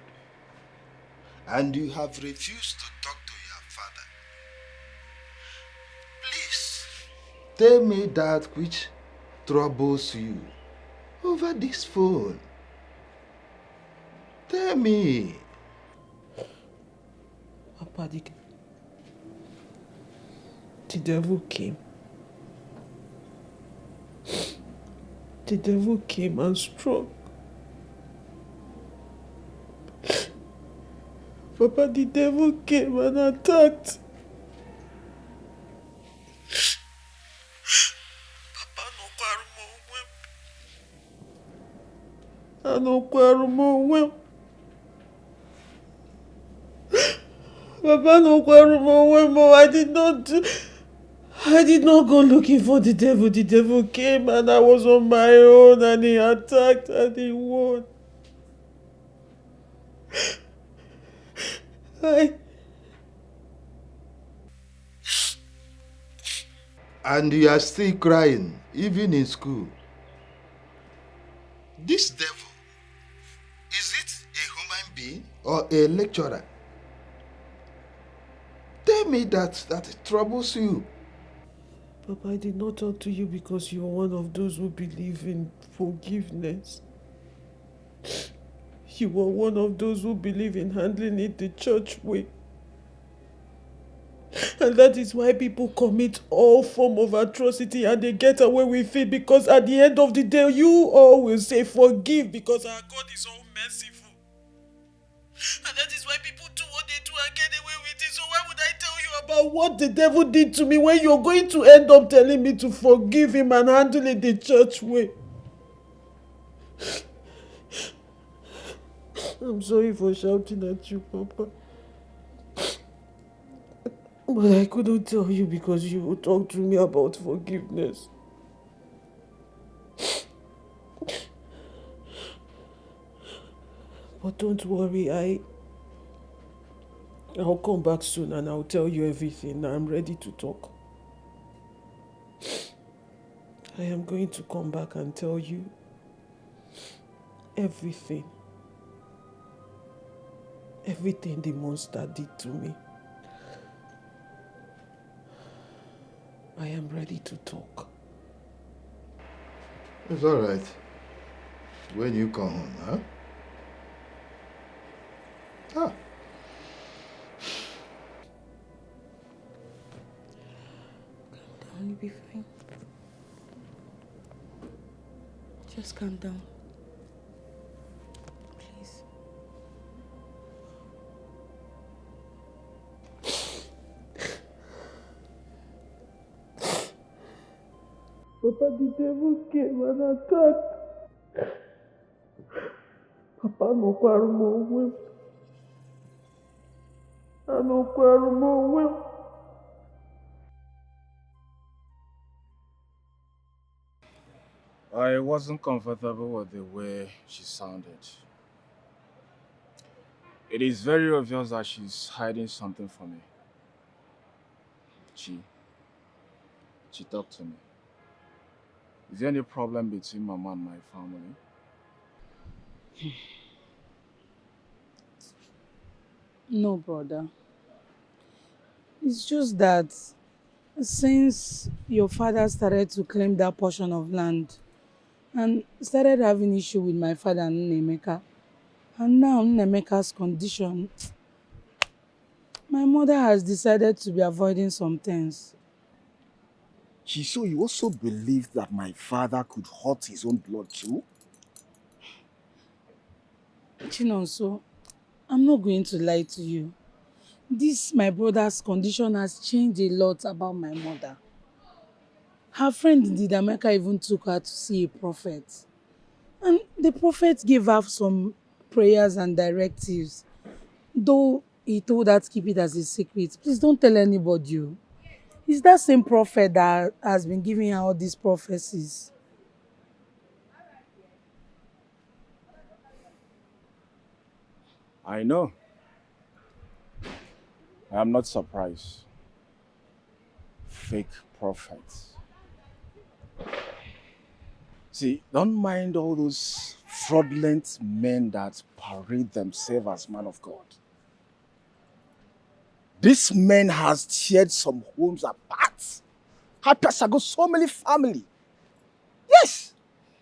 Speaker 9: and you have refused to talk to your father. Please, tell me that which troubles you over this phone. Tell me.
Speaker 1: Papa, the devil came. The devil came and struck. Papa, the devil came and attacked. Anokwaru mo onwe m. Papa Anokwaru mo onwe m. I did not go looking for the devil. The devil came and I was on my own and he attacked and he won.
Speaker 9: And you are still crying, even in school. This devil, is it a human being or a lecturer? Tell me that it troubles you.
Speaker 1: Papa, I did not talk to you because you are one of those who believe in forgiveness. You are one of those who believe in handling it the church way. And that is why people commit all form of atrocity and they get away with it, because at the end of the day, you all will say forgive because our God is all merciful. And that is why people do what they do and get away with it. So why would I tell you about what the devil did to me when you're going to end up telling me to forgive him and handle it the church way? I'm sorry for shouting at you, Papa. But I couldn't tell you because you would talk to me about forgiveness. But don't worry, I'll come back soon and I'll tell you everything. I'm ready to talk. I am going to come back and tell you everything. Everything the monster did to me. I am ready to talk.
Speaker 9: It's all right. When you come home, huh? Ah.
Speaker 19: Calm down, you'll be fine. Just calm down. Please.
Speaker 1: Papa, the devil came and attacked. Papa, Anokwaru mo onwe m. Anokwaru mo onwe m.
Speaker 18: I wasn't comfortable with the way she sounded. It is very obvious that she's hiding something from me. She talked to me. Is there any problem between Mama and my family?
Speaker 5: No, brother. It's just that since your father started to claim that portion of land and started having issue with my father and Nnemeka, and now Nnemeka's condition, my mother has decided to be avoiding some things.
Speaker 18: So you also believe that my father could hurt his own blood too?
Speaker 5: Chinonso, I'm not going to lie to you. This, my brother's condition has changed a lot about my mother. Her friend Didameka even took her to see a prophet. And the prophet gave her some prayers and directives. Though he told her to keep it as a secret. Please don't tell anybody. It's that same prophet that has been giving her all these prophecies.
Speaker 18: I know. I am not surprised. Fake prophets. See, don't mind all those fraudulent men that parade themselves as man of God. This man has teared some homes apart. Had got so many family. Yes.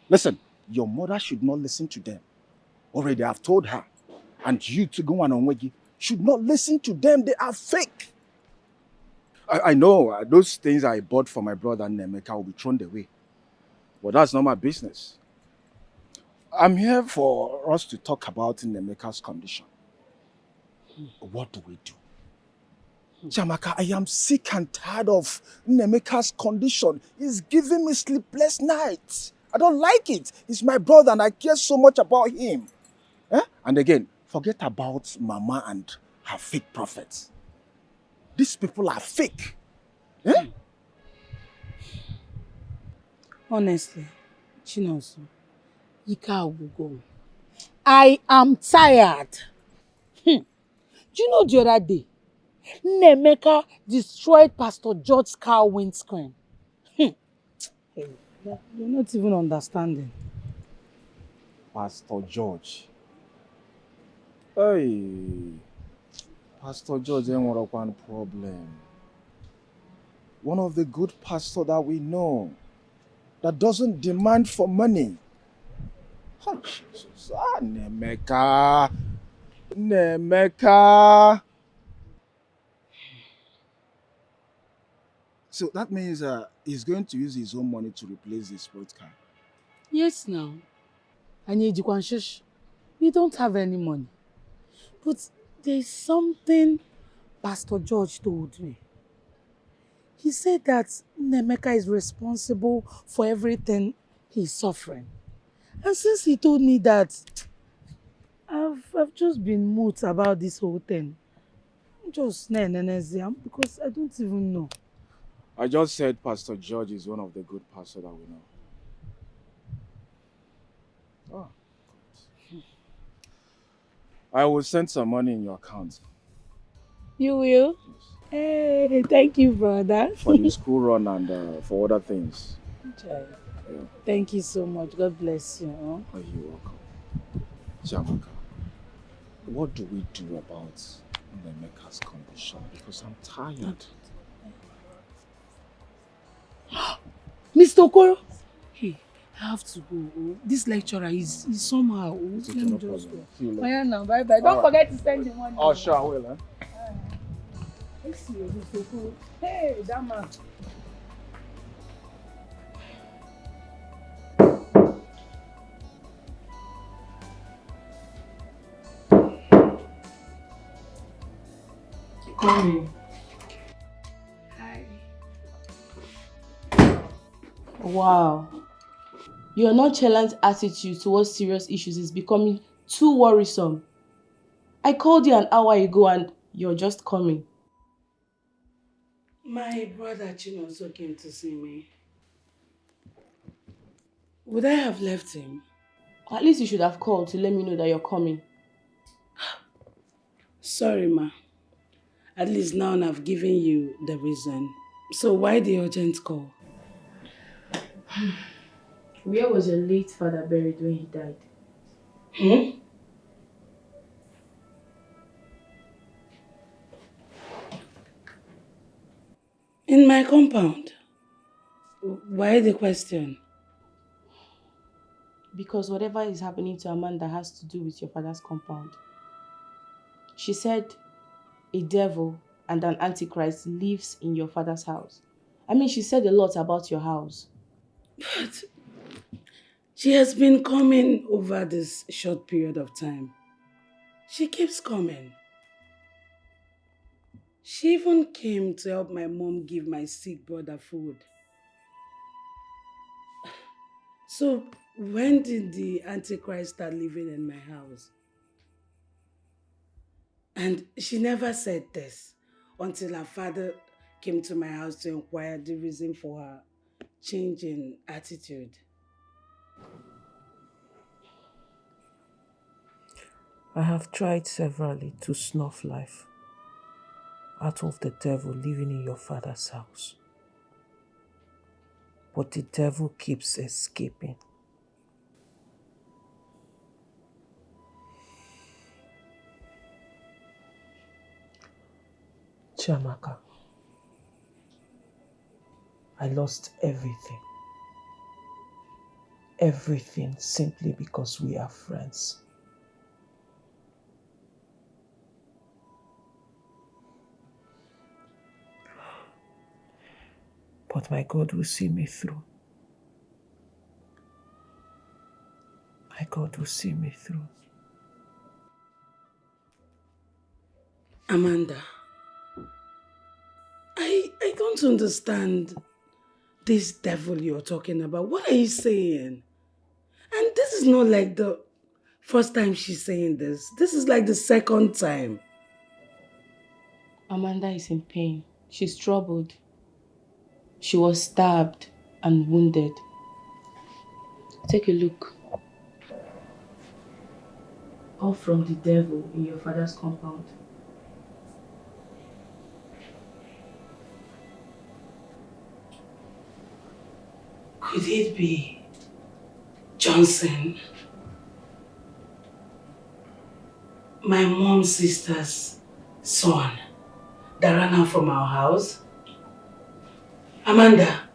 Speaker 18: Listen, your mother should not listen to them. Already I've told her. And you to go on should not listen to them. They are fake. I know those things I bought for my brother Nnemeka will be thrown away. But that's not my business. I'm here for us to talk about Nnemeka's condition. What do we do? Jamaka, I am sick and tired of Nnemeka's condition. It's giving me sleepless nights. I don't like it. He's my brother and I care so much about him. Eh? And again, forget about Mama and her fake prophets. These people are fake. Eh?
Speaker 5: Honestly, Chinoso, Ika will go. I am tired. Do you know the other day, Nemeka destroyed Pastor George's car windscreen? Hey, you're not even understanding.
Speaker 18: Pastor George. Hey, Pastor George ain't one problem. One of the good pastors that we know that doesn't demand for money. Oh, Jesus. Ah, Nemeka. Nemeka. So that means he's going to use his own money to replace the sports car.
Speaker 5: Yes, now. I need you, Kwanshish. We don't have any money. But there's something Pastor George told me. He said that Nemeka is responsible for everything he's suffering. And since he told me that, I've just been mute about this whole thing. I'm just because I don't even know.
Speaker 18: I just said Pastor George is one of the good pastors that we know. Oh, good. I will send some money in your account.
Speaker 5: You will? Yes. Hey, thank you, brother.
Speaker 18: For the school run and for other things.
Speaker 5: Okay. Yeah. Thank you so much. God bless you.
Speaker 18: Oh, you're welcome. Jamaka, what do we do about Nemeka's condition? Because I'm tired.
Speaker 5: Mr. Okoro! Hey, I have to go. This lecturer is somehow. Let me just go. Oh, yeah, now. Bye-bye. Don't forget to send the money.
Speaker 18: Oh, sure, I will.
Speaker 5: Let's see you, Mr. Okoro. Hey, that man. Come in. Hi.
Speaker 19: Wow. Your nonchalant attitude towards serious issues is becoming too worrisome. I called you an hour ago and you're just coming.
Speaker 5: My brother Chinoso came to see me. Would I have left him?
Speaker 19: At least you should have called to let me know that you're coming.
Speaker 5: Sorry, ma. At least now I've given you the reason. So why the urgent call?
Speaker 19: Where was your late father buried when he died?
Speaker 5: In my compound. Why the question?
Speaker 19: Because whatever is happening to Amanda has to do with your father's compound. She said a devil and an antichrist lives in your father's house. I mean, she said a lot about your house.
Speaker 5: But she has been coming over this short period of time. She keeps coming. She even came to help my mom give my sick brother food. So, when did the Antichrist start living in my house? And she never said this until her father came to my house to inquire the reason for her change in attitude.
Speaker 1: I have tried severally to snuff life out of the devil living in your father's house. But the devil keeps escaping. Chiamaka, I lost everything. Everything simply because we are friends. But my God will see me through. My God will see me through.
Speaker 5: Amanda, I don't understand This devil you're talking about, what are you saying? And this is not like the first time she's saying this. This is like the second time.
Speaker 19: Amanda is in pain. She's troubled. She was stabbed and wounded. Take a look. All from the devil in your father's compound.
Speaker 5: Could it be Johnson? My mom's sister's son that ran out from our house? Amanda,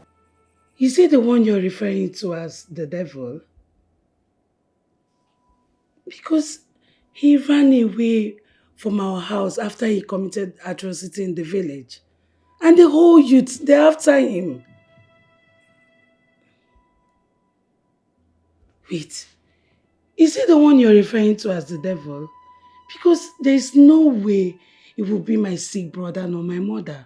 Speaker 5: is it the one you're referring to as the devil? Because he ran away from our house after he committed atrocity in the village. And the whole youth, they're after him. Wait, is it the one you're referring to as the devil? Because there's no way it will be my sick brother nor my mother.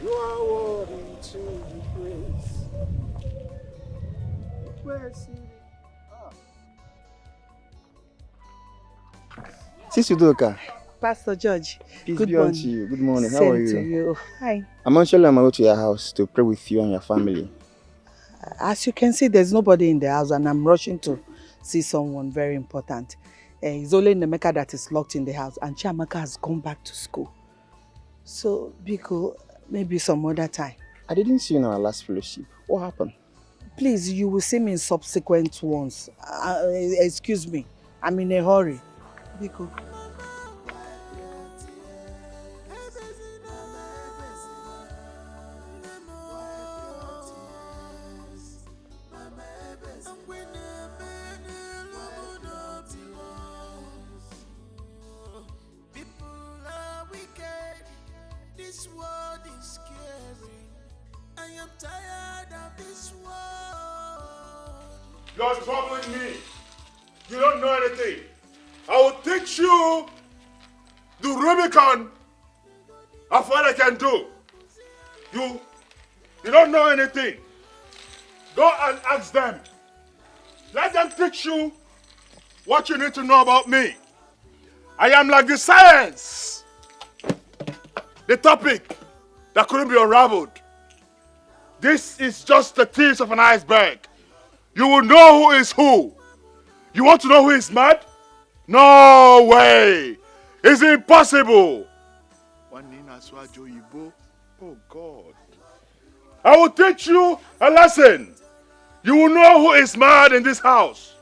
Speaker 17: You are worthy to be praised.
Speaker 15: Sister Doka.
Speaker 4: Pastor George,
Speaker 15: Peace
Speaker 4: good
Speaker 15: be unto
Speaker 4: morning.
Speaker 15: you. Good morning. How
Speaker 4: Same
Speaker 15: are you?
Speaker 4: to you. Hi.
Speaker 15: I'm actually on my way to your house to pray with you and your family.
Speaker 4: As you can see, there's nobody in the house and I'm rushing to see someone very important. It's only Nemeka that is locked in the house and Chiamaka has gone back to school. So, Biko, maybe some other time.
Speaker 15: I didn't see you in our last fellowship. What happened?
Speaker 4: Please, you will see me in subsequent ones. Excuse me, I'm in a hurry. Biko.
Speaker 17: This world is scary. I am tired of this world.
Speaker 3: You're troubling me. You don't know anything. I will teach you the Rubicon of what I can do. You don't know anything. Go and ask them. Let them teach you what you need to know about me. I am like the science. The topic that couldn't be unraveled. This is just the tip of an iceberg. You will know who is who. You want to know who is mad? No way. It's impossible. Oh God. I will teach you a lesson. You will know who is mad in this house.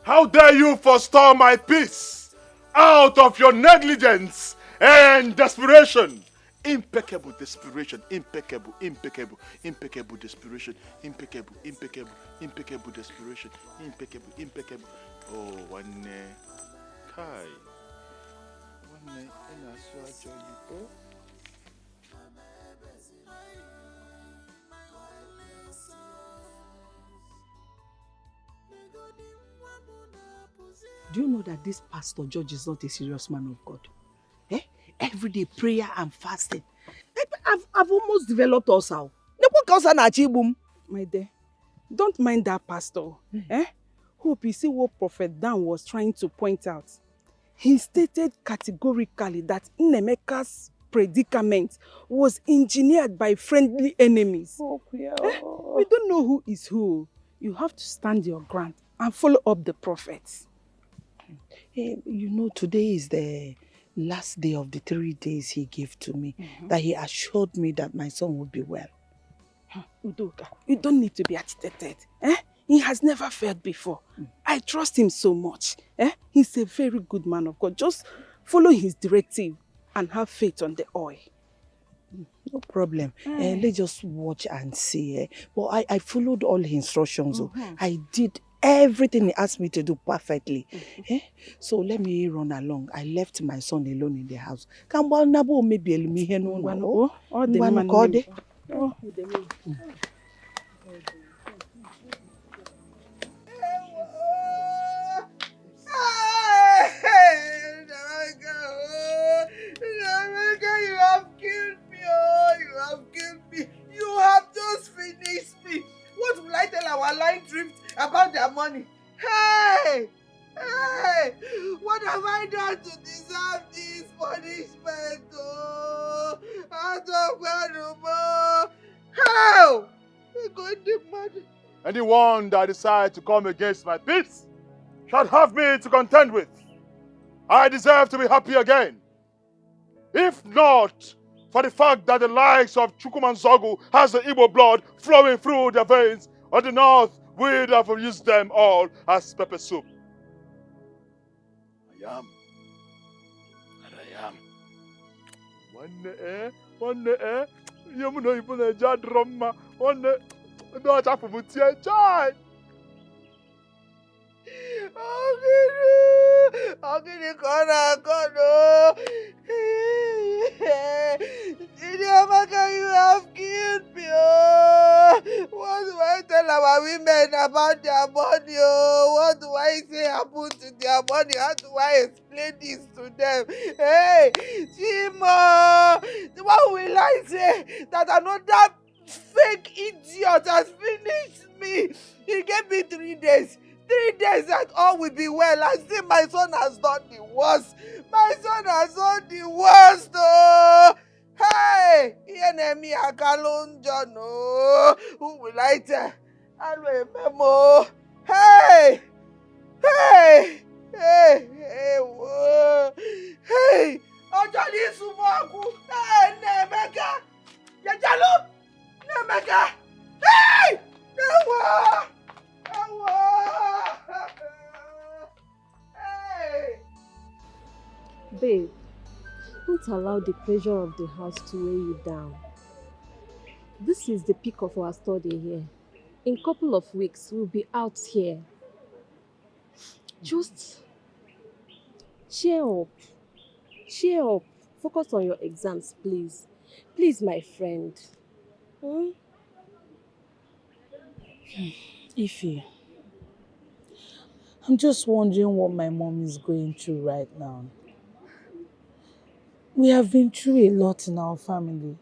Speaker 3: How dare you forestall my peace out of your negligence and desperation. Impeccable desperation, impeccable desperation, impeccable desperation, impeccable. Oh, one Kai. One in a swag.
Speaker 4: Do you know that this Pastor George is not a serious man of God? Every day prayer and fasting. I've almost developed also.
Speaker 13: My dear, don't mind that pastor. Hope you see what Prophet Dan was trying to point out. He stated categorically that Nnemeka's predicament was engineered by friendly enemies. We don't know who is who. You have to stand your ground and follow up the prophets.
Speaker 4: You know, today is the last day of the 3 days he gave to me, that he assured me that my son would be well.
Speaker 13: Udoka, you don't need to be agitated. He has never failed before. I trust him so much. He's a very good man of God. Just follow his directive and have faith on the oil.
Speaker 4: No problem. Let's just watch and see. But I followed all his instructions. I did everything he asked me to do perfectly. So let me run along. I left my son alone in the house.
Speaker 17: Nameka, you have killed me, oh, you have killed me. You have just finished me. What will I tell our line drift about their money? Hey! Hey! What have I done to deserve this punishment? Oh, out of Guadeloupe. How? We're going to murder.
Speaker 3: Anyone that decides to come against my peace shall have me to contend with. I deserve to be happy again. If not for the fact that the likes of Chukwumanzogu has the Igbo blood flowing through their veins, on the north would have used them all as pepper soup. I am. And I am. One you know even a jadroma, one no chafubutia child.
Speaker 17: Ogini kona kono. Amaka, you have killed me. Oh. What do I tell our women about their money? Oh. What do I say happened to their money? How do I explain this to them? Hey, Chimo, what will I say? That another fake idiot has finished me. He gave me 3 days. 3 days that all will be well. I see my son has done the worst. My son has done the worst. Oh, hey, enemy Akalunjo, no. Who will I tell? Alwe Memo. Hey, hey, hey, hey, whoa. Hey, Ojali Sumaku. Hey, Nemeka. Yajalo. Nemeka. Hey, Newa.
Speaker 8: Babe, don't allow the pressure of the house to weigh you down. This is the peak of our study here. In a couple of weeks, we'll be out here. Just cheer up. Cheer up. Focus on your exams, please. Please, my friend.
Speaker 5: Ify, I'm just wondering what my mom is going through right now. We have been through a lot in our family.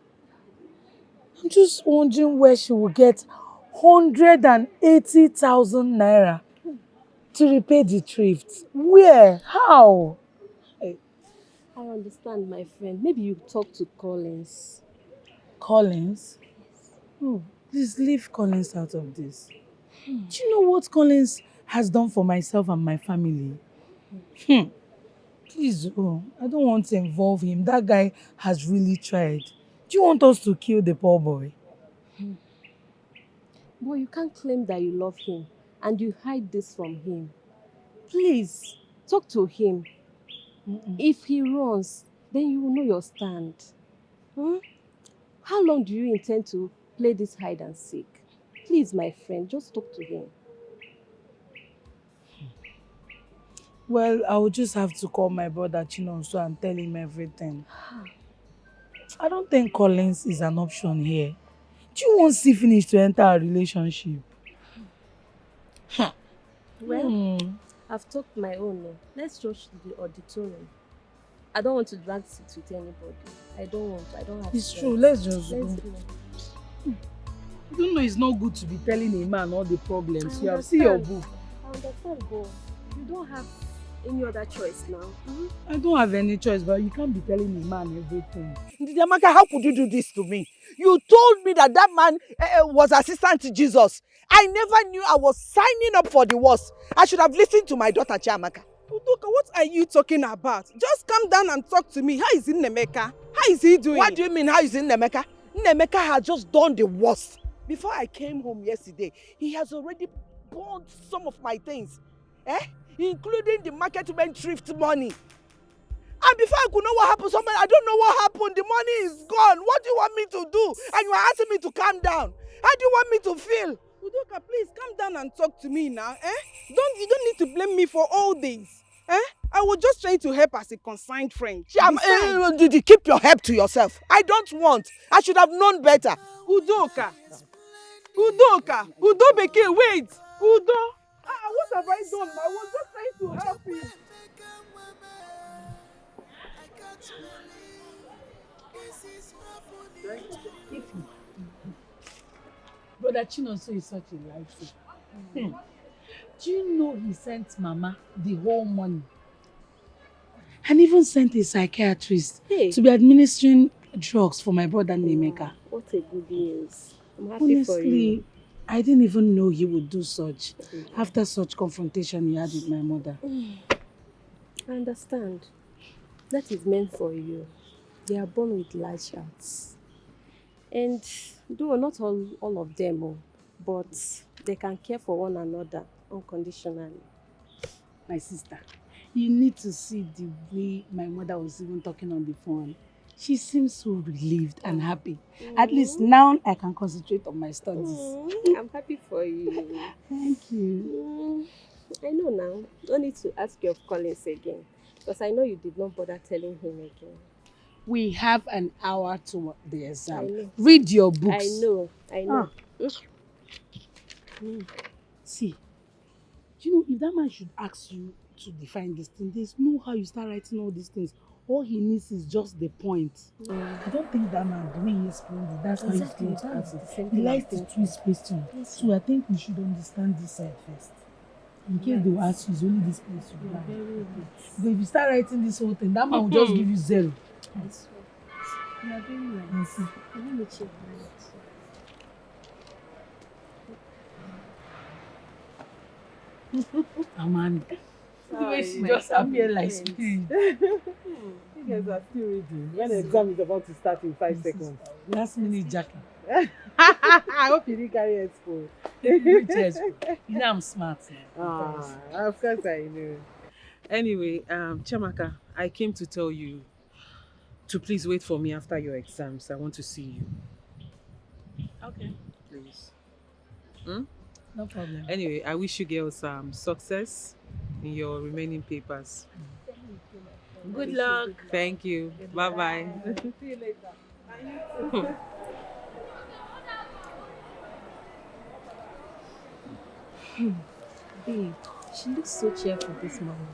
Speaker 5: I'm just wondering where she will get 180,000 naira to repay the thrift. Where? How?
Speaker 8: I understand, my friend. Maybe you talk to Collins.
Speaker 5: Collins? Oh, please leave Collins out of this. Do you know what Collins has done for myself and my family? Please, I don't want to involve him. That guy has really tried. Do you want us to kill the poor boy?
Speaker 8: Boy, you can't claim that you love him and you hide this from him. Please, talk to him. If he runs, then you will know your stand. How long do you intend to play this hide and seek? Please, my friend, just talk to him.
Speaker 5: Well, I will just have to call my brother Chinonso and tell him everything. I don't think Collins is an option here. Do you want Stephanie to enter a relationship?
Speaker 8: Well, I've talked my own. Let's rush to the auditorium. I don't want to drag seats with anybody. I don't have
Speaker 5: It's
Speaker 8: strength.
Speaker 5: true, let's just go.
Speaker 8: go.
Speaker 5: You don't know it's not good to be telling a man all the problems. You have seen your book.
Speaker 8: I understand, but you don't have any other choice now.
Speaker 5: I don't have any choice, but you can't be telling a man everything.
Speaker 4: Amaka, how could you do this to me? You told me that man was assistant to Jesus. I never knew I was signing up for the worst. I should have listened to my daughter Chiamaka.
Speaker 13: Udoka, what are you talking about? Just come down and talk to me. How is Nemeka? How is he doing?
Speaker 4: What do you mean, how is Nemeka? Nemeka has just done the worst. Before I came home yesterday, he has already burned some of my things. Including the marketment thrift money. And before I could know what happened, I don't know what happened. The money is gone. What do you want me to do? And you are asking me to calm down. How do you want me to feel?
Speaker 13: Udoka, please calm down and talk to me now. You don't need to blame me for all this. I was just trying to help as a consigned friend.
Speaker 4: Did you keep your help to yourself? I don't want. I should have known better.
Speaker 13: Udoka, Udo Beke, wait. Udo, what have I done? I was just trying to help you.
Speaker 5: Brother Chinonso is such a lifesaver. Do you know he sent Mama the whole money? And even sent a psychiatrist to be administering drugs for my brother Nemeka.
Speaker 8: What a good news. I'm happy for you.
Speaker 5: Honestly, I didn't even know he would do such after such confrontation he had with my mother.
Speaker 8: I understand. That is meant for you. They are born with large hearts. And though not all of them, but they can care for one another unconditionally.
Speaker 5: My sister, you need to see the way my mother was even talking on the phone. She seems so relieved and happy. At least now I can concentrate on my studies.
Speaker 8: I'm happy for you.
Speaker 5: Thank you.
Speaker 8: I know now. Don't need to ask you of Collins again. Because I know you did not bother telling him again.
Speaker 5: We have an hour to the exam. Read your books.
Speaker 8: I know.
Speaker 5: See, you know, if that man should ask you to define this thing, there's no how you start writing all these things. All he needs is just the point. I don't think that man, the way he explained it, that's how he's going to answer. He likes to twist questions. So I think we should understand this side first. In case they will ask you, it's only this place you learn. But if you start writing this whole thing, that man will just give you 0.
Speaker 8: I swear. You are very right. Let me check
Speaker 5: Amanda. The way she just appeared like spirit.
Speaker 1: You guys are still reading. When the exam is about to start in 5 seconds.
Speaker 5: Last minute jacket.
Speaker 1: I hope you didn't carry expo.
Speaker 5: You know I'm smart.
Speaker 1: Of course I know. Anyway, Chamaka, I came to tell you to please wait for me after your exams. I want to see you.
Speaker 5: Okay.
Speaker 1: Please.
Speaker 5: No problem.
Speaker 1: Anyway, I wish you girls success in your remaining papers.
Speaker 5: Good luck.
Speaker 1: Thank you. Bye-bye.
Speaker 13: See you later.
Speaker 8: Babe, she looks so cheerful this morning.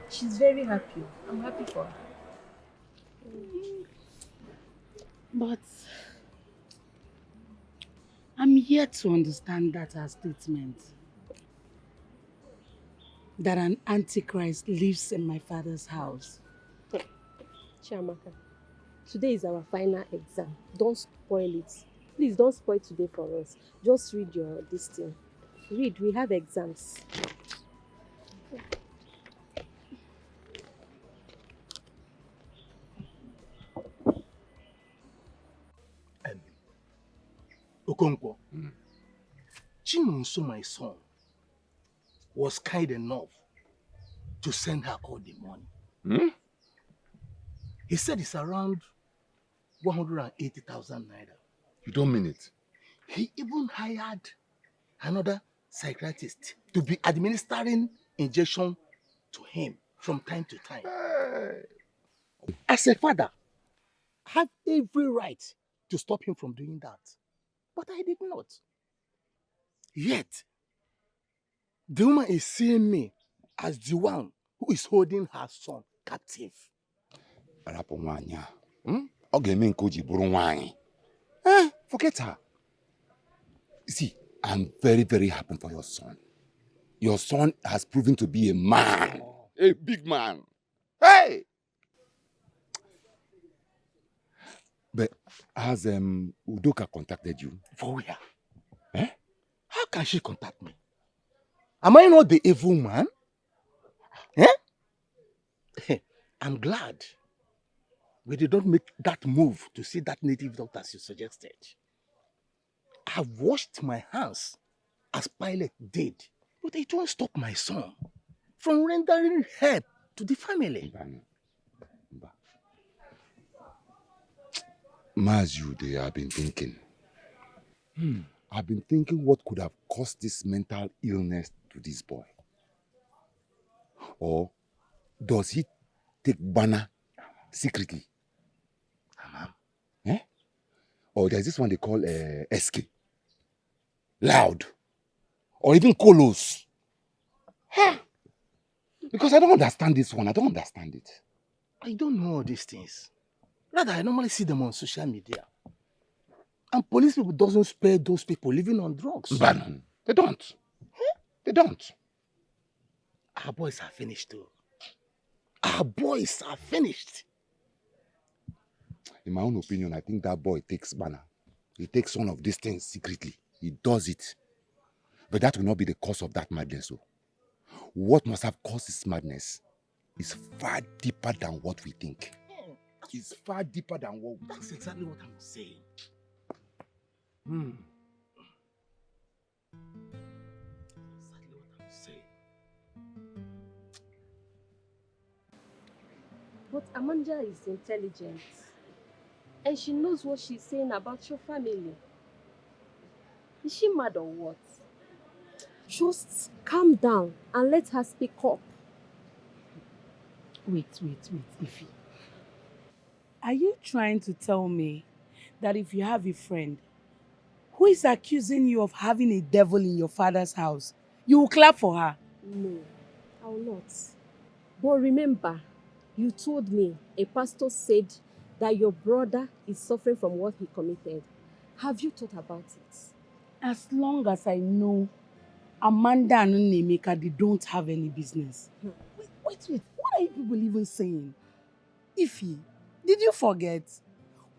Speaker 8: She's very happy. I'm happy for her.
Speaker 5: But I'm yet to understand that her statement. That an antichrist lives in my father's house.
Speaker 8: Chiamaka, today is our final exam. Don't spoil it. Please don't spoil today for us. Just read this thing. Read, we have exams.
Speaker 12: Okonkwo, Chinonso, my son, was kind enough to send her all the money. He said it's around 180,000 naira.
Speaker 11: You don't mean it?
Speaker 12: He even hired another psychiatrist to be administering injection to him from time to time. As a father, I have every right to stop him from doing that. But I did not. Yet, the woman is seeing me as the one who is holding her son captive.
Speaker 11: Forget her. See, I'm very, very happy for your son. Your son has proven to be a man. A big man. Hey! But has Udoka contacted you?
Speaker 12: For where?
Speaker 11: Eh?
Speaker 12: How can she contact me? Am I not the evil man? Eh? I'm glad we did not make that move to see that native doctor as you suggested. I have washed my hands as Pilate did, but it won't stop my son from rendering help to the family.
Speaker 11: Mazude, I've been thinking. I've been thinking what could have caused this mental illness to this boy. Or does he take banner secretly? Eh? Or there's this one they call SK. Loud. Or even Colos. Huh? Because I don't understand this one. I don't understand it.
Speaker 12: I don't know all these things. Rather, I normally see them on social media. And police people doesn't spare those people living on drugs.
Speaker 11: But they don't.
Speaker 12: Huh?
Speaker 11: They don't.
Speaker 12: Our boys are finished too. Our boys are finished.
Speaker 11: In my own opinion, I think that boy takes banner. He takes one of these things secretly. He does it. But that will not be the cause of that madness. So, what must have caused this madness is far deeper than what we think. It's far deeper than what we think.
Speaker 12: That's exactly what I'm saying. Exactly what I'm saying.
Speaker 8: But Amanda is intelligent. And she knows what she's saying about your family. Is she mad or what? Just calm down and let her speak up.
Speaker 5: Wait, Ify. Are you trying to tell me that if you have a friend who is accusing you of having a devil in your father's house, you will clap for her?
Speaker 8: No, I will not. But remember, you told me a pastor said that your brother is suffering from what he committed. Have you thought about it?
Speaker 5: As long as I know Amanda and Nemeka, they don't have any business. Wait. What are you people even saying? Ify, did you forget?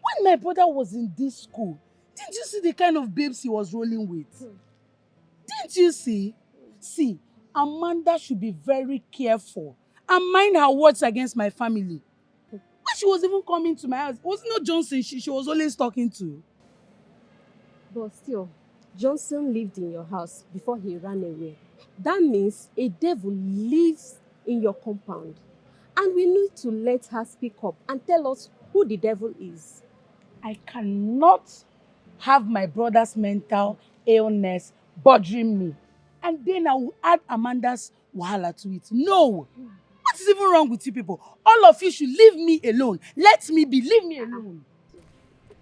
Speaker 5: When my brother was in this school, didn't you see the kind of babes he was rolling with? Didn't you see? See, Amanda should be very careful and mind her words against my family. When she was even coming to my house, it was not Johnson she was always talking to.
Speaker 8: But still, Johnson lived in your house before he ran away. That means a devil lives in your compound. And we need to let her speak up and tell us who the devil is.
Speaker 5: I cannot have my brother's mental illness bothering me. And then I will add Amanda's wahala to it. No! What is even wrong with you people? All of you should leave me alone. Let me be. Leave me alone.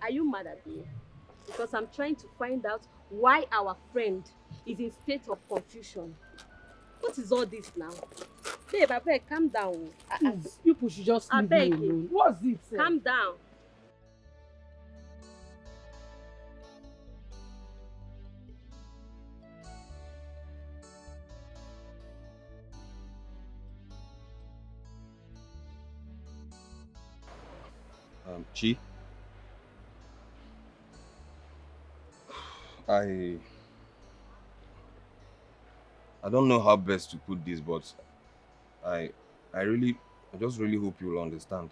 Speaker 8: Are you mad at me? Because I'm trying to find out why our friend is in state of confusion. What is all this now? Babe, I beg, calm down.
Speaker 5: People should just leave me alone. What's this?
Speaker 8: Calm down.
Speaker 2: Chi? I don't know how best to put this, but I just really hope you'll understand.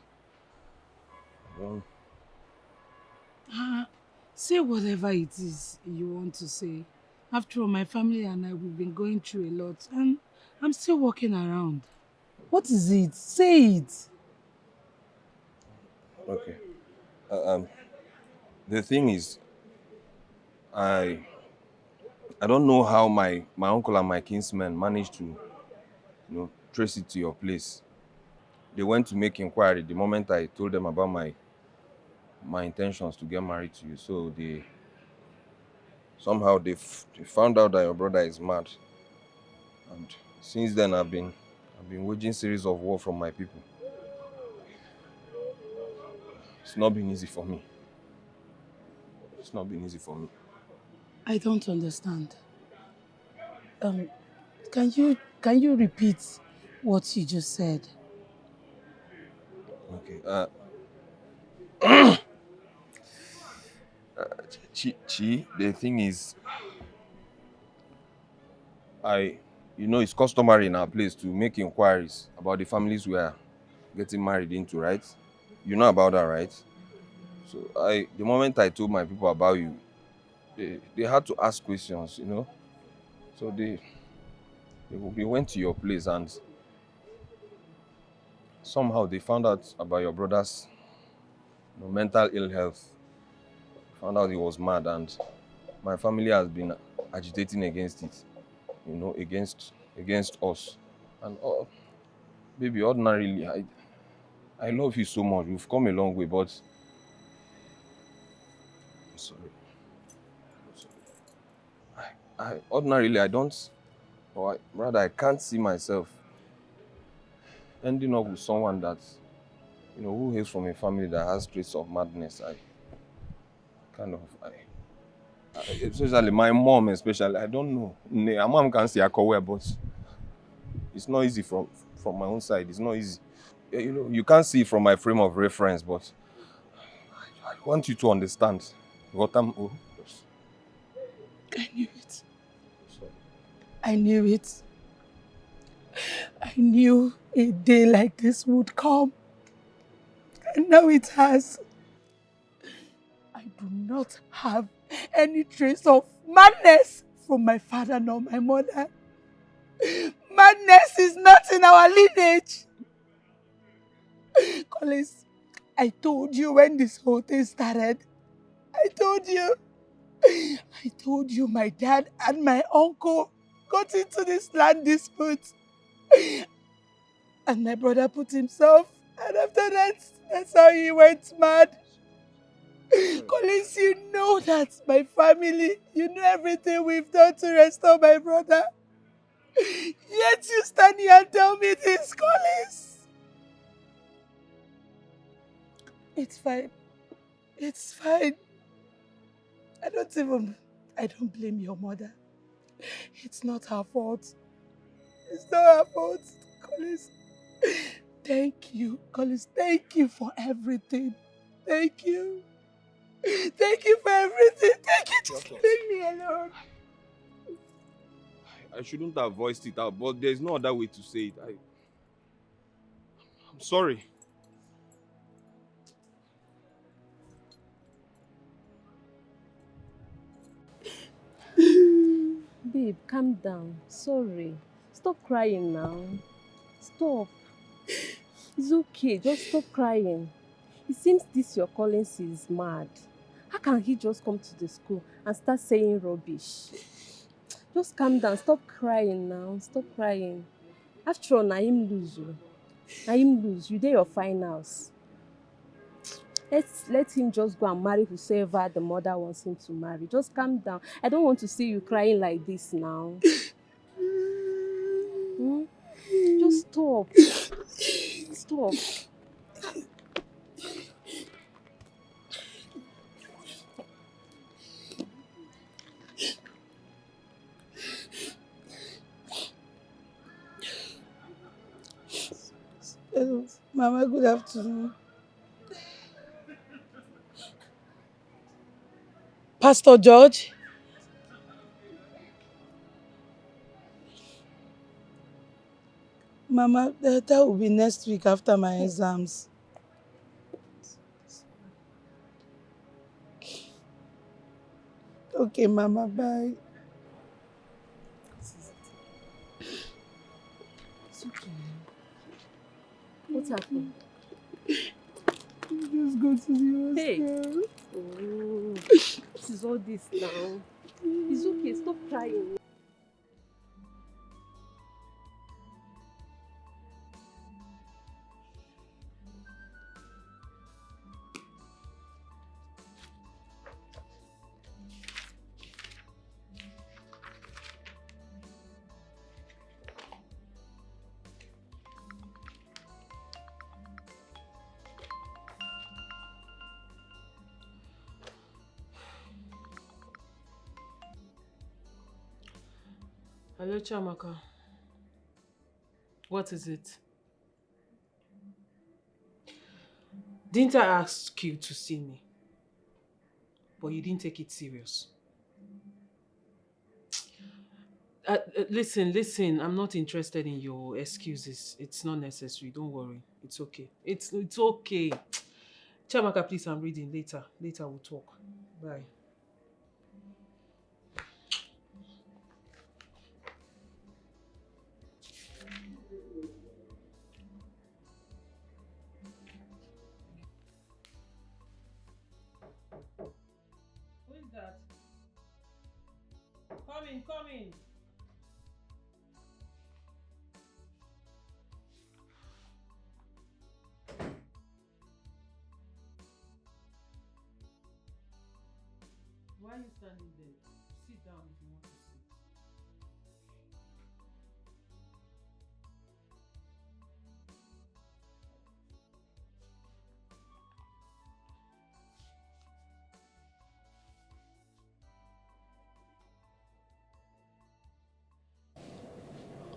Speaker 5: Say whatever it is you want to say. After all, my family and I, we've been going through a lot, and I'm still walking around. What is it? Say it.
Speaker 2: Okay. The thing is, I don't know how my uncle and my kinsmen managed to, trace it to your place. They went to make inquiry the moment I told them about my intentions to get married to you. So they somehow they found out that your brother is mad. And since then I've been waging series of war from my people. It's not been easy for me. It's not been easy for me.
Speaker 5: I don't understand. Can you repeat what you just said?
Speaker 2: Okay. Chi, the thing is, it's customary in our place to make inquiries about the families we are getting married into, right? You know about that, right? So the moment I told my people about you, they had to ask questions, So they went to your place and somehow they found out about your brother's mental ill health. Found out he was mad, and my family has been agitating against it, against us. And baby, ordinarily, I love you so much. We've come a long way, but I'm sorry. I ordinarily I don't, rather I can't see myself ending up with someone that, who hails from a family that has traits of madness. Especially my mom, especially, I don't know. My mom can say Akowe, but it's not easy from my own side. It's not easy. You can't see it from my frame of reference, but I want you to understand what I'm. Oh,
Speaker 4: I knew it. I knew it. I knew a day like this would come. And now it has. I do not have any trace of madness from my father nor my mother. Madness is not in our lineage. Collins, I told you when this whole thing started. I told you my dad and my uncle got into this land dispute. And my brother put himself. And after that, that's how he went mad. Collins, you know that my family, you know everything we've done to restore my brother. Yet you stand here and tell me this, Collins. It's fine. It's fine. I don't blame your mother. It's not her fault. It's not her fault, Collins. Thank you, Collins. Thank you for everything. Thank you. Thank you for everything. Thank you. Just leave me alone.
Speaker 2: I shouldn't have voiced it out, but there's no other way to say it. I'm sorry.
Speaker 8: Babe, calm down. Sorry. Stop crying now. Stop. It's okay. Just stop crying. It seems this your Collins is mad. How can he just come to the school and start saying rubbish? Just calm down. Stop crying now. Stop crying. After all, na him lose you. Na him lose. You did your finals. Let him just go and marry whosoever the mother wants him to marry. Just calm down. I don't want to see you crying like this now. Just stop. Stop.
Speaker 4: Hello, Mama, good afternoon. Pastor George? Mama, that will be next week after my exams. Okay, Mama, bye.
Speaker 8: It's okay. What happened?
Speaker 4: Just go to the hospital.
Speaker 8: Oh, what is all this now? It's okay. Stop crying.
Speaker 1: Hello, Chamaka. What is it? Didn't I ask you to see me? But you didn't take it serious. Listen, I'm not interested in your excuses. It's not necessary. Don't worry. It's okay. It's okay. Chamaka, please, I'm reading. Later we'll talk. Bye. Who is that? coming. Why are you standing there? Sit down if you want to sit.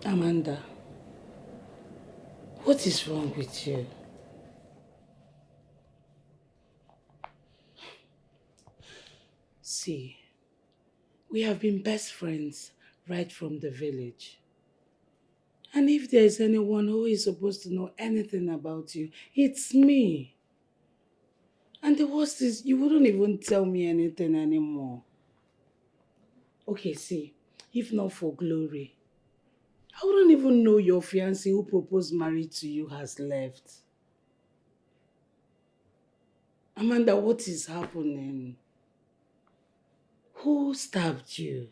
Speaker 13: Amanda, what is wrong with you? See, we have been best friends right from the village. And if there's anyone who is supposed to know anything about you, it's me. And the worst is, you wouldn't even tell me anything anymore. Okay, see, if not for Glory, I wouldn't even know your fiancé who proposed marriage to you has left. Amanda, what is happening? Who stabbed you?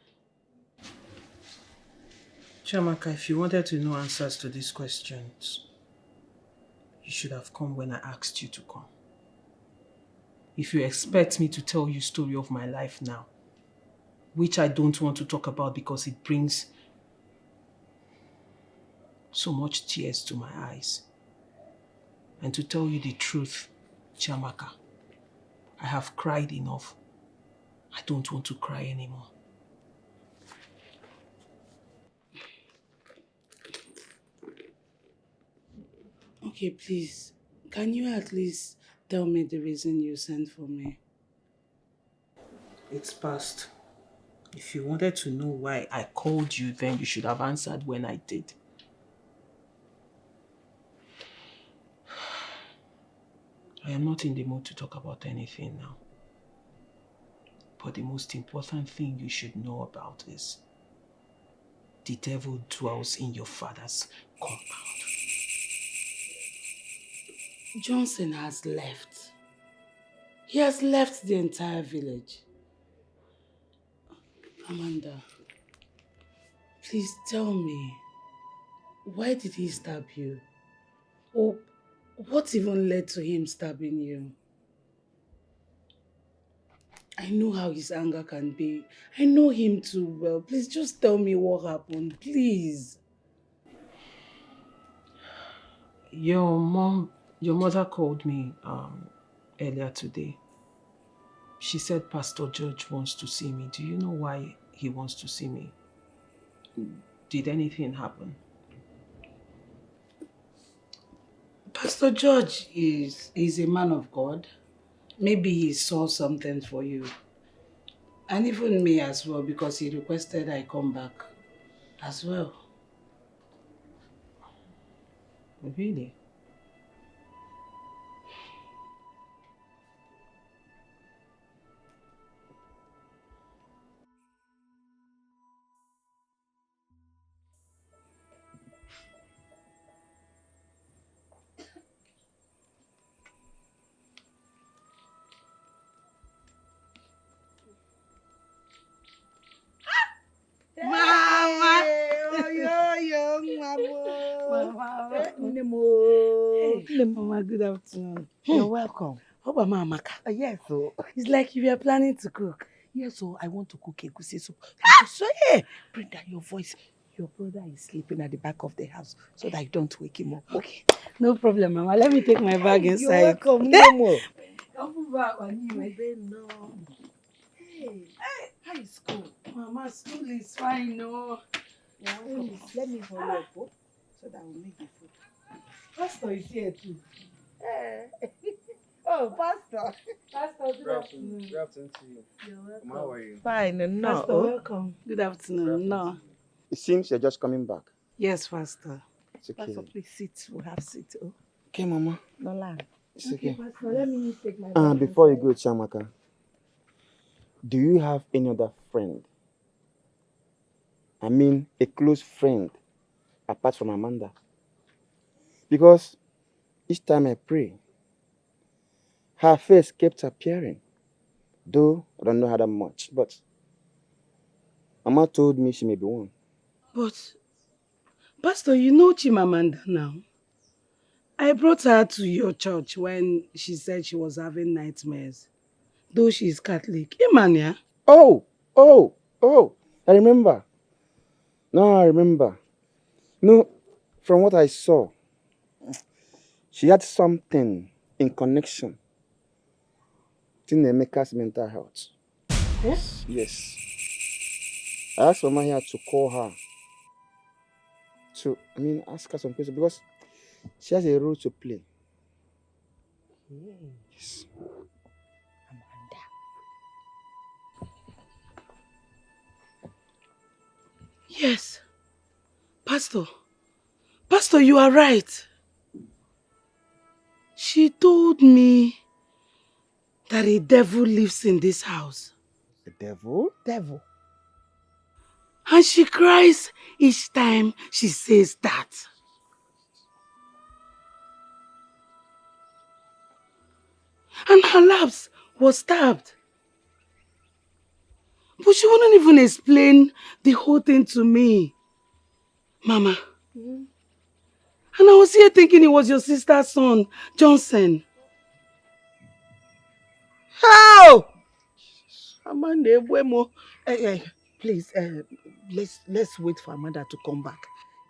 Speaker 10: Chiamaka, if you wanted to know answers to these questions, you should have come when I asked you to come. If you expect me to tell you the story of my life now, which I don't want to talk about because it brings so much tears to my eyes, and to tell you the truth, Chiamaka, I have cried enough. I don't want to cry anymore.
Speaker 13: Okay, please, can you at least tell me the reason you sent for me?
Speaker 10: It's past. If you wanted to know why I called you, then you should have answered when I did. I am not in the mood to talk about anything now. But the most important thing you should know about is the devil dwells in your father's compound.
Speaker 13: Johnson has left. He has left the entire village. Amanda, please tell me, why did he stab you? Or what even led to him stabbing you? I know how his anger can be. I know him too well. Please just tell me what happened, please.
Speaker 10: Your mother called me earlier today. She said Pastor George wants to see me. Do you know why he wants to see me? Did anything happen?
Speaker 13: Pastor George is a man of God. Maybe he saw something for you. And even me as well, because he requested I come back as well.
Speaker 10: Really?
Speaker 4: Mama!
Speaker 13: Mama, good afternoon.
Speaker 17: You're welcome.
Speaker 13: Oba Mamaka.
Speaker 17: Yes, so.
Speaker 13: It's like you were planning to cook.
Speaker 17: Yes, so I want to cook egusi soup. So, hey, bring down your voice. Your brother is sleeping at the back of the house so that you don't wake him up. Okay?
Speaker 13: No problem, Mama. Let me take my bag inside.
Speaker 17: You're welcome. No more.
Speaker 13: Hey, how is school? Mama, school is fine, no.
Speaker 17: Let me hurry up, so that we'll make the food.
Speaker 13: Pastor is here too.
Speaker 17: Oh, Pastor.
Speaker 13: Pastor, good afternoon.
Speaker 15: Good afternoon to you.
Speaker 13: You're welcome.
Speaker 15: How are you?
Speaker 17: Fine, no.
Speaker 13: Pastor, welcome. Good afternoon. No.
Speaker 15: It seems you're just coming back.
Speaker 13: Yes, Pastor.
Speaker 15: It's okay.
Speaker 17: Pastor, please sit. We'll have seat. Oh.
Speaker 15: Okay, Mama.
Speaker 17: No lie.
Speaker 15: It's okay.
Speaker 13: Pastor, let me take my bag.
Speaker 15: Before you go, Chiamaka, do you have any other friend? I mean, a close friend, apart from Amanda? Because each time I pray, her face kept appearing. Though I don't know her that much, but
Speaker 10: Mama told me she may be one.
Speaker 5: But, Pastor, you know Chimamanda now. I brought her to your church when she said she was having nightmares. Though she is Catholic. Imania.
Speaker 10: Oh, oh, oh, I remember. No, I remember. No, from what I saw, she had something in connection to Nemeka's mental health.
Speaker 5: Yes?
Speaker 10: Yes. I asked Mama here to call her ask her some questions because she has a role to play. Yes.
Speaker 5: Yes. Pastor. Pastor, you are right. She told me that a devil lives in this house.
Speaker 10: The devil?
Speaker 5: Devil. And she cries each time she says that. And her labs was stabbed. But she wouldn't even explain the whole thing to me. Mama. And I was here thinking it was your sister's son, Johnson.
Speaker 4: How? Amanda, please, let's wait for Amanda to come back.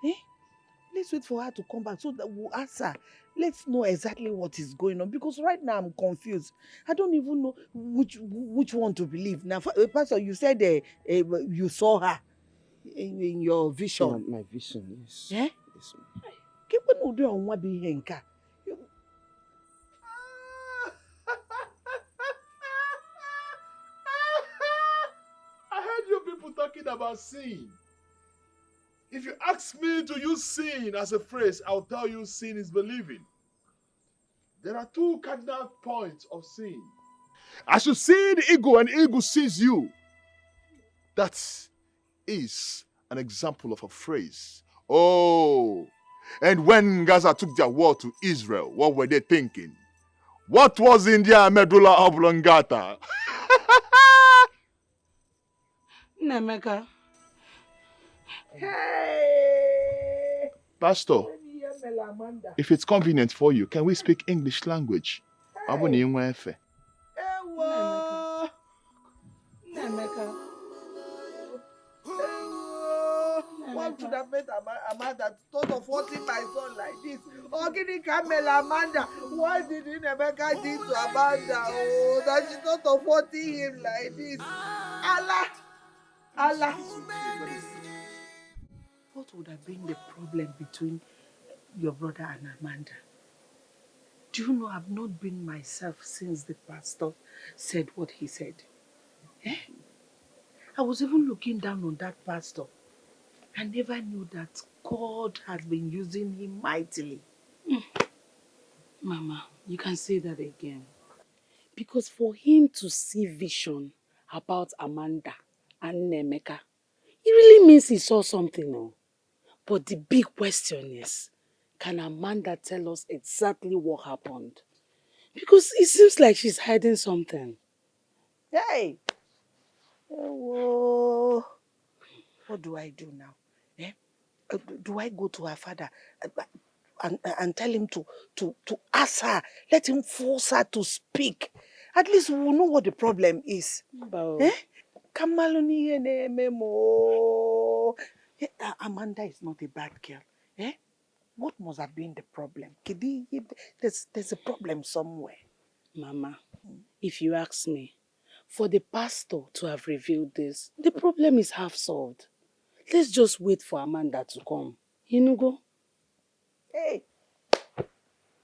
Speaker 4: Eh? Let's wait for her to come back so that we'll ask her. Let's know exactly what is going on because right now I'm confused. I don't even know which one to believe. Now, Pastor, you said you saw her in your vision.
Speaker 10: Yeah, my vision, yes.
Speaker 4: Yeah?
Speaker 10: Yes, ma'am.
Speaker 3: I heard you people talking about sin. If you ask me to use sin as a phrase, I'll tell you sin is believing. There are two cardinal points of sin. As you see the eagle and the eagle sees you, that is an example of a phrase. Oh, and when Gaza took their war to Israel, what were they thinking? What was in their medulla oblongata?
Speaker 5: Nemeka.
Speaker 4: Hey!
Speaker 3: Pastor, if it's convenient for you, can we speak English language?
Speaker 4: Hey.
Speaker 5: Nemeka.
Speaker 4: One should have met Amanda thought of hurting my son like this. Ogini Camel Amanda. Why did Nemeka do to Amanda? Oh, that she thought of hurting him like this. Allah! Allah! What would have been the problem between your brother and Amanda? Do you know I've not been myself since the pastor said what he said? Eh? I was even looking down on that pastor. I never knew that God has been using him mightily.
Speaker 5: Mama, you can say that again.
Speaker 13: Because for him to see vision about Amanda and Nemeka, it really means he saw something. No? But the big question is, can Amanda tell us exactly what happened? Because it seems like she's hiding something.
Speaker 4: Hey! Oh, what do I do now? Eh? Do I go to her father and tell him to ask her, let him force her to speak? At least we'll know what the problem is. Eh? Kamaluni Memo. Amanda is not a bad girl. Eh? What must have been the problem? There's a problem somewhere.
Speaker 13: Mama, if you ask me, for the pastor to have revealed this, the problem is half solved. Let's just wait for Amanda to come. You know, go.
Speaker 4: Hey!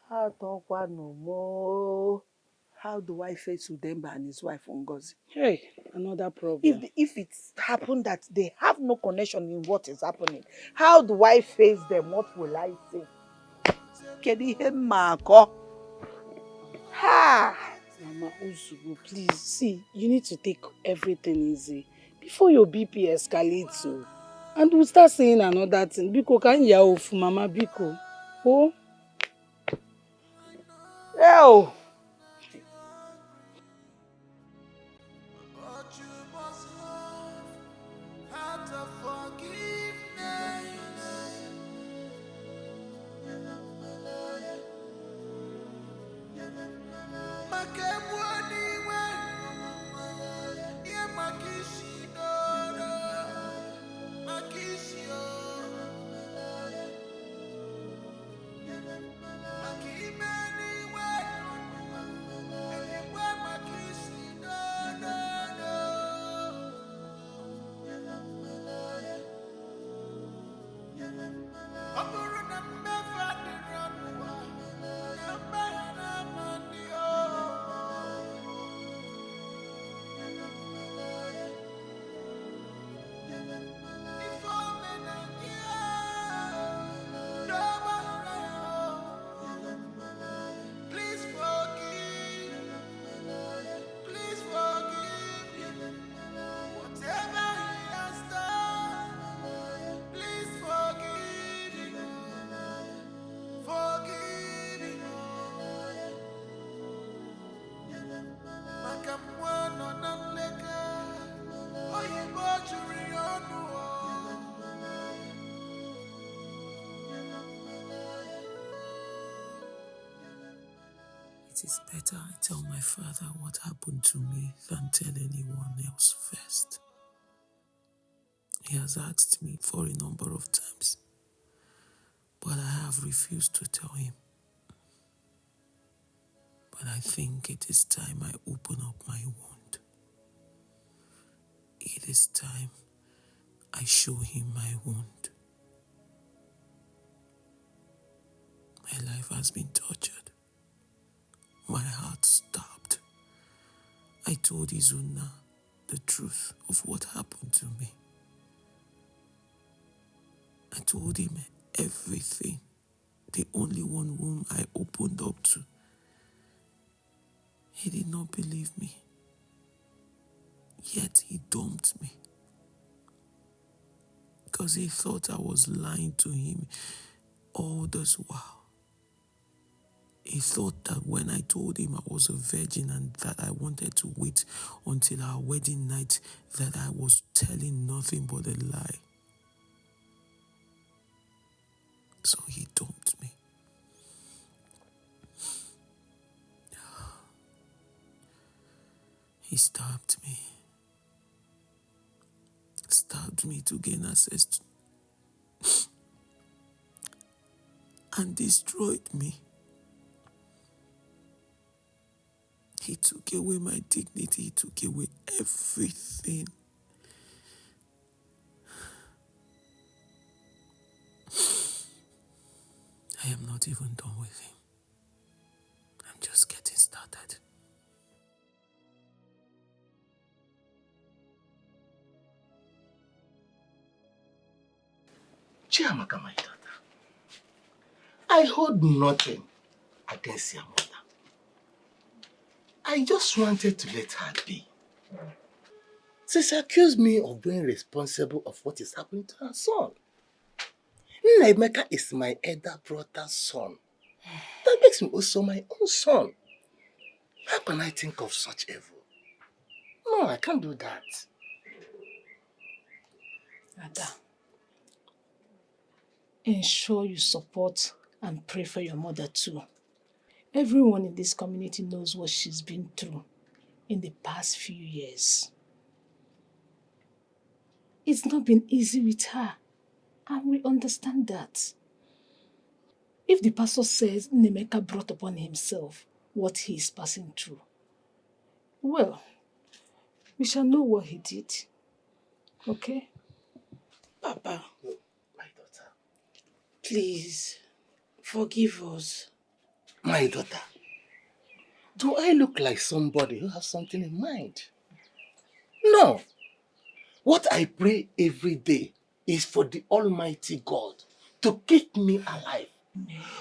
Speaker 4: How no more? How do I face Udemba and his wife Ngozi?
Speaker 13: Hey, another problem.
Speaker 4: If it's happened that they have no connection in what is happening, how do I face them? What will I say? Ha!
Speaker 13: Mama Uzugu, please, see, you need to take everything easy before your BP escalates. So. And we'll start saying another thing. Biko can ya off, Mama Biko. Oh?
Speaker 4: Oh!
Speaker 1: It is better I tell my father what happened to me than tell anyone else first. He has asked me for a number of times, but I have refused to tell him. But I think it is time I open up my wound. It is time I show him my wound. My life has been tortured. My heart stopped. I told Izuna the truth of what happened to me. I told him everything, the only one whom I opened up to. He did not believe me. Yet he dumped me. Because he thought I was lying to him all this while. He thought that when I told him I was a virgin and that I wanted to wait until our wedding night, that I was telling nothing but a lie. So he dumped me. He stabbed me. Stabbed me to gain access to and destroyed me. He took away my dignity. He took away everything. I am not even done with him. I'm just getting started.
Speaker 6: Chiamaka, my daughter, I hold nothing against your mother. I just wanted to let her be. She accused me of being responsible of what is happening to her son. Nnaemeka is my elder brother's son. That makes him also my own son. How can I think of such evil? No, I can't do that.
Speaker 5: Ada, ensure you support and pray for your mother too. Everyone in this community knows what she's been through in the past few years. It's not been easy with her, and we understand that. If the pastor says Nnaemeka brought upon himself what he is passing through, well, we shall know what he did. Okay?
Speaker 13: Papa, my daughter, please, forgive us.
Speaker 6: My daughter, do I look like somebody who has something in mind? No. What I pray every day is for the Almighty God to keep me alive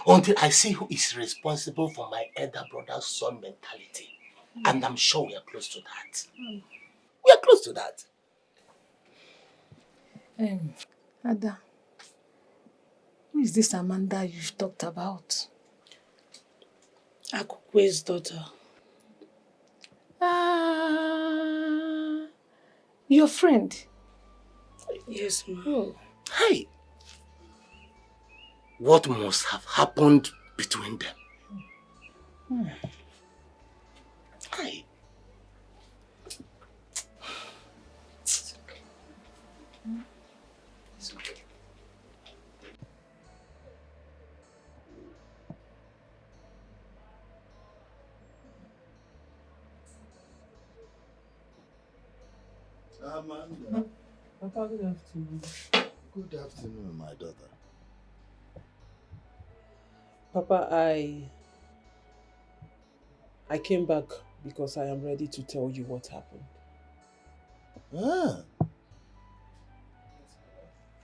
Speaker 6: until I see who is responsible for my elder brother's son mentality. And I'm sure we are close to that. We are close to that.
Speaker 5: Ada, who is this Amanda you've talked about?
Speaker 13: Akukwe's daughter.
Speaker 5: Ah, your friend?
Speaker 13: Yes, ma'am.
Speaker 5: Oh.
Speaker 6: Hey, what must have happened between them? Hey.
Speaker 5: It's okay. It's okay.
Speaker 9: Amanda.
Speaker 1: Papa, good afternoon.
Speaker 9: Good afternoon, my daughter.
Speaker 1: Papa, I came back because I am ready to tell you what happened.
Speaker 9: Ah,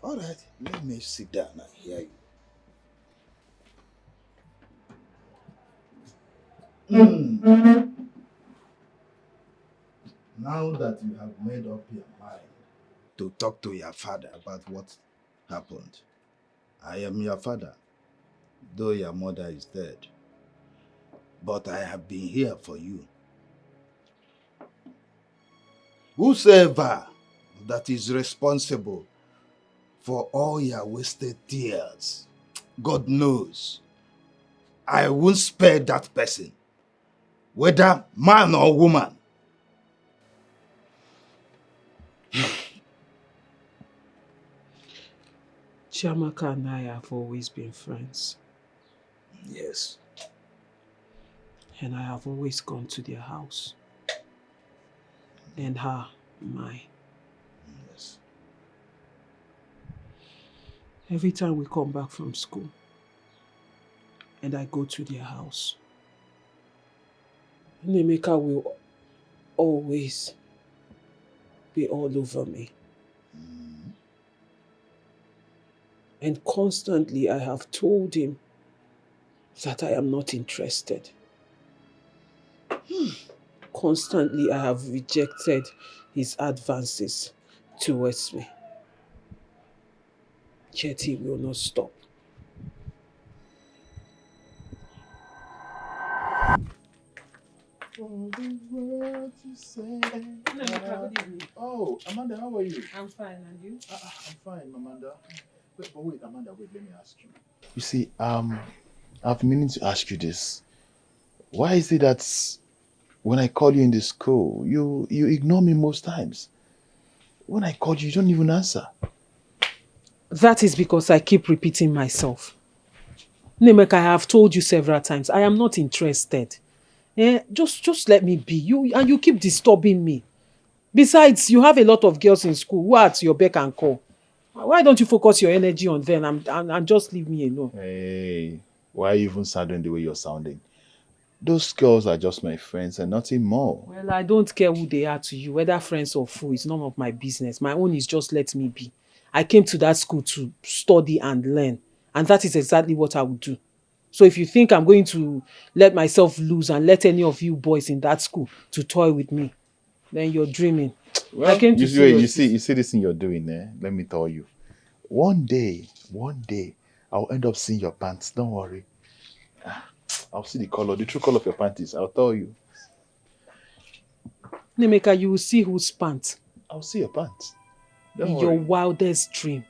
Speaker 9: all right. Let me sit down and hear you. Now that you have made up your mind to talk to your father about what happened, I am your father, though your mother is dead. But I have been here for you. Whosoever that is responsible for all your wasted tears, God knows, I won't spare that person, whether man or woman.
Speaker 1: Chiamaka and I have always been friends.
Speaker 9: Yes.
Speaker 1: And I have always gone to their house. And her, mine.
Speaker 9: Yes.
Speaker 1: Every time we come back from school, and I go to their house, Nemeka will always be all over me. And constantly I have told him that I am not interested. Constantly I have rejected his advances towards me. Yet he will not stop.
Speaker 18: Oh, Amanda, how are you?
Speaker 5: I'm fine, and you?
Speaker 18: I'm fine, Amanda. Wait, Amanda, wait, let me ask you. You see, I've been meaning to ask you this. Why is it that when I call you in the school, you ignore me most times? When I call you, you don't even answer.
Speaker 1: That is because I keep repeating myself. Nemeka, I have told you several times, I am not interested. Just let me be. You keep disturbing me. Besides, you have a lot of girls in school who are at your beck and call. Why don't you focus your energy on them and just leave me alone?
Speaker 18: Hey, why are you even sounding the way you're sounding? Those girls are just my friends and nothing more.
Speaker 1: Well, I don't care who they are to you, whether friends or foes. It's none of my business. My own is just let me be. I came to that school to study and learn, and that is exactly what I would do. So if you think I'm going to let myself loose and let any of you boys in that school to toy with me, then you're dreaming.
Speaker 18: Well,
Speaker 1: I came to see
Speaker 18: you see this thing you're doing there. Let me tell you. One day, I'll end up seeing your pants. Don't worry. I'll see the color, the true color of your panties. I'll tell you.
Speaker 1: Nemeka, you will see whose pants.
Speaker 18: I'll see your pants. Don't
Speaker 1: In your
Speaker 18: worry.
Speaker 1: wildest dream.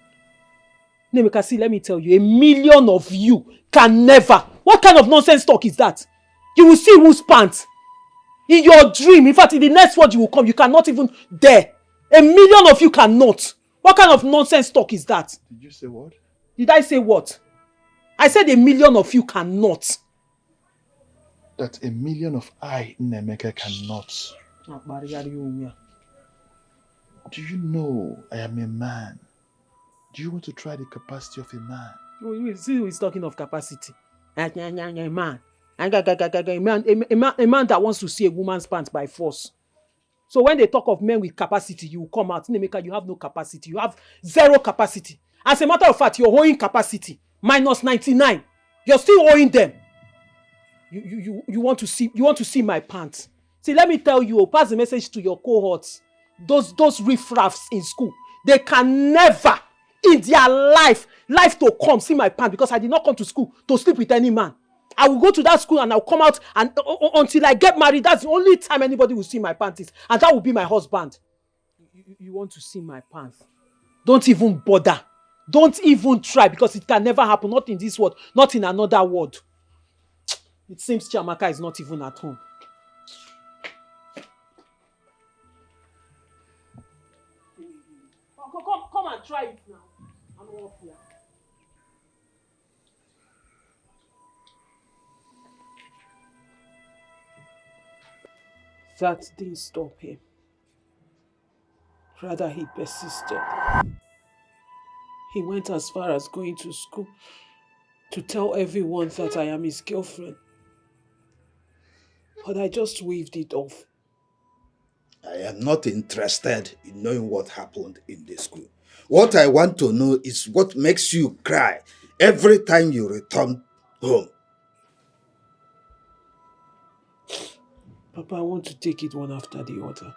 Speaker 1: Nemeka, see, let me tell you, 1,000,000 of you can never. What kind of nonsense talk is that? You will see whose pants. In your dream, in fact, in the next word you will come, you cannot even dare. 1,000,000 of you cannot. What kind of nonsense talk is that?
Speaker 18: Did you say what?
Speaker 1: Did I say what? I said 1,000,000 of you cannot.
Speaker 18: That 1,000,000 of I, Nemeka, cannot. Do you know I am a man? Do you want to try the capacity of a man?
Speaker 1: You see who is talking of capacity. A man. A man that wants to see a woman's pants by force. So when they talk of men with capacity, you will come out. Nemeka, you have no capacity. You have zero capacity. As a matter of fact, you're owing capacity. Minus 99. You're still owing them. You want to see my pants. See, let me tell you, pass the message to your cohorts. Those riffraffs in school, they can never in their life to come see my pants, because I did not come to school to sleep with any man. I will go to that school and I'll come out, and until I get married, that's the only time anybody will see my panties, and that will be my husband. You want to see my pants? Don't even bother. Don't even try, because it can never happen. Not in this world, not in another world. It seems Chiamaka is not even at home. Come and try it now. I'm off here. That didn't stop him. Rather, he persisted. He went as far as going to school to tell everyone that I am his girlfriend. But I just waved it off.
Speaker 9: I am not interested in knowing what happened in the school. What I want to know is what makes you cry every time you return home.
Speaker 1: Papa, I want to take it one after the other.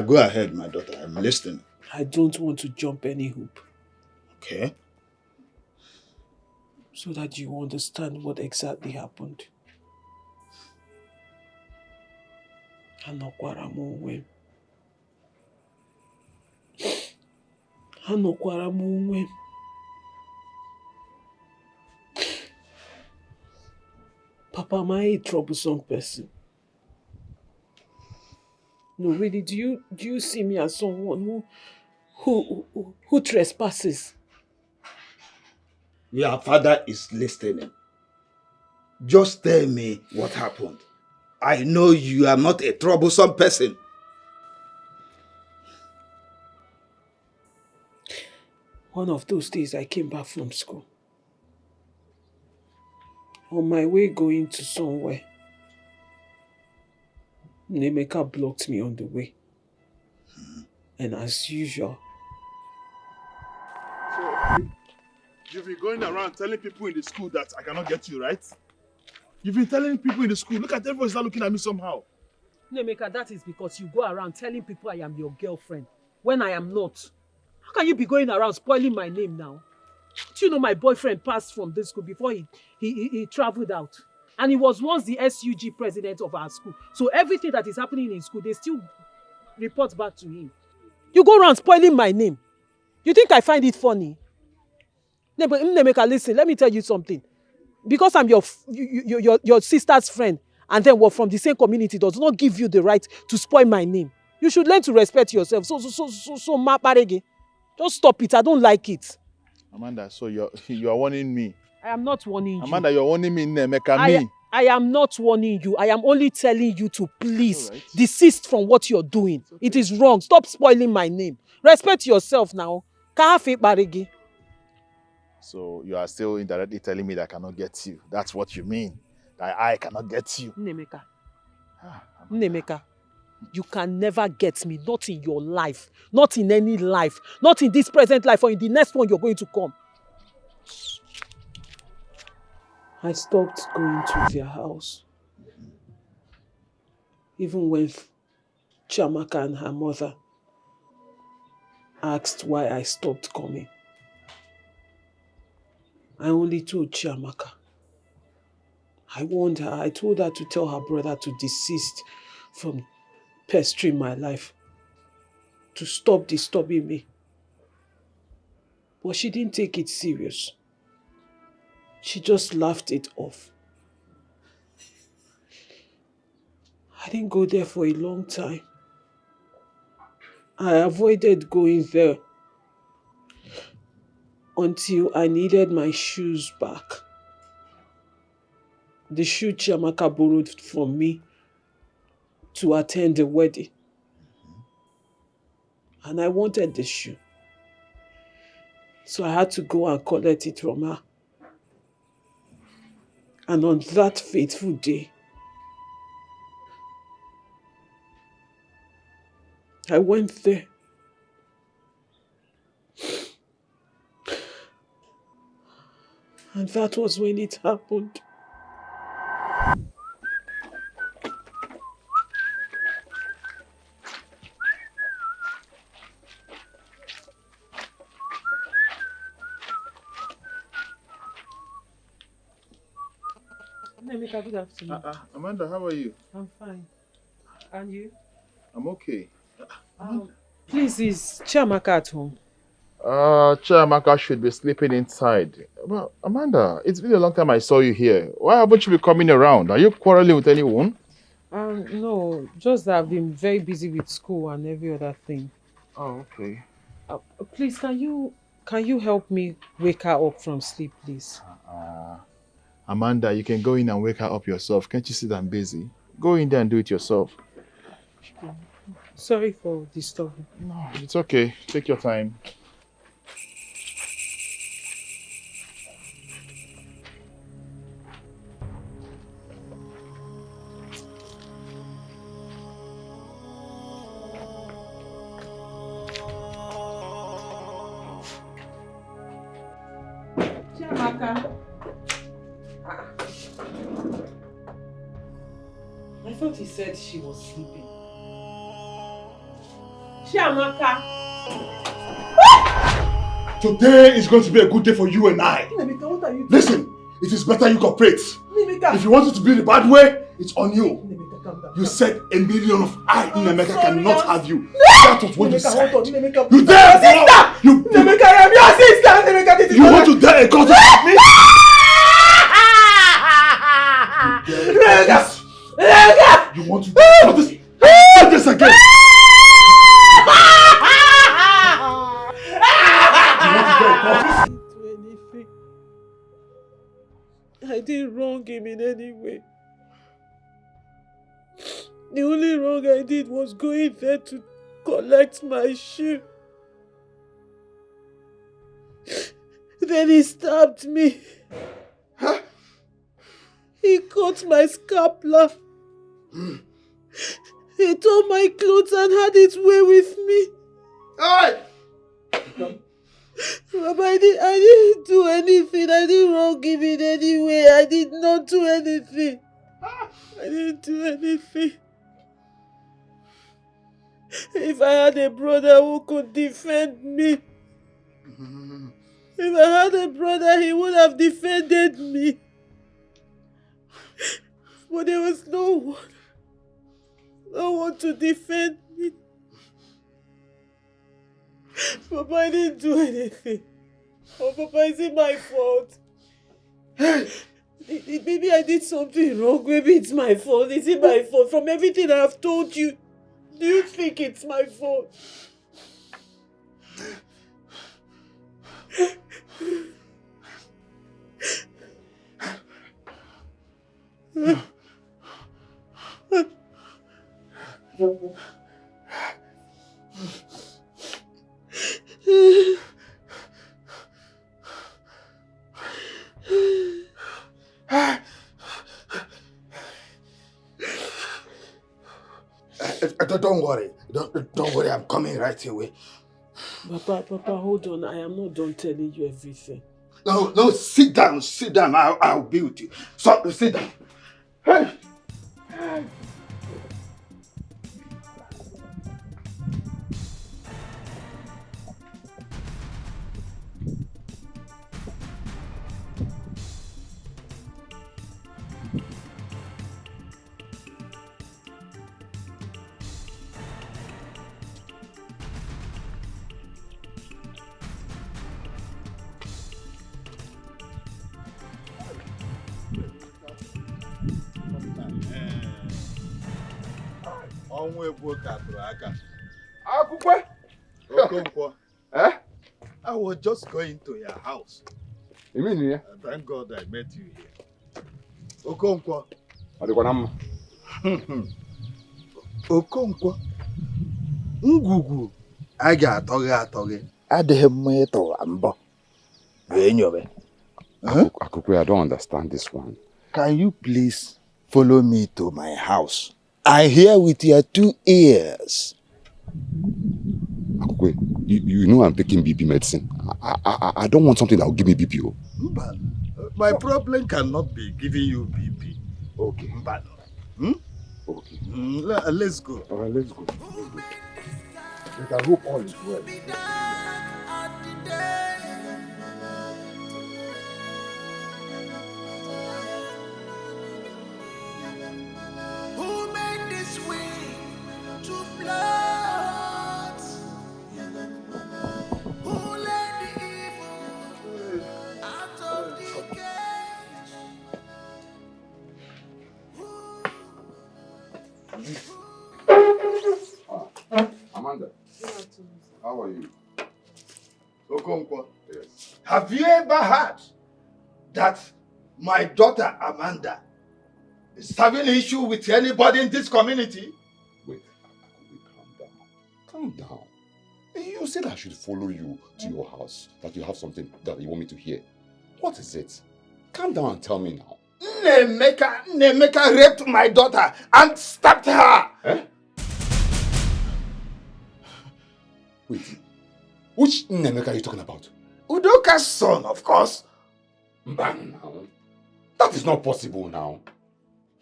Speaker 9: Go ahead, my daughter. I'm listening.
Speaker 1: I don't want to jump any hoop.
Speaker 9: Okay.
Speaker 1: So that you understand what exactly happened. Anokwara m onwe m. Anokwara m onwe m. Papa, am I a troublesome person? No, really, do you see me as someone who trespasses?
Speaker 9: Your father is listening. Just tell me what happened. I know you are not a troublesome person.
Speaker 1: One of those days I came back from school. On my way going to somewhere, Nemeka blocked me on the way. And as usual,
Speaker 3: So, you've been going around telling people in the school that I cannot get you, right? You've been telling people in the school, look at everyone start looking at me somehow.
Speaker 1: Nemeka, that is because you go around telling people I am your girlfriend when I am not. How can you be going around spoiling my name now? Do you know my boyfriend passed from this school before he traveled out? And he was once the SUG president of our school. So everything that is happening in school, they still report back to him. You go around spoiling my name. You think I find it funny? Nemeka, listen, let me tell you something. Because I'm your sister's friend, and then we're from the same community, does not give you the right to spoil my name. You should learn to respect yourself. So, Maparege, just stop it. I don't like it.
Speaker 3: Amanda, so you are warning me.
Speaker 1: I am not warning you.
Speaker 3: Amanda, you're warning me, Nemeka, me.
Speaker 1: I am not warning you. I am only telling you to please desist from what you're doing. Okay. It is wrong. Stop spoiling my name. Respect yourself now.
Speaker 3: So you are still indirectly telling me that I cannot get you. That's what you mean. That I cannot get you.
Speaker 1: Nemeka. Nemeka. You can never get me. Not in your life. Not in any life. Not in this present life or in the next one you're going to come. I stopped going to their house. Even when Chiamaka and her mother asked why I stopped coming, I only told Chiamaka. I warned her. I told her to tell her brother to desist from pestering my life, to stop disturbing me. But she didn't take it serious. She just laughed it off. I didn't go there for a long time. I avoided going there until I needed my shoes back. The shoe Chiamaka borrowed from me to attend the wedding. And I wanted the shoe. So I had to go and collect it from her. And on that fateful day, I went there. And that was when it happened. Nemeka, good afternoon.
Speaker 3: Amanda, how are you?
Speaker 1: I'm fine. And you?
Speaker 3: I'm okay.
Speaker 1: Please, is Chiamaka at home?
Speaker 3: Chiamaka should be sleeping inside. Well, Amanda, it's been a long time I saw you here. Why haven't you been coming around? Are you quarreling with anyone?
Speaker 1: No, just that I've been very busy with school and every other thing.
Speaker 3: Oh, okay.
Speaker 1: Please, can you help me wake her up from sleep, please?
Speaker 3: Amanda, you can go in and wake her up yourself. Can't you see that I'm busy? Go in there and do it yourself.
Speaker 1: Sorry for disturbing.
Speaker 3: No, it's okay. Take your time.
Speaker 13: Chiamaka.
Speaker 1: I thought he said she was sleeping. Chiamaka.
Speaker 3: Today is going to be a good day for you and I.
Speaker 13: Nemeka, what are you doing?
Speaker 3: Listen, it is better you cooperate.
Speaker 13: Nemeka.
Speaker 3: If you want it to be the bad way, it's on you.
Speaker 13: Nemeka, calm down.
Speaker 3: You said a million of I, Nemeka,
Speaker 13: sorry,
Speaker 3: cannot have you.
Speaker 13: No!
Speaker 3: That was what you
Speaker 13: Nemeka,
Speaker 3: said.
Speaker 13: hold on. Nemeka,
Speaker 3: You dare!
Speaker 13: sister!
Speaker 3: You,
Speaker 13: Nemeka, I am your sister! Nemeka, this is
Speaker 3: you
Speaker 13: not
Speaker 3: want to dare a contest with me?
Speaker 13: Nemeka! Nemeka!
Speaker 3: You want to dare this? Do this again!
Speaker 1: I didn't wrong him in any way. The only wrong I did was going there to collect my shoe. Then he stabbed me.
Speaker 3: Huh?
Speaker 1: He cut my scapula. He tore my clothes and had his way with me.
Speaker 3: Hey!
Speaker 1: Papa, I didn't do anything. I didn't wrong him in any way. I did not do anything. I didn't do anything. If I had a brother who could defend me, if I had a brother, he would have defended me. But there was no one to defend me. Papa, I didn't do anything. Oh, Papa, is it my fault? Maybe I did something wrong. Maybe it's my fault. Is it my fault? From everything I have told you, do you think it's my fault?
Speaker 3: Don't worry. Don't worry. I'm coming right away.
Speaker 1: Papa, hold on. I am not done telling you everything.
Speaker 3: No, sit down. I'll be with you. So, sit down. Hey!
Speaker 18: I was just going to your house.
Speaker 11: You mean here?
Speaker 18: Thank God I met you here. Okonkwo. Okonkwo. Ngwugwu a ga-atọ gị adịghị mma ịtọwa mbọ.
Speaker 11: Akukwe, I don't understand this one.
Speaker 18: Can you please follow me to my house? I hear with your 2 ears.
Speaker 11: Akukwe, you know I'm taking BP medicine. I don't want something that will give me BP.
Speaker 18: My problem cannot be giving you BP.
Speaker 11: Okay.
Speaker 18: Okay. Let's go.
Speaker 11: All right, let's go. We can hope all is well.
Speaker 17: Who made this way to blood? Who let the evil out of the cage?
Speaker 11: Amanda, how are you?
Speaker 3: Okonkwo.
Speaker 11: Yes.
Speaker 3: Have you ever heard that my daughter Amanda is having issue with anybody in this community?
Speaker 11: Wait, calm down. You said I should follow you to your house, that you have something that you want me to hear. What is it? Calm down and tell me now.
Speaker 3: Nemeka raped my daughter and stabbed her.
Speaker 11: Eh? Wait, which Nemeka are you talking about?
Speaker 3: Udoka's son, of course.
Speaker 11: Mbana now. That is not possible now.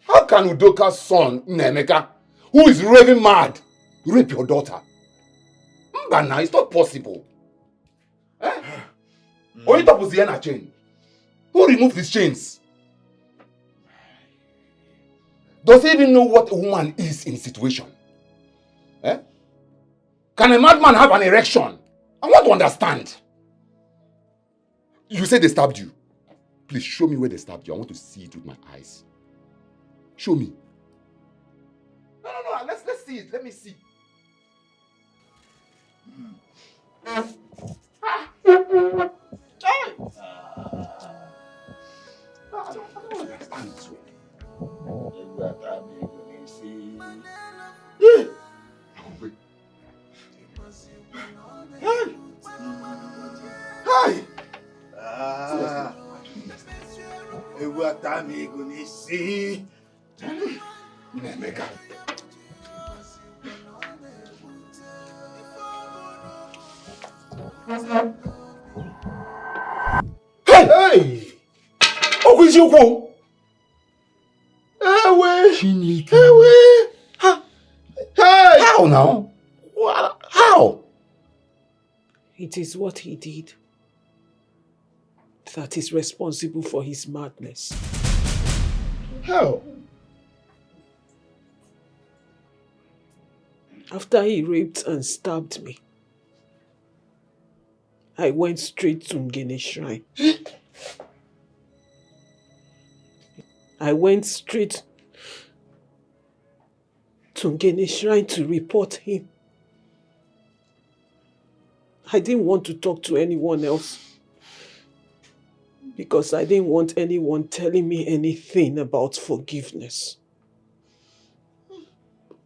Speaker 11: How can Udoka's son, Nemeka, who is raving mad, rape your daughter? Mbana, it's not possible. Eh? Onita was the chain. Who removed these chains? Does he even know what a woman is in a situation? Eh? Can a madman have an erection? I want to understand. You said they stabbed you. Please show me where they stabbed you. I want to see it with my eyes. Show me. No. Let's see it. Let me see. Nemeka. Hey! Oh, is you? Hey! How now? What? How?
Speaker 1: It is what he did that is responsible for his madness.
Speaker 11: How?
Speaker 1: After he raped and stabbed me, I went straight to Ngene Shrine. I went straight to Ngene Shrine to report him. I didn't want to talk to anyone else because I didn't want anyone telling me anything about forgiveness.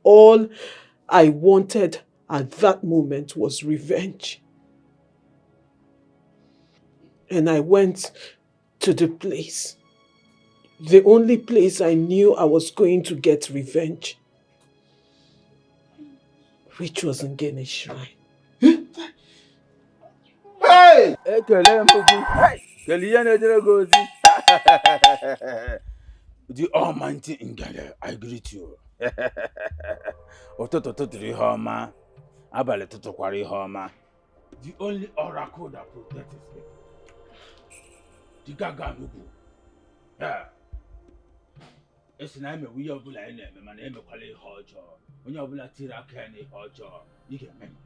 Speaker 1: All I wanted at that moment was revenge. And I went to the place. The only place I knew I was going to get revenge, which was Ngene Shrine.
Speaker 16: Hey! Ekele Mugi. Hey! Keliane Dregozi. The Almighty Ngele, I greet you. Ototo totri homa. Abale toto kwari homa. The only oracle that protects me. The Gaga Nugu. Yeah. It's an ime we are bula in my name of Kali Hojo. When you are bula tira canny Hojo, you can make me.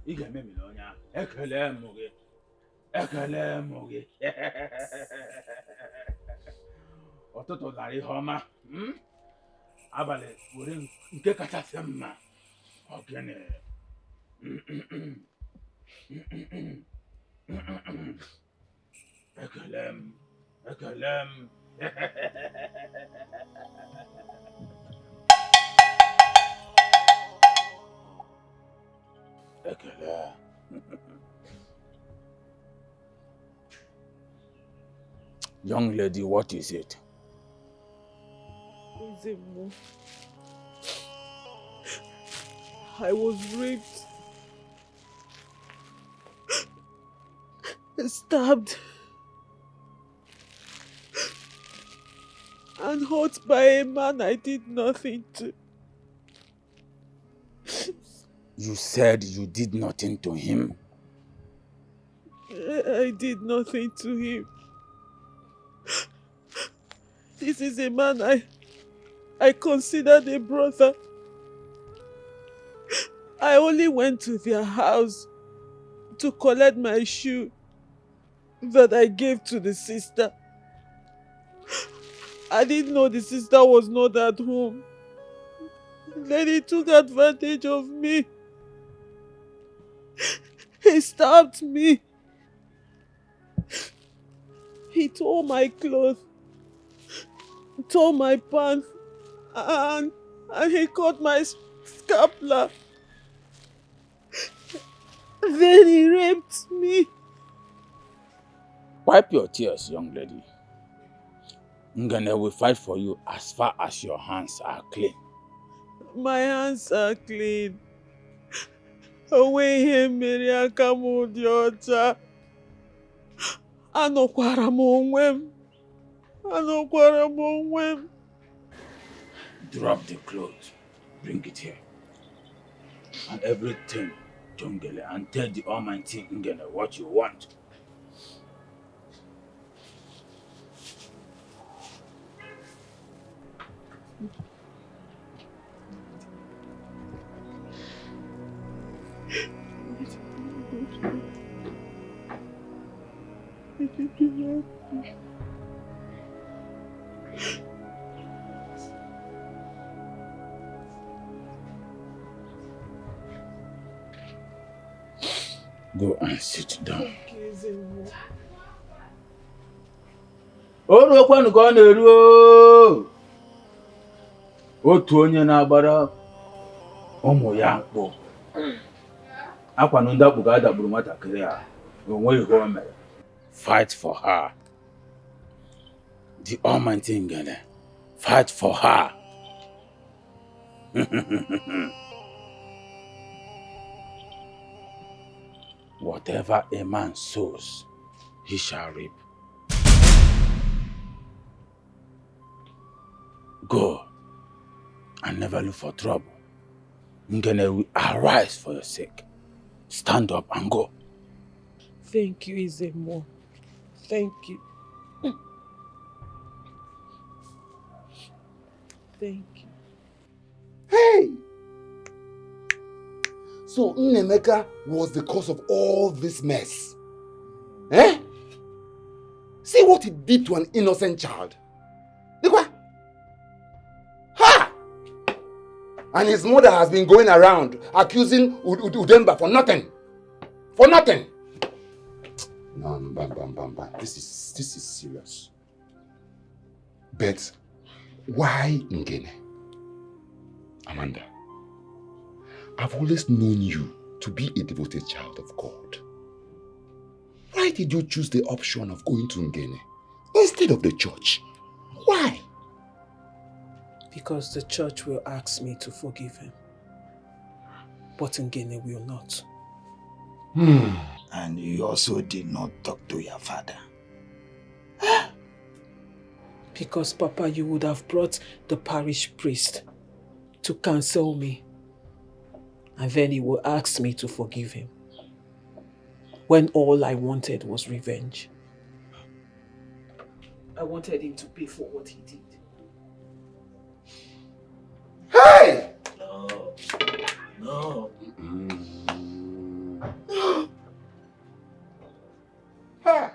Speaker 16: You can make me on ya. Ekele Mugi. Ekele Mugi. Ototo lari homa. Abale, we're in Kekasema. Ogene. Ekalem. Ekalem. Ekele. Young lady, what is it?
Speaker 1: Ezemo, I was raped, stabbed, and hurt by a man I did nothing to.
Speaker 16: You said you did nothing to him.
Speaker 1: I did nothing to him. This is a man I considered a brother. I only went to their house to collect my shoe that I gave to the sister. I didn't know the sister was not at home. Then he took advantage of me. He stabbed me. He tore my clothes, tore my pants, and he cut my scapula. Then he raped me.
Speaker 16: Wipe your tears, young lady. Ngane will fight for you as far as your hands are clean.
Speaker 1: My hands are clean. Away him, Miriam Kamudiocha. Anọkwara m onwe m. Anọkwara m onwe m.
Speaker 18: Drop the clothes. Bring it here. And everything, Jungele, and tell the Almighty Ngele what you want. Go and sit down. Oru kwanu ka ọ na-eru o. Otu onye na-agbara ụmụ ya mkpụ. Akwanụ ndị akpụ ga-adagburu nwatakịrị a. Onwe ihe o mere. Fight for her. The Almighty Ngene. Fight for her. Whatever a man sows, he shall reap. Go and never look for trouble. Ngene will arise for your sake. Stand up and go.
Speaker 1: Thank you, Izemo. Thank you. Thank you.
Speaker 11: Hey! So Nnemeka was the cause of all this mess. Eh? See what he did to an innocent child. Dikwa? Ha! And his mother has been going around accusing Udemba for nothing. For nothing. No, bam. This is serious. But why Ngene? Amanda, I've always known you to be a devoted child of God. Why did you choose the option of going to Ngene instead of the church? Why?
Speaker 1: Because the church will ask me to forgive him. But Ngene will not.
Speaker 9: And you also did not talk to your father.
Speaker 1: Because, Papa, you would have brought the parish priest to cancel me. And then he will ask me to forgive him. When all I wanted was revenge. I wanted him to pay for what he did.
Speaker 11: Hey!
Speaker 18: No.
Speaker 11: Ha!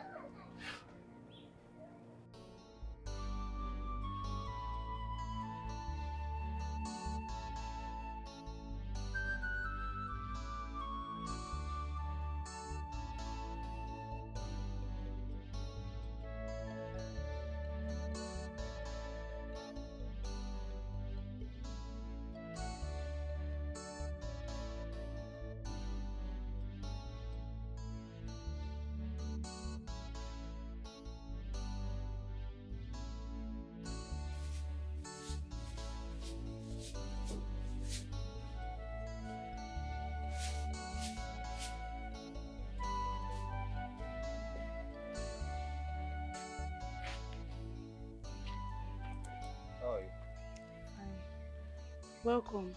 Speaker 13: Welcome.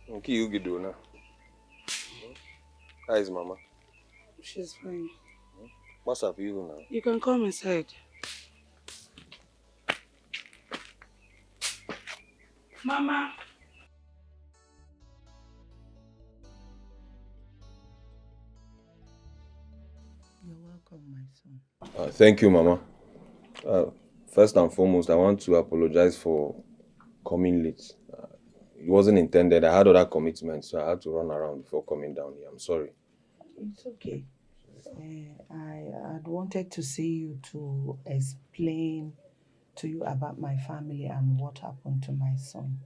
Speaker 2: Okay, you get now. How is Mama?
Speaker 13: She's fine.
Speaker 2: What's up you now?
Speaker 13: You can come inside. Mama.
Speaker 17: You're welcome, my son.
Speaker 2: Thank you, Mama. First and foremost, I want to apologize for coming late. It wasn't intended. I had other commitments, so I had to run around before coming down here. I'm sorry.
Speaker 17: It's okay. I had wanted to see you to explain to you about my family and what happened to my son.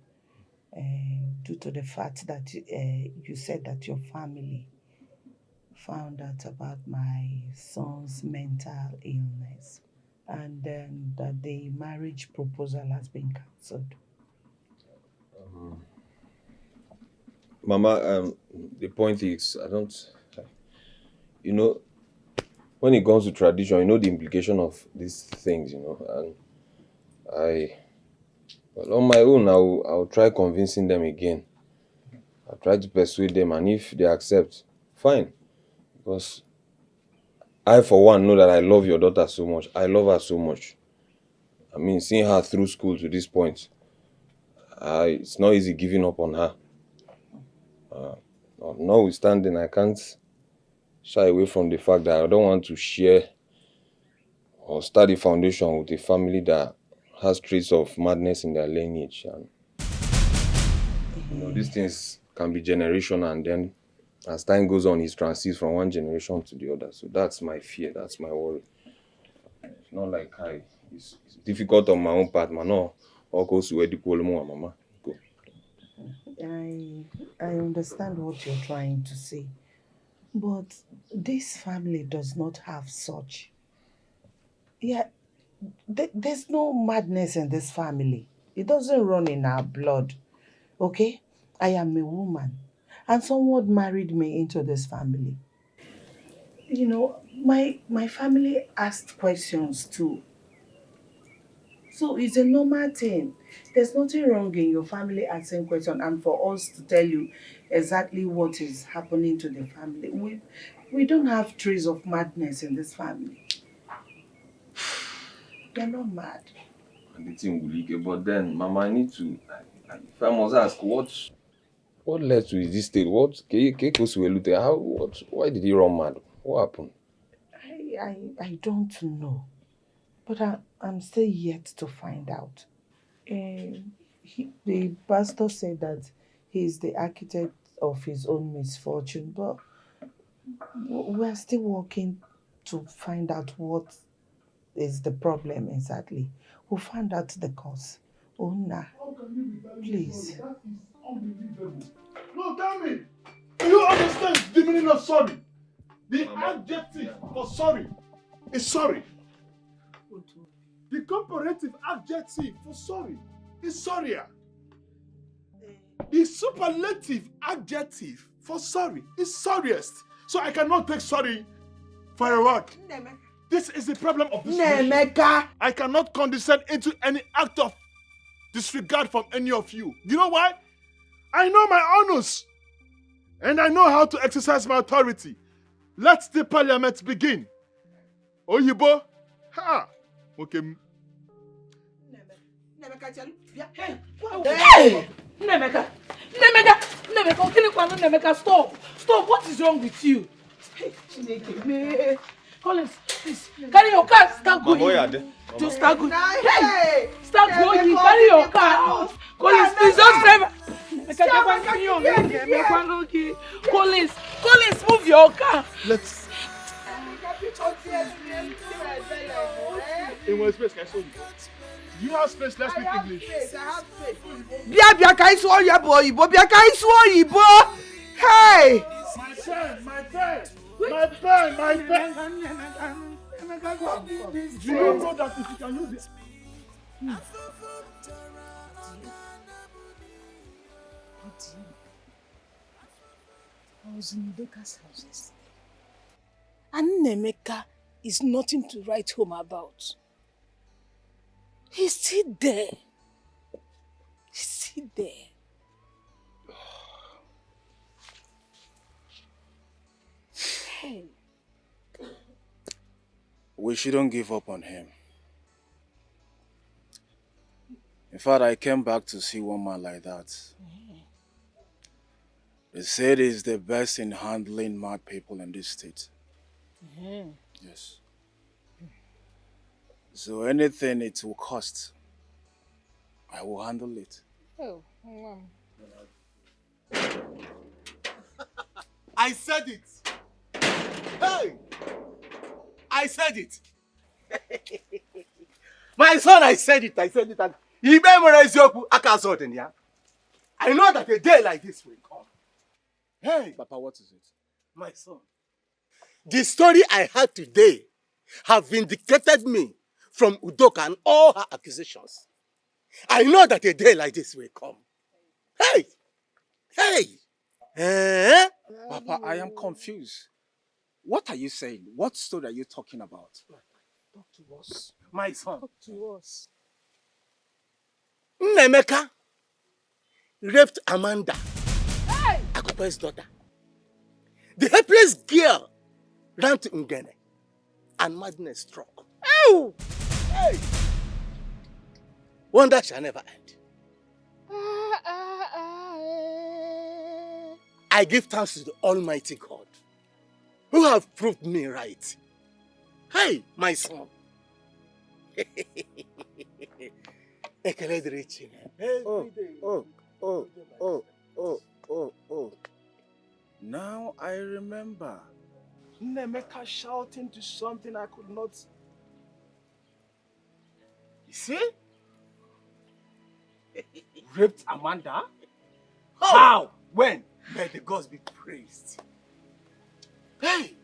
Speaker 17: Due to the fact that you said that your family found out about my son's mental illness and then that the marriage proposal has been cancelled.
Speaker 2: Mama, the point is, when when it comes to tradition, you know the implication of these things, and well, on my own, I'll try convincing them again. I'll try to persuade them, and if they accept, fine. Because I, for one, know that I love your daughter so much. I love her so much. I mean, seeing her through school to this point, it's not easy giving up on her. Notwithstanding, I can't shy away from the fact that I don't want to share or start a foundation with a family that has traits of madness in their lineage. And these things can be generational, and then as time goes on, it transits from one generation to the other. So that's my fear, that's my worry. It's not like it's difficult on my own part, man. No, all goes to where the mama. Go.
Speaker 4: I understand what you're trying to say, but this family does not have such. Yeah, there's no madness in this family. It doesn't run in our blood. Okay? I am a woman, and someone married me into this family. My family asked questions too. So it's a normal thing. There's nothing wrong in your family asking questions and for us to tell you exactly what is happening to the family. We don't have trace of madness in this family. They're not mad.
Speaker 2: And the thing will leak. But then, Mama, I need to. If I must ask, what led to this state? Why did he run mad? What happened?
Speaker 4: I don't know. But I'm still yet to find out. The pastor said that he is the architect of his own misfortune, but we're still working to find out what is the problem exactly. We'll find out the cause. Ona, please.
Speaker 3: That is unbelievable. No, tell me. Do you understand the meaning of sorry? The adjective for sorry is sorry. The comparative adjective for sorry is sorrier. The superlative adjective for sorry is sorriest. So I cannot take sorry for a word. This is the problem of this
Speaker 4: Nemeka.
Speaker 3: I cannot condescend into any act of disregard from any of you. You know why? I know my honors. And I know how to exercise my authority. Let the parliament begin. Oyibo. Ha. Okay.
Speaker 5: Hey! Nemeka! Nemeka, stop! Stop! What is wrong with you? Hey, Chineke, Collins, please, carry your car, start going. Just start going. Hey! Start going, carry your car. Collins, please, just drive. Collins, move your car.
Speaker 3: Let's. In one space, can I show you? You have space, let's speak English.
Speaker 4: I have space. Bia, can I show you, boy? Bia, can I show you, boy? Hey!
Speaker 3: My pen. Do you know that if you can use it?
Speaker 5: I was in Udoka's house yesterday. And Nemeka is nothing to write home about. He's still there. He's still there. Hey.
Speaker 18: We shouldn't give up on him. In fact, I came back to see one man like that. They said he's the best in handling mad people in this state. Yes. So anything it will cost, I will handle it.
Speaker 5: Oh,
Speaker 6: I said it. Hey! I said it. My son, I said it. And he memorized your Akazoten, I know that a day like this will come. Hey!
Speaker 18: Papa, what is it?
Speaker 6: My son, the story I had today have vindicated me from Udoka and all her accusations. I know that a day like this will come. Hey!
Speaker 18: Papa, I am confused. What are you saying? What story are you talking about?
Speaker 6: Talk to us.
Speaker 18: My son.
Speaker 5: Talk to us.
Speaker 6: Nnemeka raped Amanda, Akupe's daughter. The helpless girl ran to Ngene and madness struck. Ow! Hey! Wonder shall never end. I give thanks to the Almighty God who have proved me right. Hey, my son. Ekele dịrị Chineke.
Speaker 18: Oh. Now I remember. Nnemeka shouting to something I could not. You see? Raped Amanda? How? When? May the gods be praised. Hey!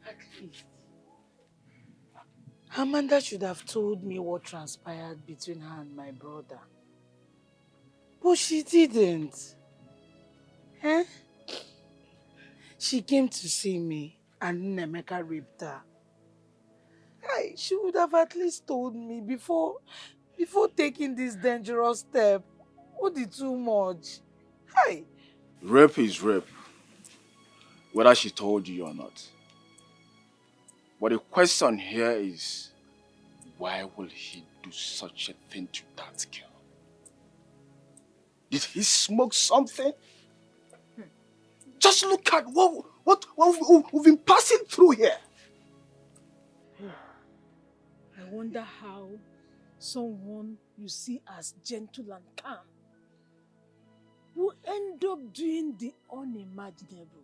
Speaker 4: At least, Amanda should have told me what transpired between her and my brother. But she didn't. Eh? She came to see me and Nnemeka raped her. Hey, she would have at least told me before taking this dangerous step. What did too much? Hey!
Speaker 18: Rape is rape, whether she told you or not. But the question here is, why will he do such a thing to that girl? Did he smoke something? Just look at what we've been passing through here.
Speaker 5: I wonder how someone you see as gentle and calm will end up doing the unimaginable.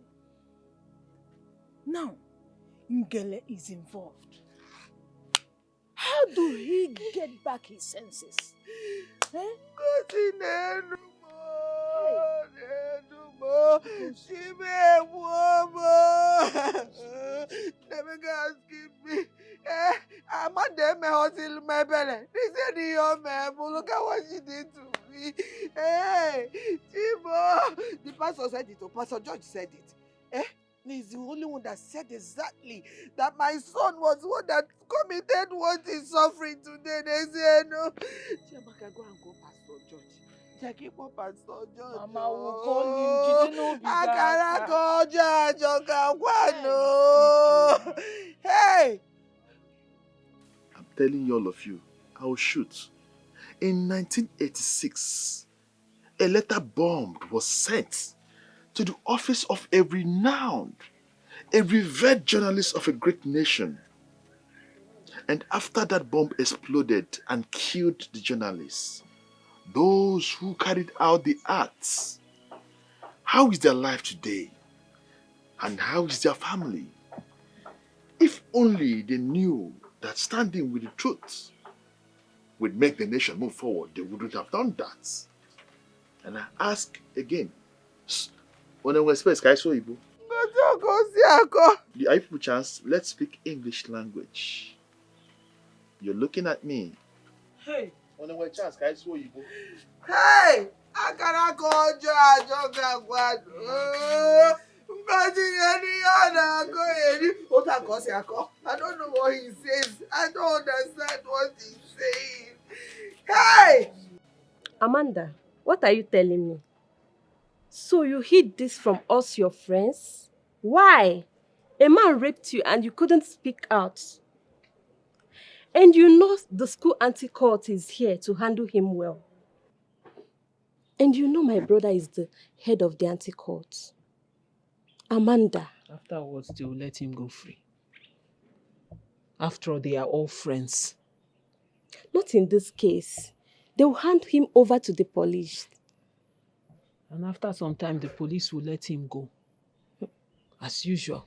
Speaker 5: Now, Ngele is involved. How do he get back his senses? Eh?
Speaker 17: Amanda me hotel my belly. This is the young man. Look at what she did to me. Hey, Timo. The pastor said it, or Pastor George said it. Eh? He's the only one that said exactly that my son was the one that committed what he's suffering today. They say no. Chiamaka, go and call Pastor George. Jackie, call Pastor George.
Speaker 4: Mama will call him. Jide no be
Speaker 17: I
Speaker 4: that.
Speaker 17: cannot call George. No. Hey.
Speaker 3: I'm telling you all of you, I will shoot. In 1986, a letter bomb was sent to the office of a renowned, a revered journalist of a great nation. And after that bomb exploded and killed the journalist, those who carried out the acts, how is their life today? And how is their family? If only they knew that standing with the truth would make the nation move forward, they wouldn't have done that. And I ask again, when I was supposed to say Igbo, the people chance, let's speak English language. You're looking at me.
Speaker 17: Hey.
Speaker 3: When I was chance, I saw Igbo.
Speaker 17: Hey. I cannot call George. I don't know what he says. I don't understand what he's saying. Hey!
Speaker 8: Amanda, what are you telling me? So you hid this from us, your friends? Why? A man raped you and you couldn't speak out. And you know the school anti-court is here to handle him well. And you know my brother is the head of the anti-court. Amanda.
Speaker 1: Afterwards, they will let him go free. After all, they are all friends.
Speaker 8: Not in this case. They will hand him over to the police.
Speaker 1: And after some time, the police will let him go. As usual.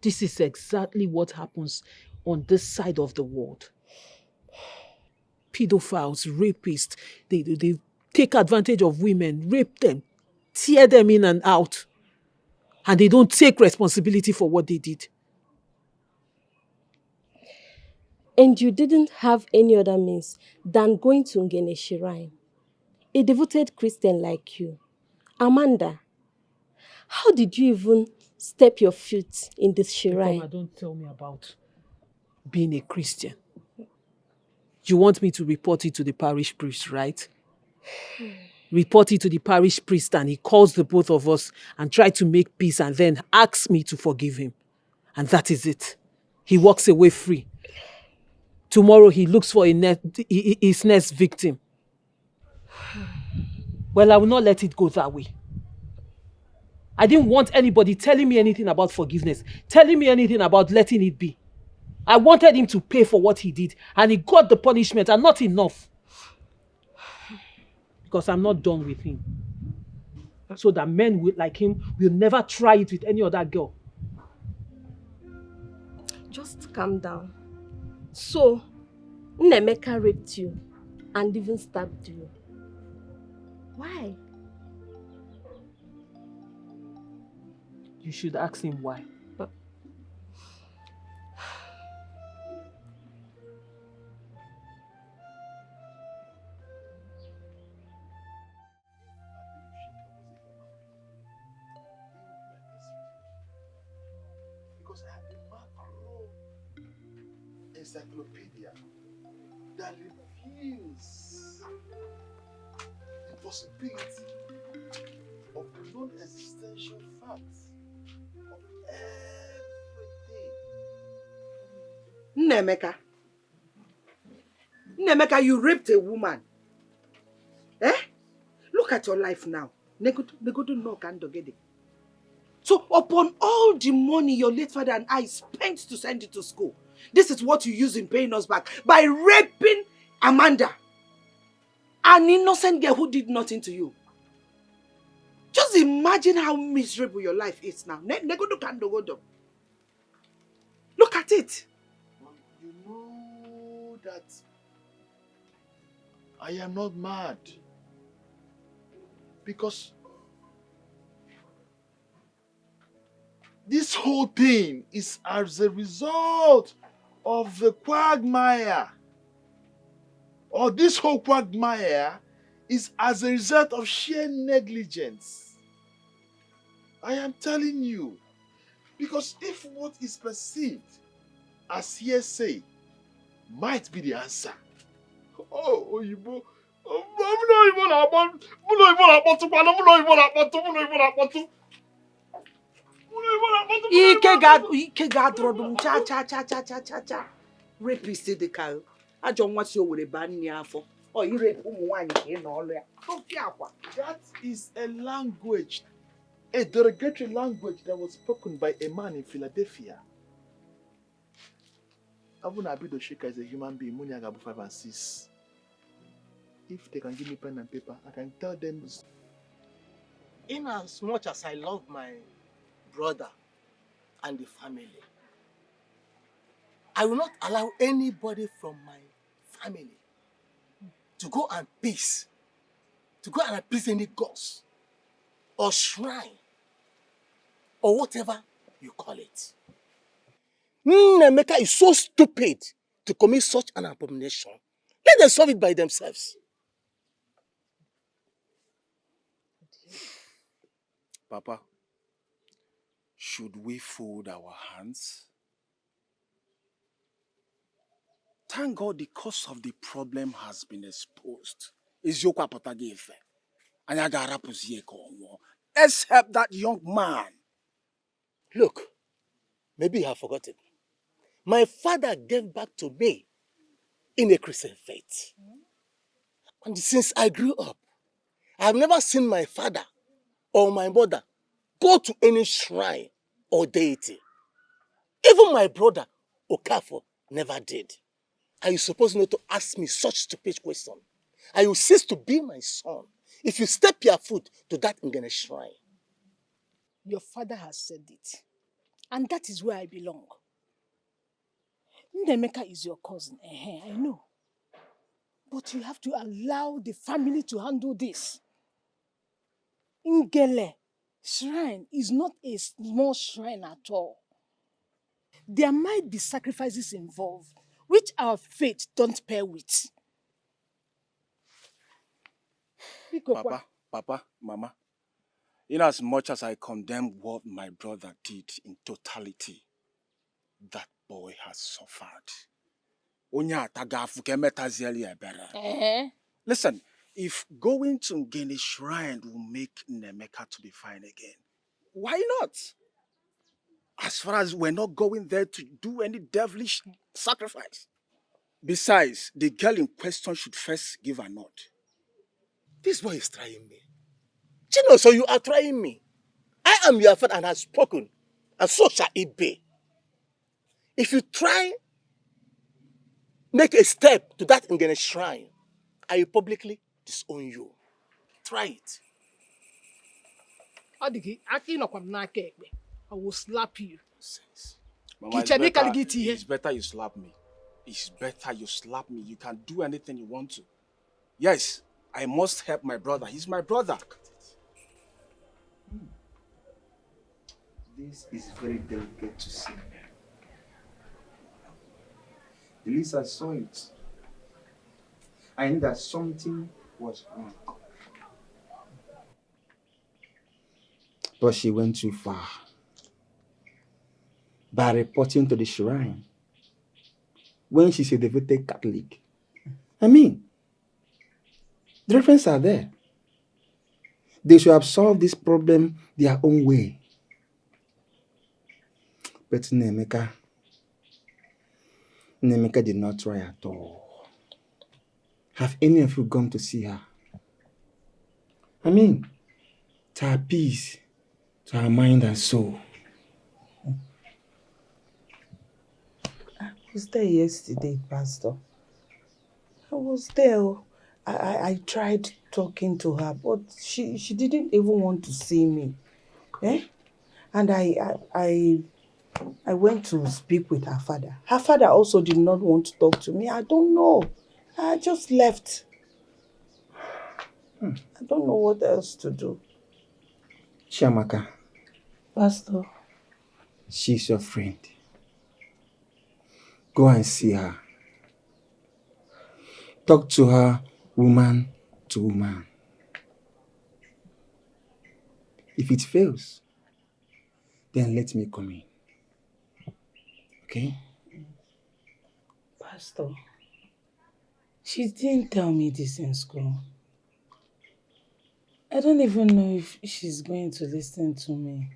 Speaker 1: This is exactly what happens on this side of the world. Pedophiles, rapists, they take advantage of women, rape them, tear them in and out. And they don't take responsibility for what they did.
Speaker 8: And you didn't have any other means than going to Ngene Shrine. A devoted Christian like you. Amanda, how did you even step your foot in this shrine?
Speaker 1: Mama, don't tell me about being a Christian. You want me to report it to the parish priest, right? Report it to the parish priest and he calls the both of us and try to make peace and then asks me to forgive him. And that is it. He walks away free. Tomorrow he looks for his next victim. Well, I will not let it go that way. I didn't want anybody telling me anything about forgiveness, telling me anything about letting it be. I wanted him to pay for what he did, and he got the punishment, and not enough. Because I'm not done with him. So that men like him will never try it with any other girl.
Speaker 8: Just calm down. So, Nnemeka raped you and even stabbed you. Why?
Speaker 1: You should ask him why.
Speaker 3: Because I have a macro encyclopedia that reveals the possibility of non-existential facts of everything.
Speaker 4: Nnemeka, you raped a woman. Eh? Look at your life now. Negodo no kandogede. So upon all the money your late father and I spent to send you to school, this is what you use in paying us back by raping Amanda, an innocent girl who did nothing to you. Just imagine how miserable your life is now. Negodo kandogodo. Look at it.
Speaker 3: You know that I am not mad. Because this whole thing is as a result of the quagmire. Or this whole quagmire is as a result of sheer negligence. I am telling you. Because if what is perceived as hearsay might be the answer. Oh, Oyibo.
Speaker 4: Ike ga-adrodum cha. Rapist dị ka ajọ nwa si Owerri ba nni afọ. Ọ irape ụmụ nwaanyị ka ị nọ ọlụ ya.
Speaker 3: That is a language, a derogatory language that was spoken by a man in Philadelphia. Even Abido Shika is a human being. Munyagabu 5 and 6. If they can give me pen and paper, I can tell them this.
Speaker 6: In as much as I love my brother and the family, I will not allow anybody from my family to go and appease any gods or shrine or whatever you call it. Nnemeka is so stupid to commit such an abomination. Let them solve it by themselves.
Speaker 18: Papa, should we fold our hands? Thank God the cause of the problem has been exposed. Let's help that young man.
Speaker 6: Look, maybe you have forgotten. My father gave back to me in a Christian faith. And since I grew up, I have never seen my father or my mother go to any shrine or deity. Even my brother, Okafo, never did. Are you supposed not to ask me such stupid question? I will cease to be my son if you step your foot to that Ngene shrine.
Speaker 5: Your father has said it. And that is where I belong. Ndemeka is your cousin. I know. But you have to allow the family to handle this. Ngele shrine is not a small shrine at all. There might be sacrifices involved, which our faith don't pair with.
Speaker 18: Papa, Mama, in as much as I condemn what my brother did in totality, that boy has suffered. Listen, if going to Ngene Shrine will make Nemeka to be fine again, why not? As far as we're not going there to do any devilish sacrifice. Besides, the girl in question should first give a nod.
Speaker 6: This boy is trying me. Chino, so you are trying me. I am your father and have spoken, and so shall it be. If you try make a step to that Ngene shrine, I will publicly disown you. Try it.
Speaker 5: I will slap you.
Speaker 18: Mama, it's better you slap me. It's better you slap me. You can do anything you want to. Yes, I must help my brother. He's my brother.
Speaker 10: This is very delicate to see. At least I saw it. I knew that something was wrong. But she went too far by reporting to the shrine when she's a devoted Catholic. I mean, the references are there. They should have solved this problem their own way. But Nemeka did not try at all. Have any of you gone to see her? I mean, to her peace, to her mind and soul.
Speaker 17: I was there yesterday, Pastor. I was there. I tried talking to her, but she didn't even want to see me. And I went to speak with her father. Her father also did not want to talk to me. I don't know. I just left. I don't know what else to do.
Speaker 10: Chiamaka.
Speaker 17: Pastor.
Speaker 10: She's your friend. Go and see her. Talk to her woman to woman. If it fails, then let me come in. Okay?
Speaker 17: Pastor, she didn't tell me this in school. I don't even know if she's going to listen to me.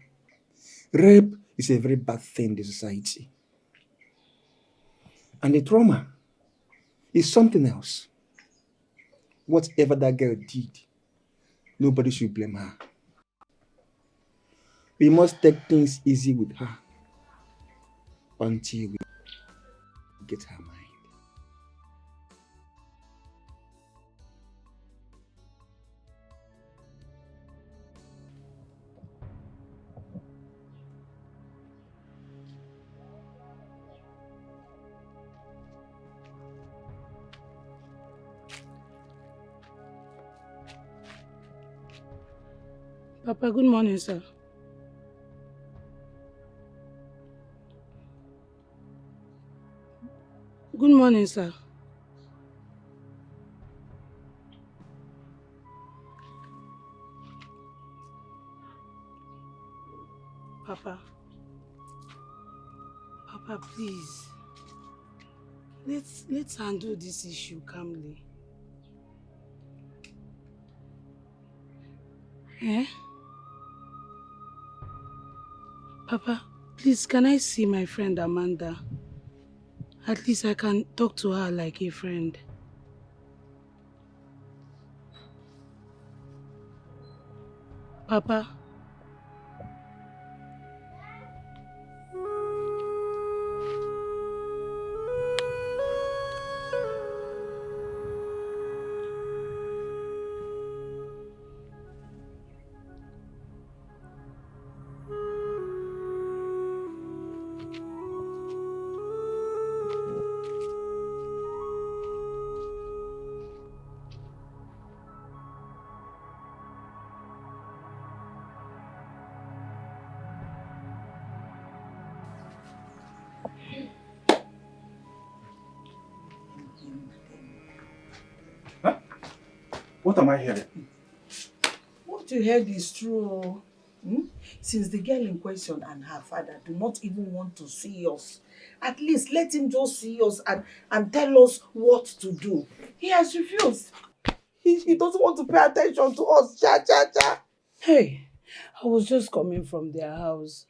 Speaker 10: Rape is a very bad thing in the society. And the trauma is something else. Whatever that girl did, nobody should blame her. We must take things easy with her until we get her mind.
Speaker 5: Papa, good morning, sir. Good morning, sir. Papa. Papa, please. Let's handle this issue calmly. Papa, please, can I see my friend Amanda? At least I can talk to her like a friend. Papa.
Speaker 18: What am I hearing?
Speaker 4: What you heard is true. Since the girl in question and her father do not even want to see us, at least let him just see us and tell us what to do. He has refused. He doesn't want to pay attention to us. Cha cha cha.
Speaker 5: Hey, I was just coming from their house,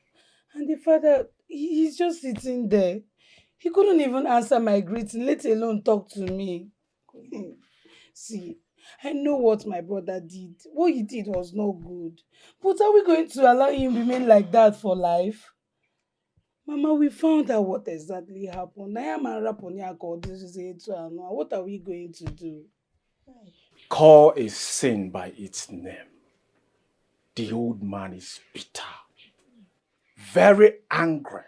Speaker 5: and the father, he's just sitting there. He couldn't even answer my greeting, let alone talk to me. See, I know what my brother did. What he did was not good. But are we going to allow him remain like that for life? Mama, we found out what exactly happened. I am a Raponiako. This is it. What are we going to do?
Speaker 18: Call a sin by its name. The old man is bitter, very angry.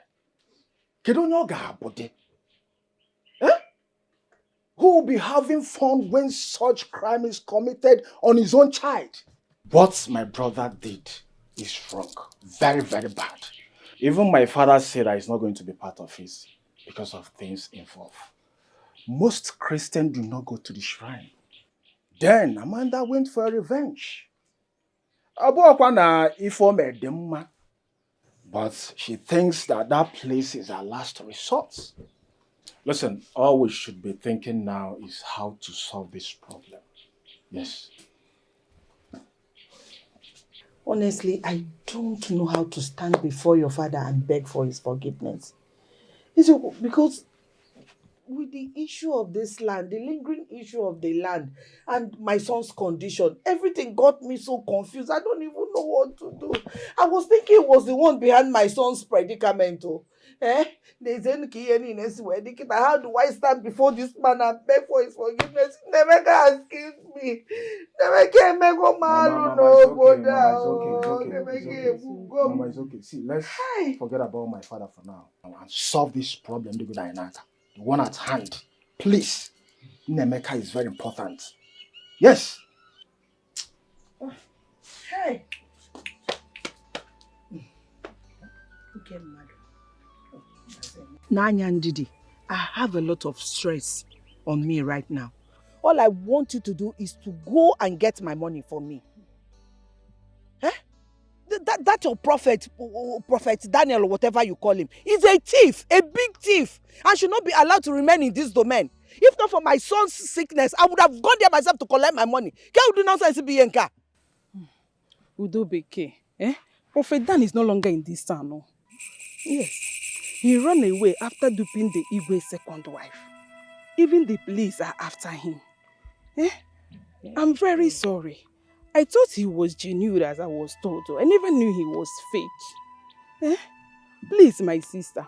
Speaker 18: Kedonyoga body. Who will be having fun when such crime is committed on his own child? What my brother did is wrong. Very, very bad. Even my father said that he's not going to be part of it because of things involved. Most Christians do not go to the shrine. Then Amanda went for a revenge. But she thinks that place is her last resort. Listen, all we should be thinking now is how to solve this problem. Yes.
Speaker 4: Honestly, I don't know how to stand before your father and beg for his forgiveness. Because with the issue of this land, the lingering issue of the land, and my son's condition, everything got me so confused. I don't even know what to do. I was thinking it was the one behind my son's predicament. How do I stand before this man and beg for his forgiveness? Never has killed me. Never came go malu no go down.
Speaker 18: Mama, it's okay. See, let's forget about my father for now and solve this problem. The one at hand. Please. Nemeka is very important. Yes.
Speaker 4: Hey. Okay, madam. Nanya Ndidi, I have a lot of stress on me right now. All I want you to do is to go and get my money for me. That your prophet Daniel or whatever you call him, is a thief, a big thief, and should not be allowed to remain in this domain. If not for my son's sickness, I would have gone there myself to collect my money. Can you do nonsense, Bianca?
Speaker 5: Udo Beke, Prophet Dan is no longer in this town, no? Yes. He ran away after duping the Igwe's second wife. Even the police are after him. I'm very sorry. I thought he was genuine as I was told. I never knew he was fake. Please, my sister,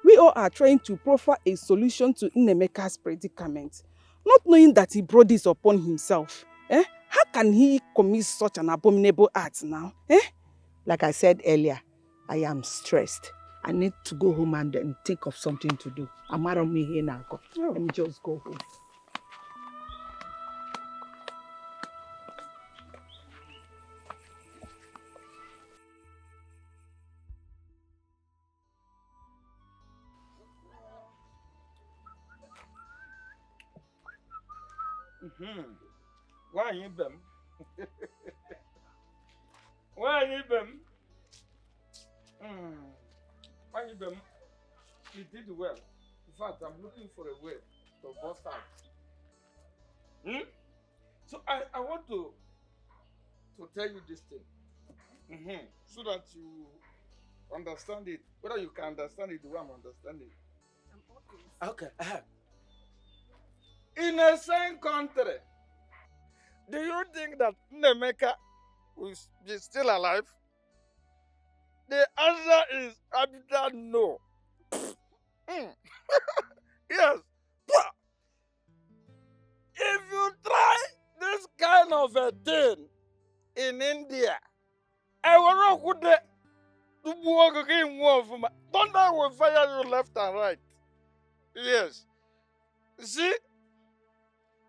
Speaker 5: we all are trying to proffer a solution to Nnemeka's predicament, not knowing that he brought this upon himself. How can he commit such an abominable act now?
Speaker 4: Like I said earlier, I am stressed. I need to go home and then think of something to do. I'm out of me here now. Let me just go home.
Speaker 14: Why you bem? Why you bem? Why you bem? You did well. In fact, I'm looking for a way to bust out. So I want to tell you this thing. So that you understand it. Whether you can understand it the way I'm understanding it. Okay. In a same country, do you think that Nnemeka will be still alive? The answer is absolute no. Yes. If you try this kind of a thing in India, I will not go there to walk again. Thunder will fire you left and right. Yes. See,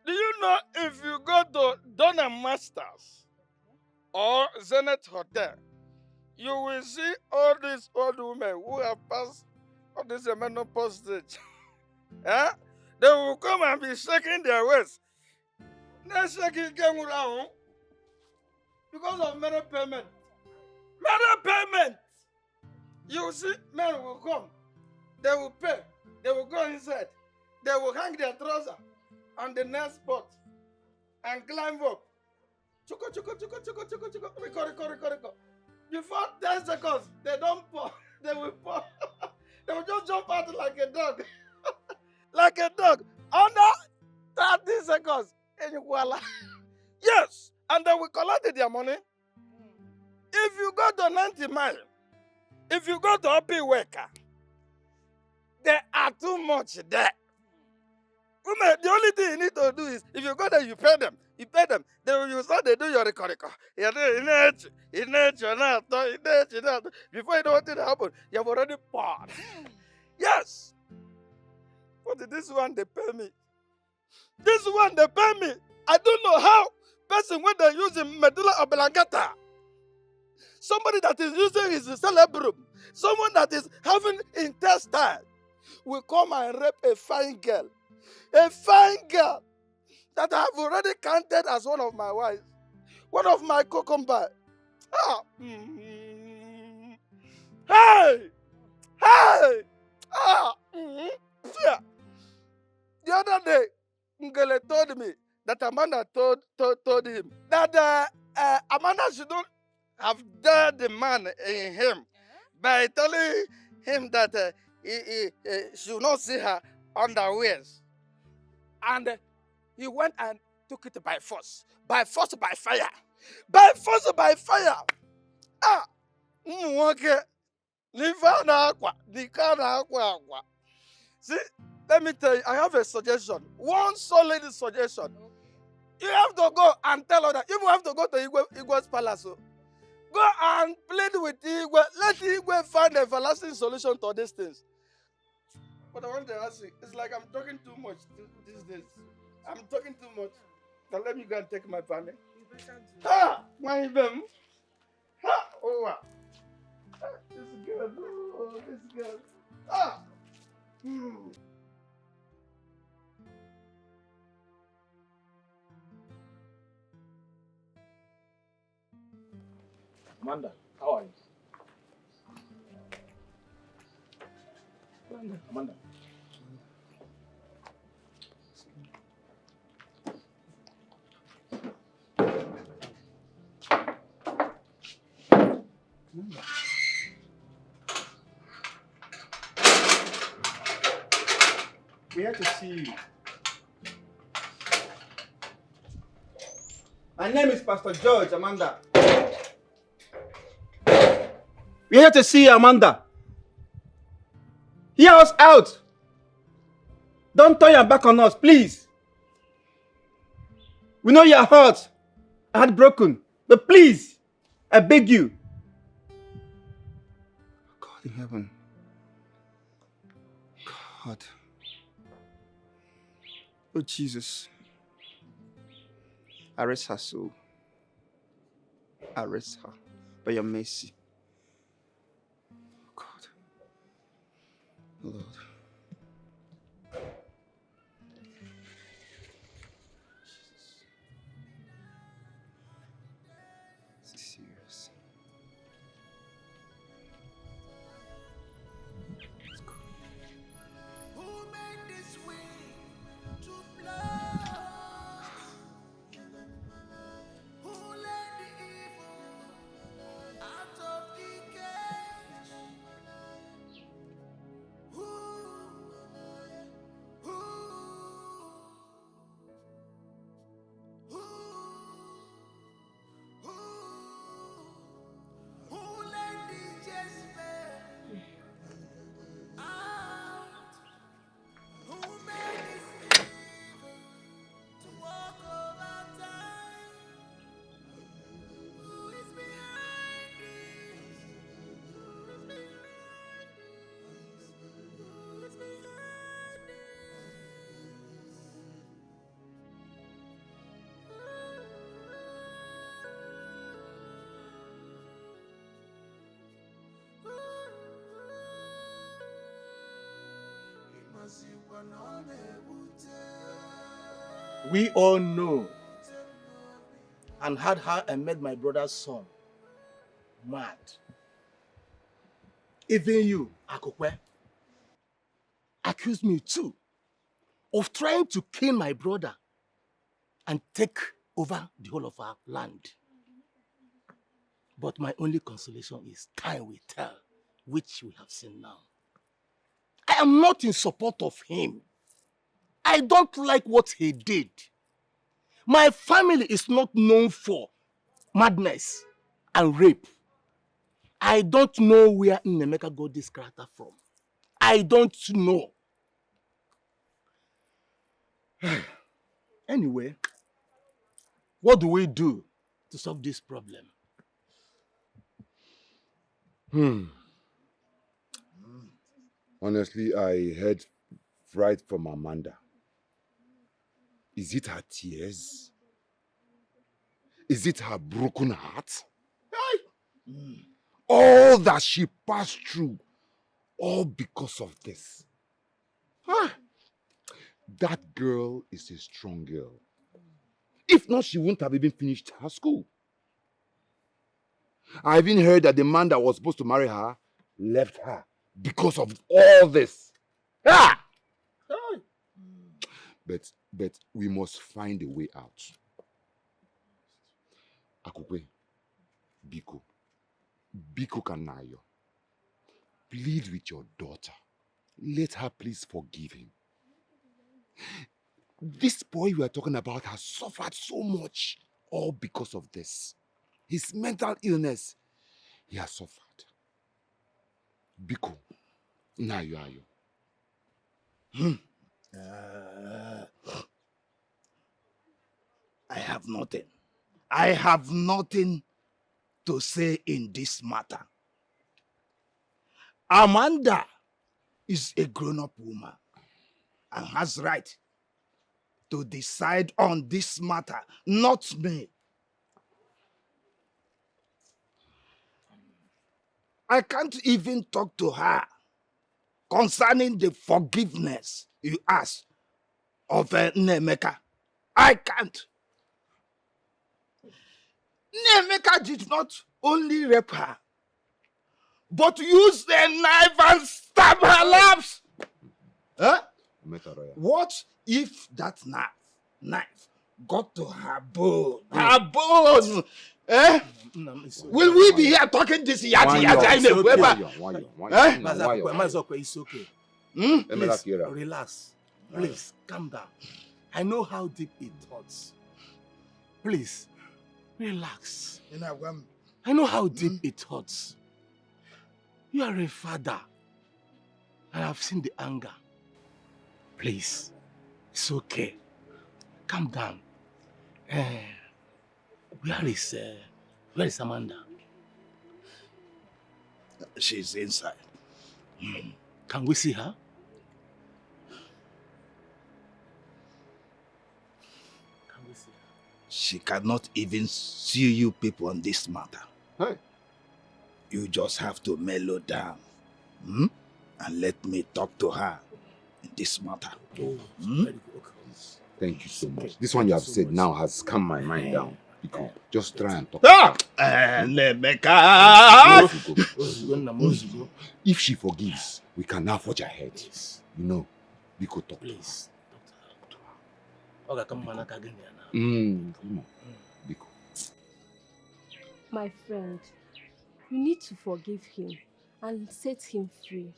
Speaker 14: do you know if you go to Donna Masters or Zenith Hotel, you will see all these old women who have passed all this menopause stage. They will come and be shaking their waist. Next second came around because of merit payment. Merit payment! You see, men will come, they will pay, they will go inside, they will hang their trouser on the next spot and climb up. Chuko, chuko, chuko, chuko, chuko, chuko, rico. Before 10 seconds, they don't pour, they will pour. They will just jump out like a dog. Like a dog. Under 30 seconds. And voila. Yes, and they will collect their money. If you go to 90 Mile, if you go to Appeasing, there are too much there. Women, the only thing you need to do is, if you go there, you pay them. You pay them. Then you start, they do your record. You do before you know what will happen, you have already poured. Yes. But this one, they pay me. This one, they pay me. I don't know how. Person when they're using medulla oblongata. Somebody that is using his cerebrum. Someone that is having intestine will come and rape a fine girl. A fine girl that I have already counted as one of my wives. One of my cucumber. Ah. Hey! Hey! Ah. Yeah. The other day, Ngele told me that Amanda told him that Amanda shouldn't have dared the man in him by telling him that he should not see her underwears. And he went and took it by force. By force, by fire. By force, by fire. Ah! Okay. See, let me tell you, I have a suggestion. One solid suggestion. You have to go and tell her that you have to go to Igwe's palace. Go and plead with Igwe. Let Igwe find a everlasting solution to these things. But I want to ask you, it's like I'm talking too much these days. I'm talking too much. Now let me go and take my family. Ah, my baby. Ah, oh, wow. Ah, this girl, oh, this girl. Ah.
Speaker 18: Amanda, how are you? Amanda.
Speaker 16: We had to see you. My name is Pastor George, Amanda. We're here to see you, Amanda. Hear us out. Don't turn your back on us, please. We know you're hurt, heartbroken, but please, I beg you. God in heaven. God. Oh, Jesus. Arrest her soul. Arrest her by your mercy. God. Lord. This is serious. Let's go.
Speaker 17: Who made this wind to blow? Who let the evil out of the cage? Who let the Jezebel out? Who made this evil to walk over time? Who is behind this? Who is behind this? Who is behind this?
Speaker 3: We all know
Speaker 12: and had her and made my brother's son mad. Even you, Akokwe, accused me too of trying to kill my brother and take over the whole of our land. But my only consolation is time will tell, which we have seen now. I am not in support of him. I don't like what he did. My family is not known for madness and rape. I don't know where Nnemeka got this character from. I don't know. Anyway, what do we do to solve this problem?
Speaker 11: Honestly, I heard right from Amanda. Is it her tears? Is it her broken heart? All that she passed through, all because of this. That girl is a strong girl. If not, she wouldn't have even finished her school. I even heard that the man that was supposed to marry her left her because of all this. But we must find a way out. Akukwe, Biko Kanayo, plead with your daughter. Let her please forgive him. This boy we are talking about has suffered so much, all because of this. His mental illness, he has suffered. Biko, Nayo Ayo.
Speaker 12: I have nothing. I have nothing to say in this matter. Amanda is a grown-up woman and has right to decide on this matter, not me. I can't even talk to her concerning the forgiveness you asked of Nnemeka. I can't. Nnemeka did not only rape her, but used a knife and stab her laps. Huh? What if that knife got to her bone? Her bone! Eh? Will we be here talking this yati? It's okay. Please, relax. Please, calm down. I know how deep it hurts. Please, relax. I know how deep it hurts. You are a father. I have seen the anger. Please, it's okay. Calm down. Where is Amanda? She's inside. Can we see her? Can we see her? She cannot even see you people on this matter. Hey. You just have to mellow down. And let me talk to her in this matter.
Speaker 11: Thank you so much. This one you have said now has calmed my mind down. Just try and talk. If she forgives, we can now forge ahead. You know, we could talk. Please.
Speaker 8: My friend, you need to forgive him and set him free.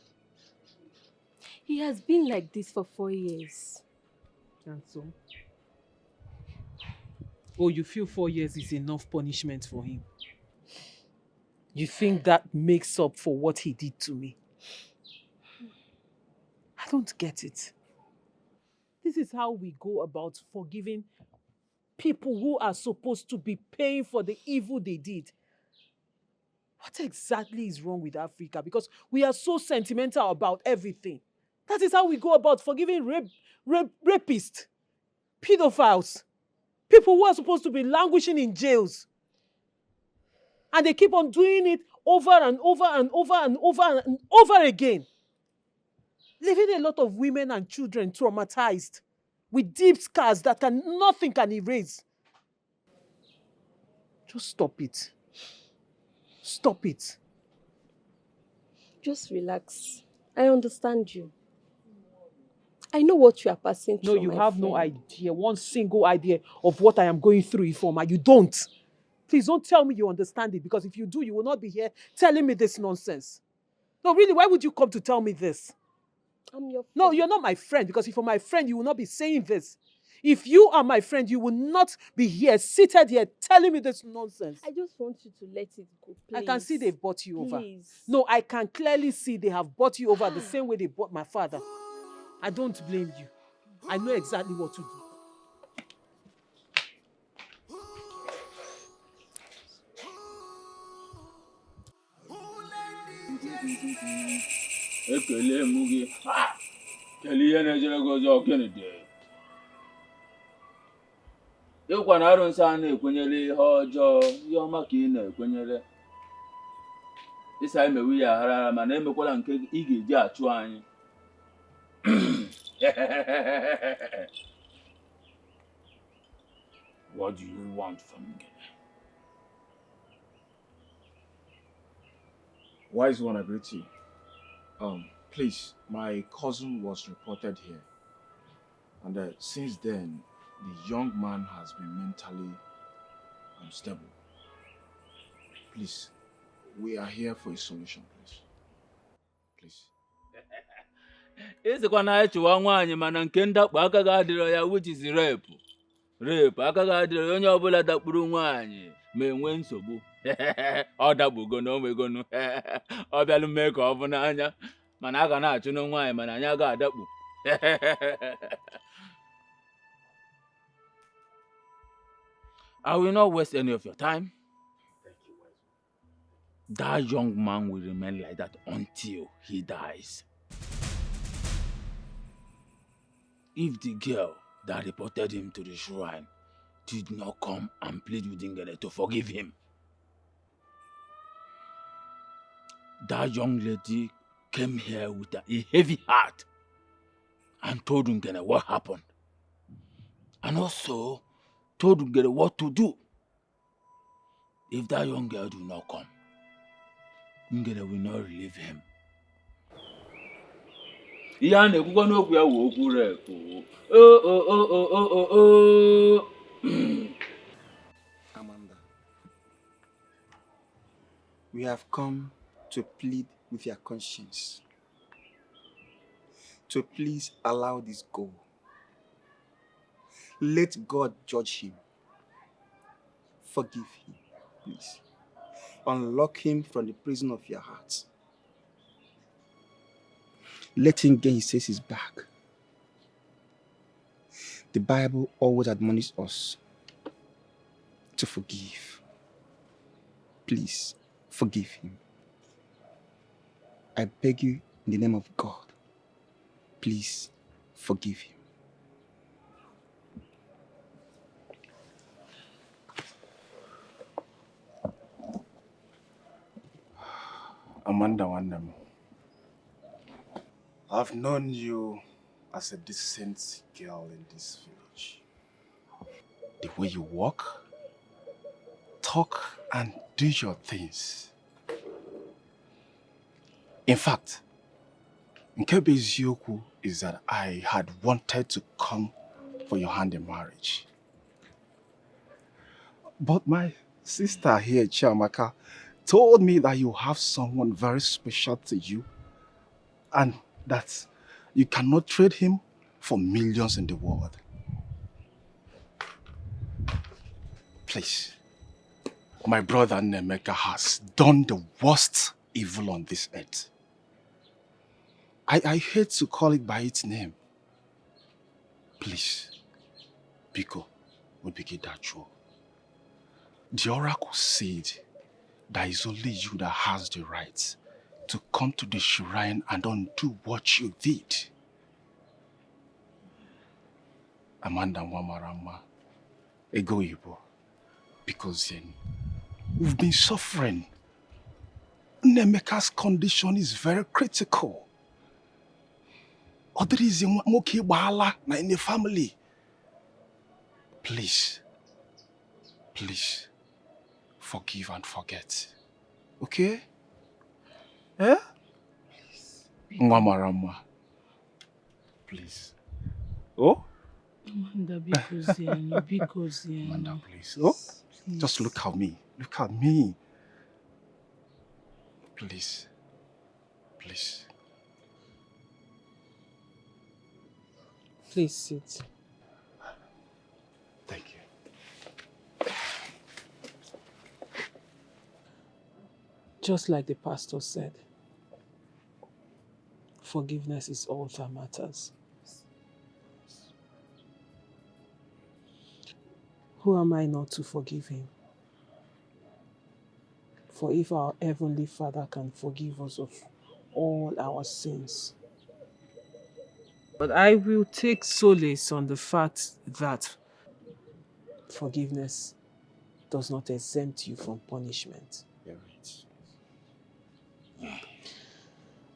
Speaker 8: He has been like this for 4 years.
Speaker 1: And so? Oh, you feel 4 years is enough punishment for him? You think that makes up for what he did to me? I don't get it. This is how we go about forgiving people who are supposed to be paying for the evil they did. What exactly is wrong with Africa? Because we are so sentimental about everything. That is how we go about forgiving rapists, pedophiles, people who are supposed to be languishing in jails. And they keep on doing it over and over and over and over and over again. Leaving a lot of women and children traumatized with deep scars that nothing can erase. Just stop it. Stop it.
Speaker 8: Just relax. I understand you. I know what you are passing
Speaker 1: No,
Speaker 8: through,
Speaker 1: you
Speaker 8: my
Speaker 1: have no
Speaker 8: friend.
Speaker 1: idea, one single idea of what I am going through, Ifeoma. You don't. Please don't tell me you understand it, because if you do, you will not be here telling me this nonsense. No, really, why would you come to tell me this?
Speaker 8: I'm your friend.
Speaker 1: No, you're not my friend, because if you're my friend, you will not be saying this. If you are my friend, you will not be here, seated here, telling me this nonsense.
Speaker 8: I just want you to let it go, please.
Speaker 1: I can see they've bought you over.
Speaker 8: Please.
Speaker 1: No, I can clearly see they have bought you over the same way they bought my father. I don't blame you. I know exactly what to do.
Speaker 20: Ekele mụ gị. Kelee ihe na-ejere gị ọzọ gịnị dị? Ịkwa na arụsị a na-ekwenyere ihe ọjọọ, ihe ọma ka ị na-ekwenyere. Ịsa emewe ya aghara mana emekwala nke ị ga-eji achụ anyị. What do you want from me?
Speaker 18: Wise one, I greet you. Please, my cousin was reported here. And since then, the young man has been mentally unstable. Please, we are here for a solution, please. Please.
Speaker 20: Ịsịkwa na anyị chụwa nwaanyị mana nke ndakpo aka ga-adịrọ ya, which is rape. Rape aka ga-adịrọ ya onye ọbụla dakpuru nwaanyị ma enwe nsogbu. Ọ dakpugo na omegonu. Ọ bịalụ mee ka ọ bụ n'anya. Mana a ga na-achụ na nwaanyị mana anyị aga adakpu. I will not waste any of your time. That young man will remain like that until he dies. If the girl that reported him to the shrine did not come and plead with Ngene to forgive him, that young lady came here with a heavy heart and told Ngene what happened. And also told Ngene what to do. If that young girl do not come, Ngene will not relieve him. Ihe a na-ekwukwa n'okwu ya wụ okwu repu.
Speaker 10: Amanda, we have come to plead with your conscience. To please allow this go. Let God judge him. Forgive him, please. Unlock him from the prison of your heart. Let him gain his senses back. The Bible always admonishes us to forgive. Please, forgive him. I beg you in the name of God, please forgive him.
Speaker 18: Amanda Wandam, I've known you as a decent girl in this village. The way you walk, talk, and do your things. In fact, Nkebe Ezioku is that I had wanted to come for your hand in marriage. But my sister here, Chiamaka, told me that you have someone very special to you and that you cannot trade him for millions in the world. Please, my brother Nemeka has done the worst evil on this earth. I hate to call it by its name. Please, Biko, we begin that true. The oracle said that it's only you that has the right to come to the shrine and undo what you did. Amanda Wamarama, Ego Ibo, because then we've been suffering. Nemeka's condition is very critical. Or there is a moki bahala in the family. Please, please, forgive and forget. Okay? Eh? Nwa marama. Please. Oh?
Speaker 5: Amanda, because
Speaker 18: Amanda, please. Oh? Just look at me. Look at me. Please. Please.
Speaker 1: Please sit.
Speaker 18: Thank you.
Speaker 1: Just like the pastor said, forgiveness is all that matters. Who am I not to forgive him? For if our Heavenly Father can forgive us of all our sins. But I will take solace on the fact that forgiveness does not exempt you from punishment.
Speaker 18: You're right.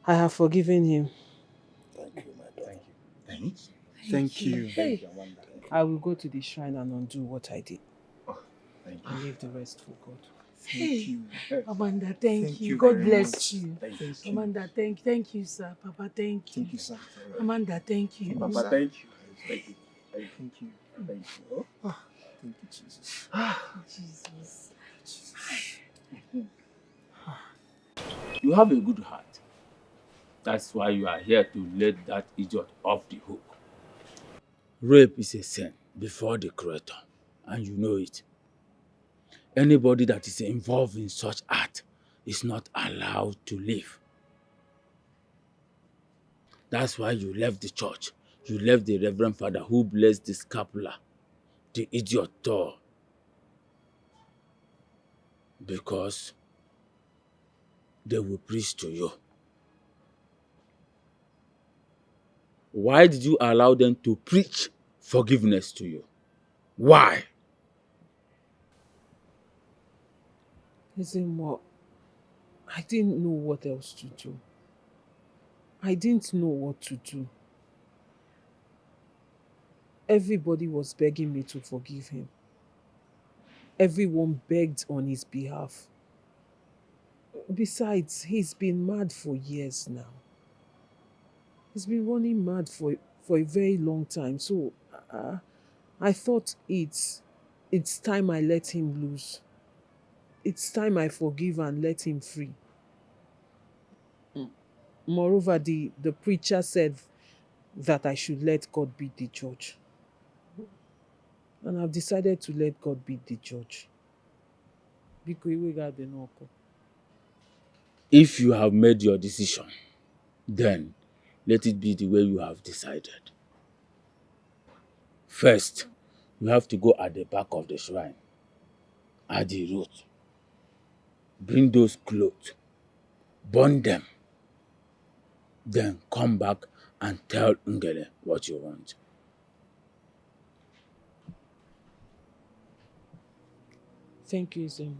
Speaker 1: I have forgiven him.
Speaker 18: Thank you, my daughter. Thank you.
Speaker 1: Hey, I will go to the shrine and undo what I did.
Speaker 18: Thank
Speaker 1: And leave the rest for God.
Speaker 5: Hey, Amanda, thank you.
Speaker 18: you
Speaker 5: God
Speaker 18: very
Speaker 5: bless
Speaker 18: much.
Speaker 5: you.
Speaker 18: Thank you.
Speaker 5: Amanda, thank you, sir. Papa, thank you.
Speaker 18: Thank you, sir.
Speaker 5: Amanda, thank you.
Speaker 18: Papa, thank you. Thank you. Thank you. Thank you. Oh. Thank you, Jesus.
Speaker 5: Jesus.
Speaker 20: You have a good heart. That's why you are here to let that idiot off the hook. Rape is a sin before the Creator, and you know it. Anybody that is involved in such act is not allowed to live. That's why you left the church. You left the Reverend Father who blessed the scapular, the idiot too. Because they will preach to you. Why did you allow them to preach forgiveness to you? Why?
Speaker 1: Listen, more. I didn't know what else to do. I didn't know what to do. Everybody was begging me to forgive him. Everyone begged on his behalf. Besides, he's been mad for years now. He's been running mad for a very long time. So I thought it's time I let him loose. It's time I forgive and let him free. Moreover, the preacher said that I should let God be the judge. And I've decided to let God be the judge.
Speaker 20: If you have made your decision, then let it be the way you have decided. First, you have to go at the back of the shrine, at the root. Bring those clothes, burn them, then come back and tell Ngele what you want.
Speaker 1: Thank you, Zemo.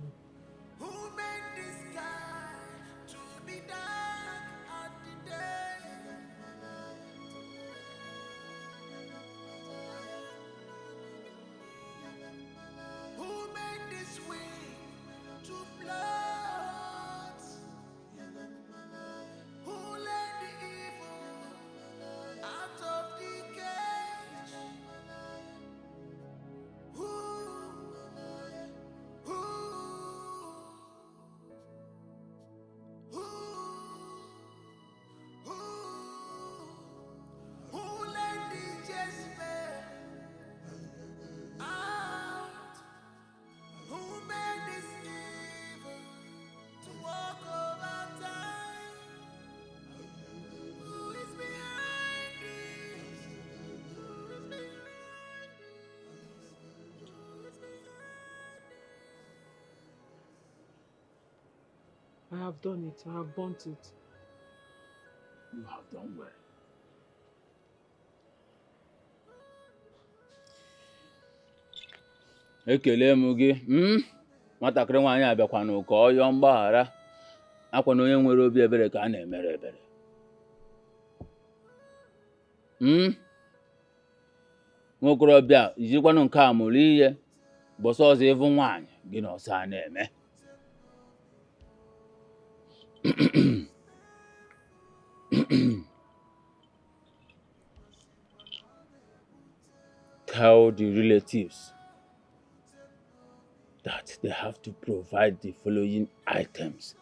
Speaker 1: I have done it. I have burnt it.
Speaker 20: You have done well. Ekele m gị, nwatakịrị nwaanyị abịakwanụ ka ọ yọọ mgbaghara. Akwa na onye nwere obi ebere ka a na-emere ebere. Nwokorobịa, ijikwanụ nke a mụrụ ihe, bọsọ ọzọ ịvụ nwaanyị gị na ọsọ a na-eme. Tell the relatives that they have to provide the following items: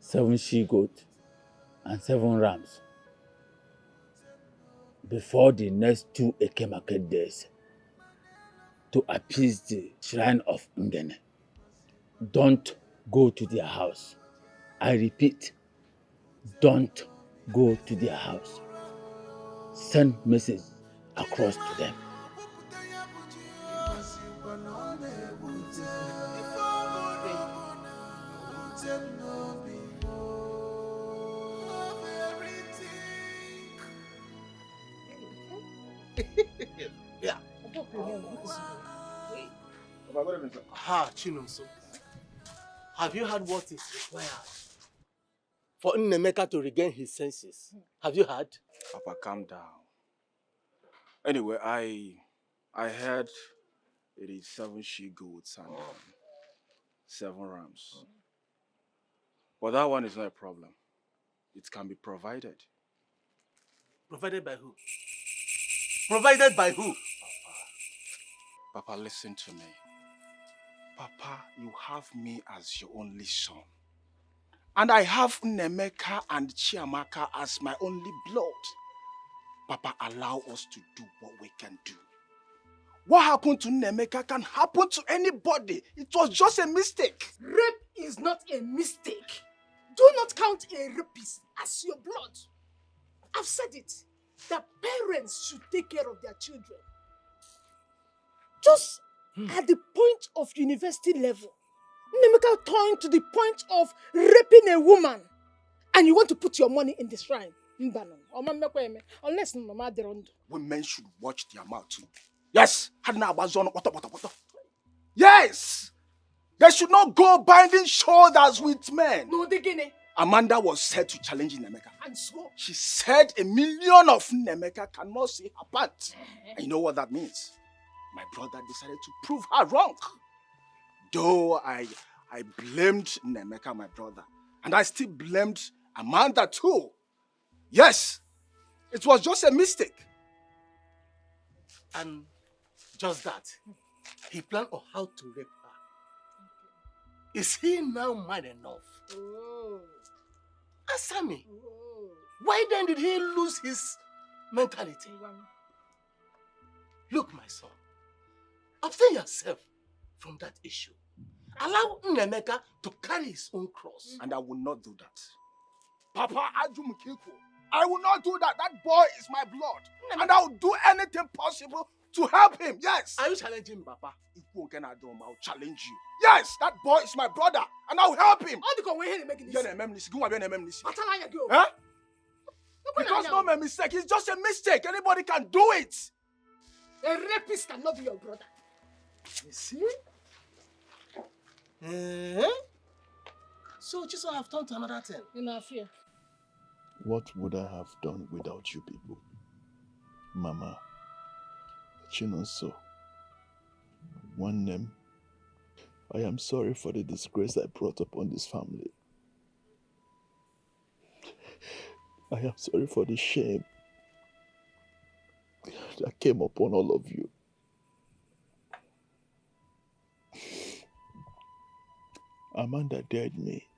Speaker 20: 7 she-goats and 7 rams before the next 2 Eke market days to appease the shrine of Ngene. Don't go to their house. I repeat, don't go to their house. Send message across to them.
Speaker 6: Yeah. Ha, Chinonso. Have you heard what is required for Nnemeka to regain his senses? Have you heard?
Speaker 18: Papa, calm down. Anyway, I heard it is 7 she-goats and 7 rams. But that one is not a problem. It can be provided.
Speaker 6: Provided by who? Provided by who?
Speaker 18: Papa, listen to me. Papa, you have me as your only son. And I have Nnemeka and Chiamaka as my only blood. Papa, allow us to do what we can do. What happened to Nnemeka can happen to anybody. It was just a mistake.
Speaker 5: Rape is not a mistake. Do not count a rapist as your blood. I've said it. The parents should take care of their children. Just at the point of university level, Nnemeka turned to the point of raping a woman. And you want to put your money in the shrine. Unless Mama Derondo.
Speaker 18: Women should watch their mouth too. Yes! Yes! They should not go binding shoulders with men.
Speaker 5: No, Dikeh.
Speaker 18: Amanda was said to challenge Nnemeka.
Speaker 5: And so?
Speaker 18: She said 1,000,000 of Nnemeka cannot see her pants. And you know what that means? My brother decided to prove her wrong. Though I blamed Nnemeka, my brother. And I still blamed Amanda too. Yes, it was just a mistake.
Speaker 6: And just that, he planned on how to rape her. Is he now man enough?
Speaker 5: Oh.
Speaker 6: Answer me. Oh. Why then did he lose his mentality? Look, my son, abstain yourself from that issue. Allow Nnemeka to carry his own cross.
Speaker 18: And I will not do that. Papa Ajumukiko, I will not do that. That boy is my blood. And I will do anything possible to help him. Yes.
Speaker 6: Are you challenging me, Papa?
Speaker 18: I'll challenge you. Yes, that boy is my brother. And I will help him. Huh? Because no my mistake. It's just a mistake. Anybody can do it.
Speaker 5: A rapist cannot be your brother.
Speaker 6: You see? So just have turned to another thing.
Speaker 5: In our fear.
Speaker 3: What would I have done without you people? Mama, Chinonso, one name. I am sorry for the disgrace I brought upon this family. I am sorry for the shame that came upon all of you. Amanda dared me.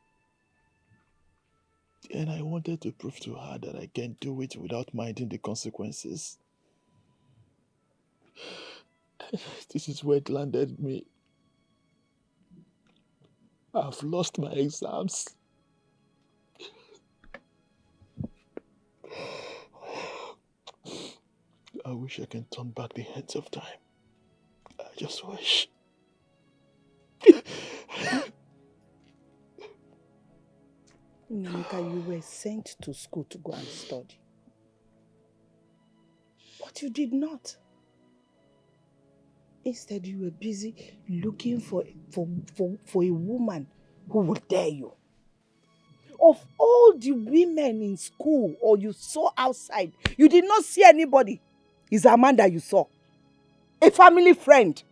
Speaker 3: And I wanted to prove to her that I can do it without minding the consequences. This is where it landed me. I've lost my exams. I wish I can turn back the hands of time. I just wish.
Speaker 4: Nnemeka, you were sent to school to go and study. But you did not. Instead, you were busy looking for a woman who would dare you. Of all the women in school or you saw outside, you did not see anybody. It's Amanda you saw. A family friend.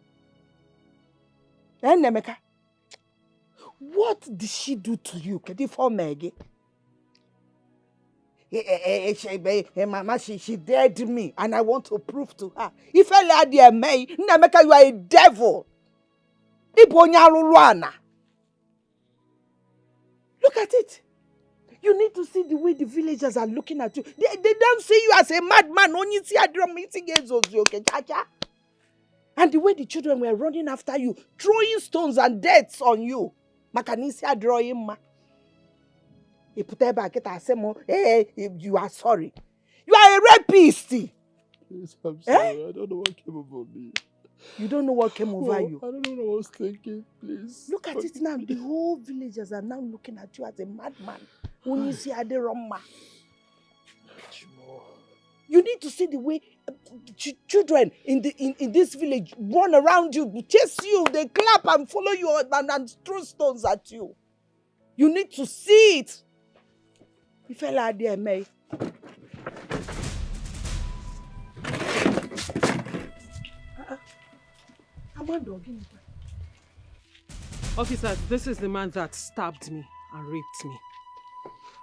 Speaker 4: And Nnemeka, What did she do to you? Kedi for Maggie? Mama, she dared me, and I want to prove to her. If I lad dear May, Nameka, you are a devil. Ibonyaluana. Look at it. You need to see the way the villagers are looking at you. They don't see you as a madman. Only see a drum meeting and the way the children were running after you, throwing stones and dirts on you. Makanisi a drawing ma. You are sorry. You are a rapist.
Speaker 3: Please, I'm sorry. I don't know what came over me.
Speaker 4: You don't know what came over you?
Speaker 3: I don't know what I was thinking. Please.
Speaker 4: Look at it now. The whole villagers are now looking at you as a madman. When you see Aderoma. You need to see the way children in this village run around you, chase you, they clap and follow you and throw stones at you. You need to see it. You fell out there, May.
Speaker 1: Officers, this is the man that stabbed me and raped me.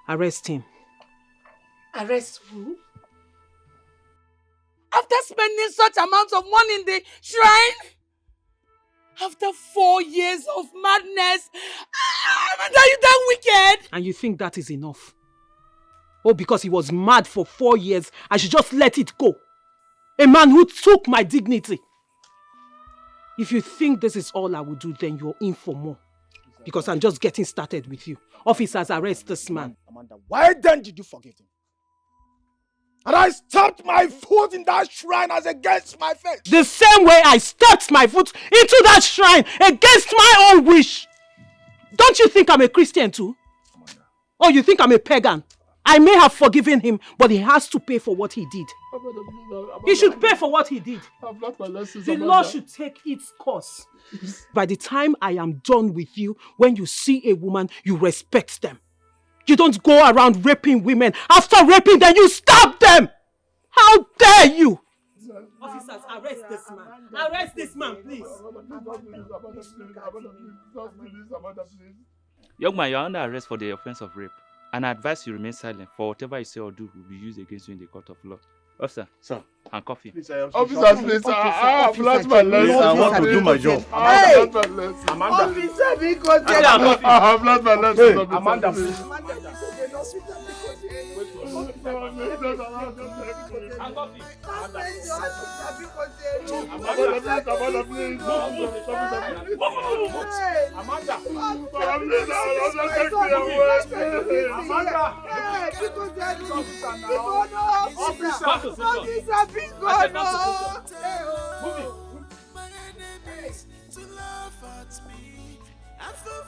Speaker 1: Arrest him.
Speaker 4: Arrest who? After spending such amounts of money in the shrine? After 4 years of madness? Are you that wicked?
Speaker 1: And you think that is enough? Oh, because he was mad for 4 years, I should just let it go. A man who took my dignity. If you think this is all I will do, then you're in for more. Because I'm just getting started with you. Officers, arrest this man.
Speaker 6: Amanda, why then did you forgive him? And I stamped my foot in that shrine as against my face.
Speaker 1: The same way I stepped my foot into that shrine against my own wish. Don't you think I'm a Christian too? Or you think I'm a pagan? I may have forgiven him, but he has to pay for what he did. He should pay for what he did.
Speaker 3: I've learned my lessons,
Speaker 1: The
Speaker 3: Amanda.
Speaker 1: law should take its course. By the time I am done with you, when you see a woman, you respect them. You don't go around raping women. After raping them, you stab them! How dare you! Officers, arrest this man. Arrest this man, please.
Speaker 21: Young man, you are under arrest for the offense of rape. And I advise you remain silent, for whatever you say or do will be used against you in the court of law. Officer,
Speaker 3: sir,
Speaker 21: handcuff him.
Speaker 3: Officers, please, I've learned my lesson.
Speaker 21: I want to do my job.
Speaker 3: I've learned my lesson.
Speaker 21: Amanda.
Speaker 4: Officer, because
Speaker 3: I've learned my lesson.
Speaker 21: Hey, Amanda, please.
Speaker 22: After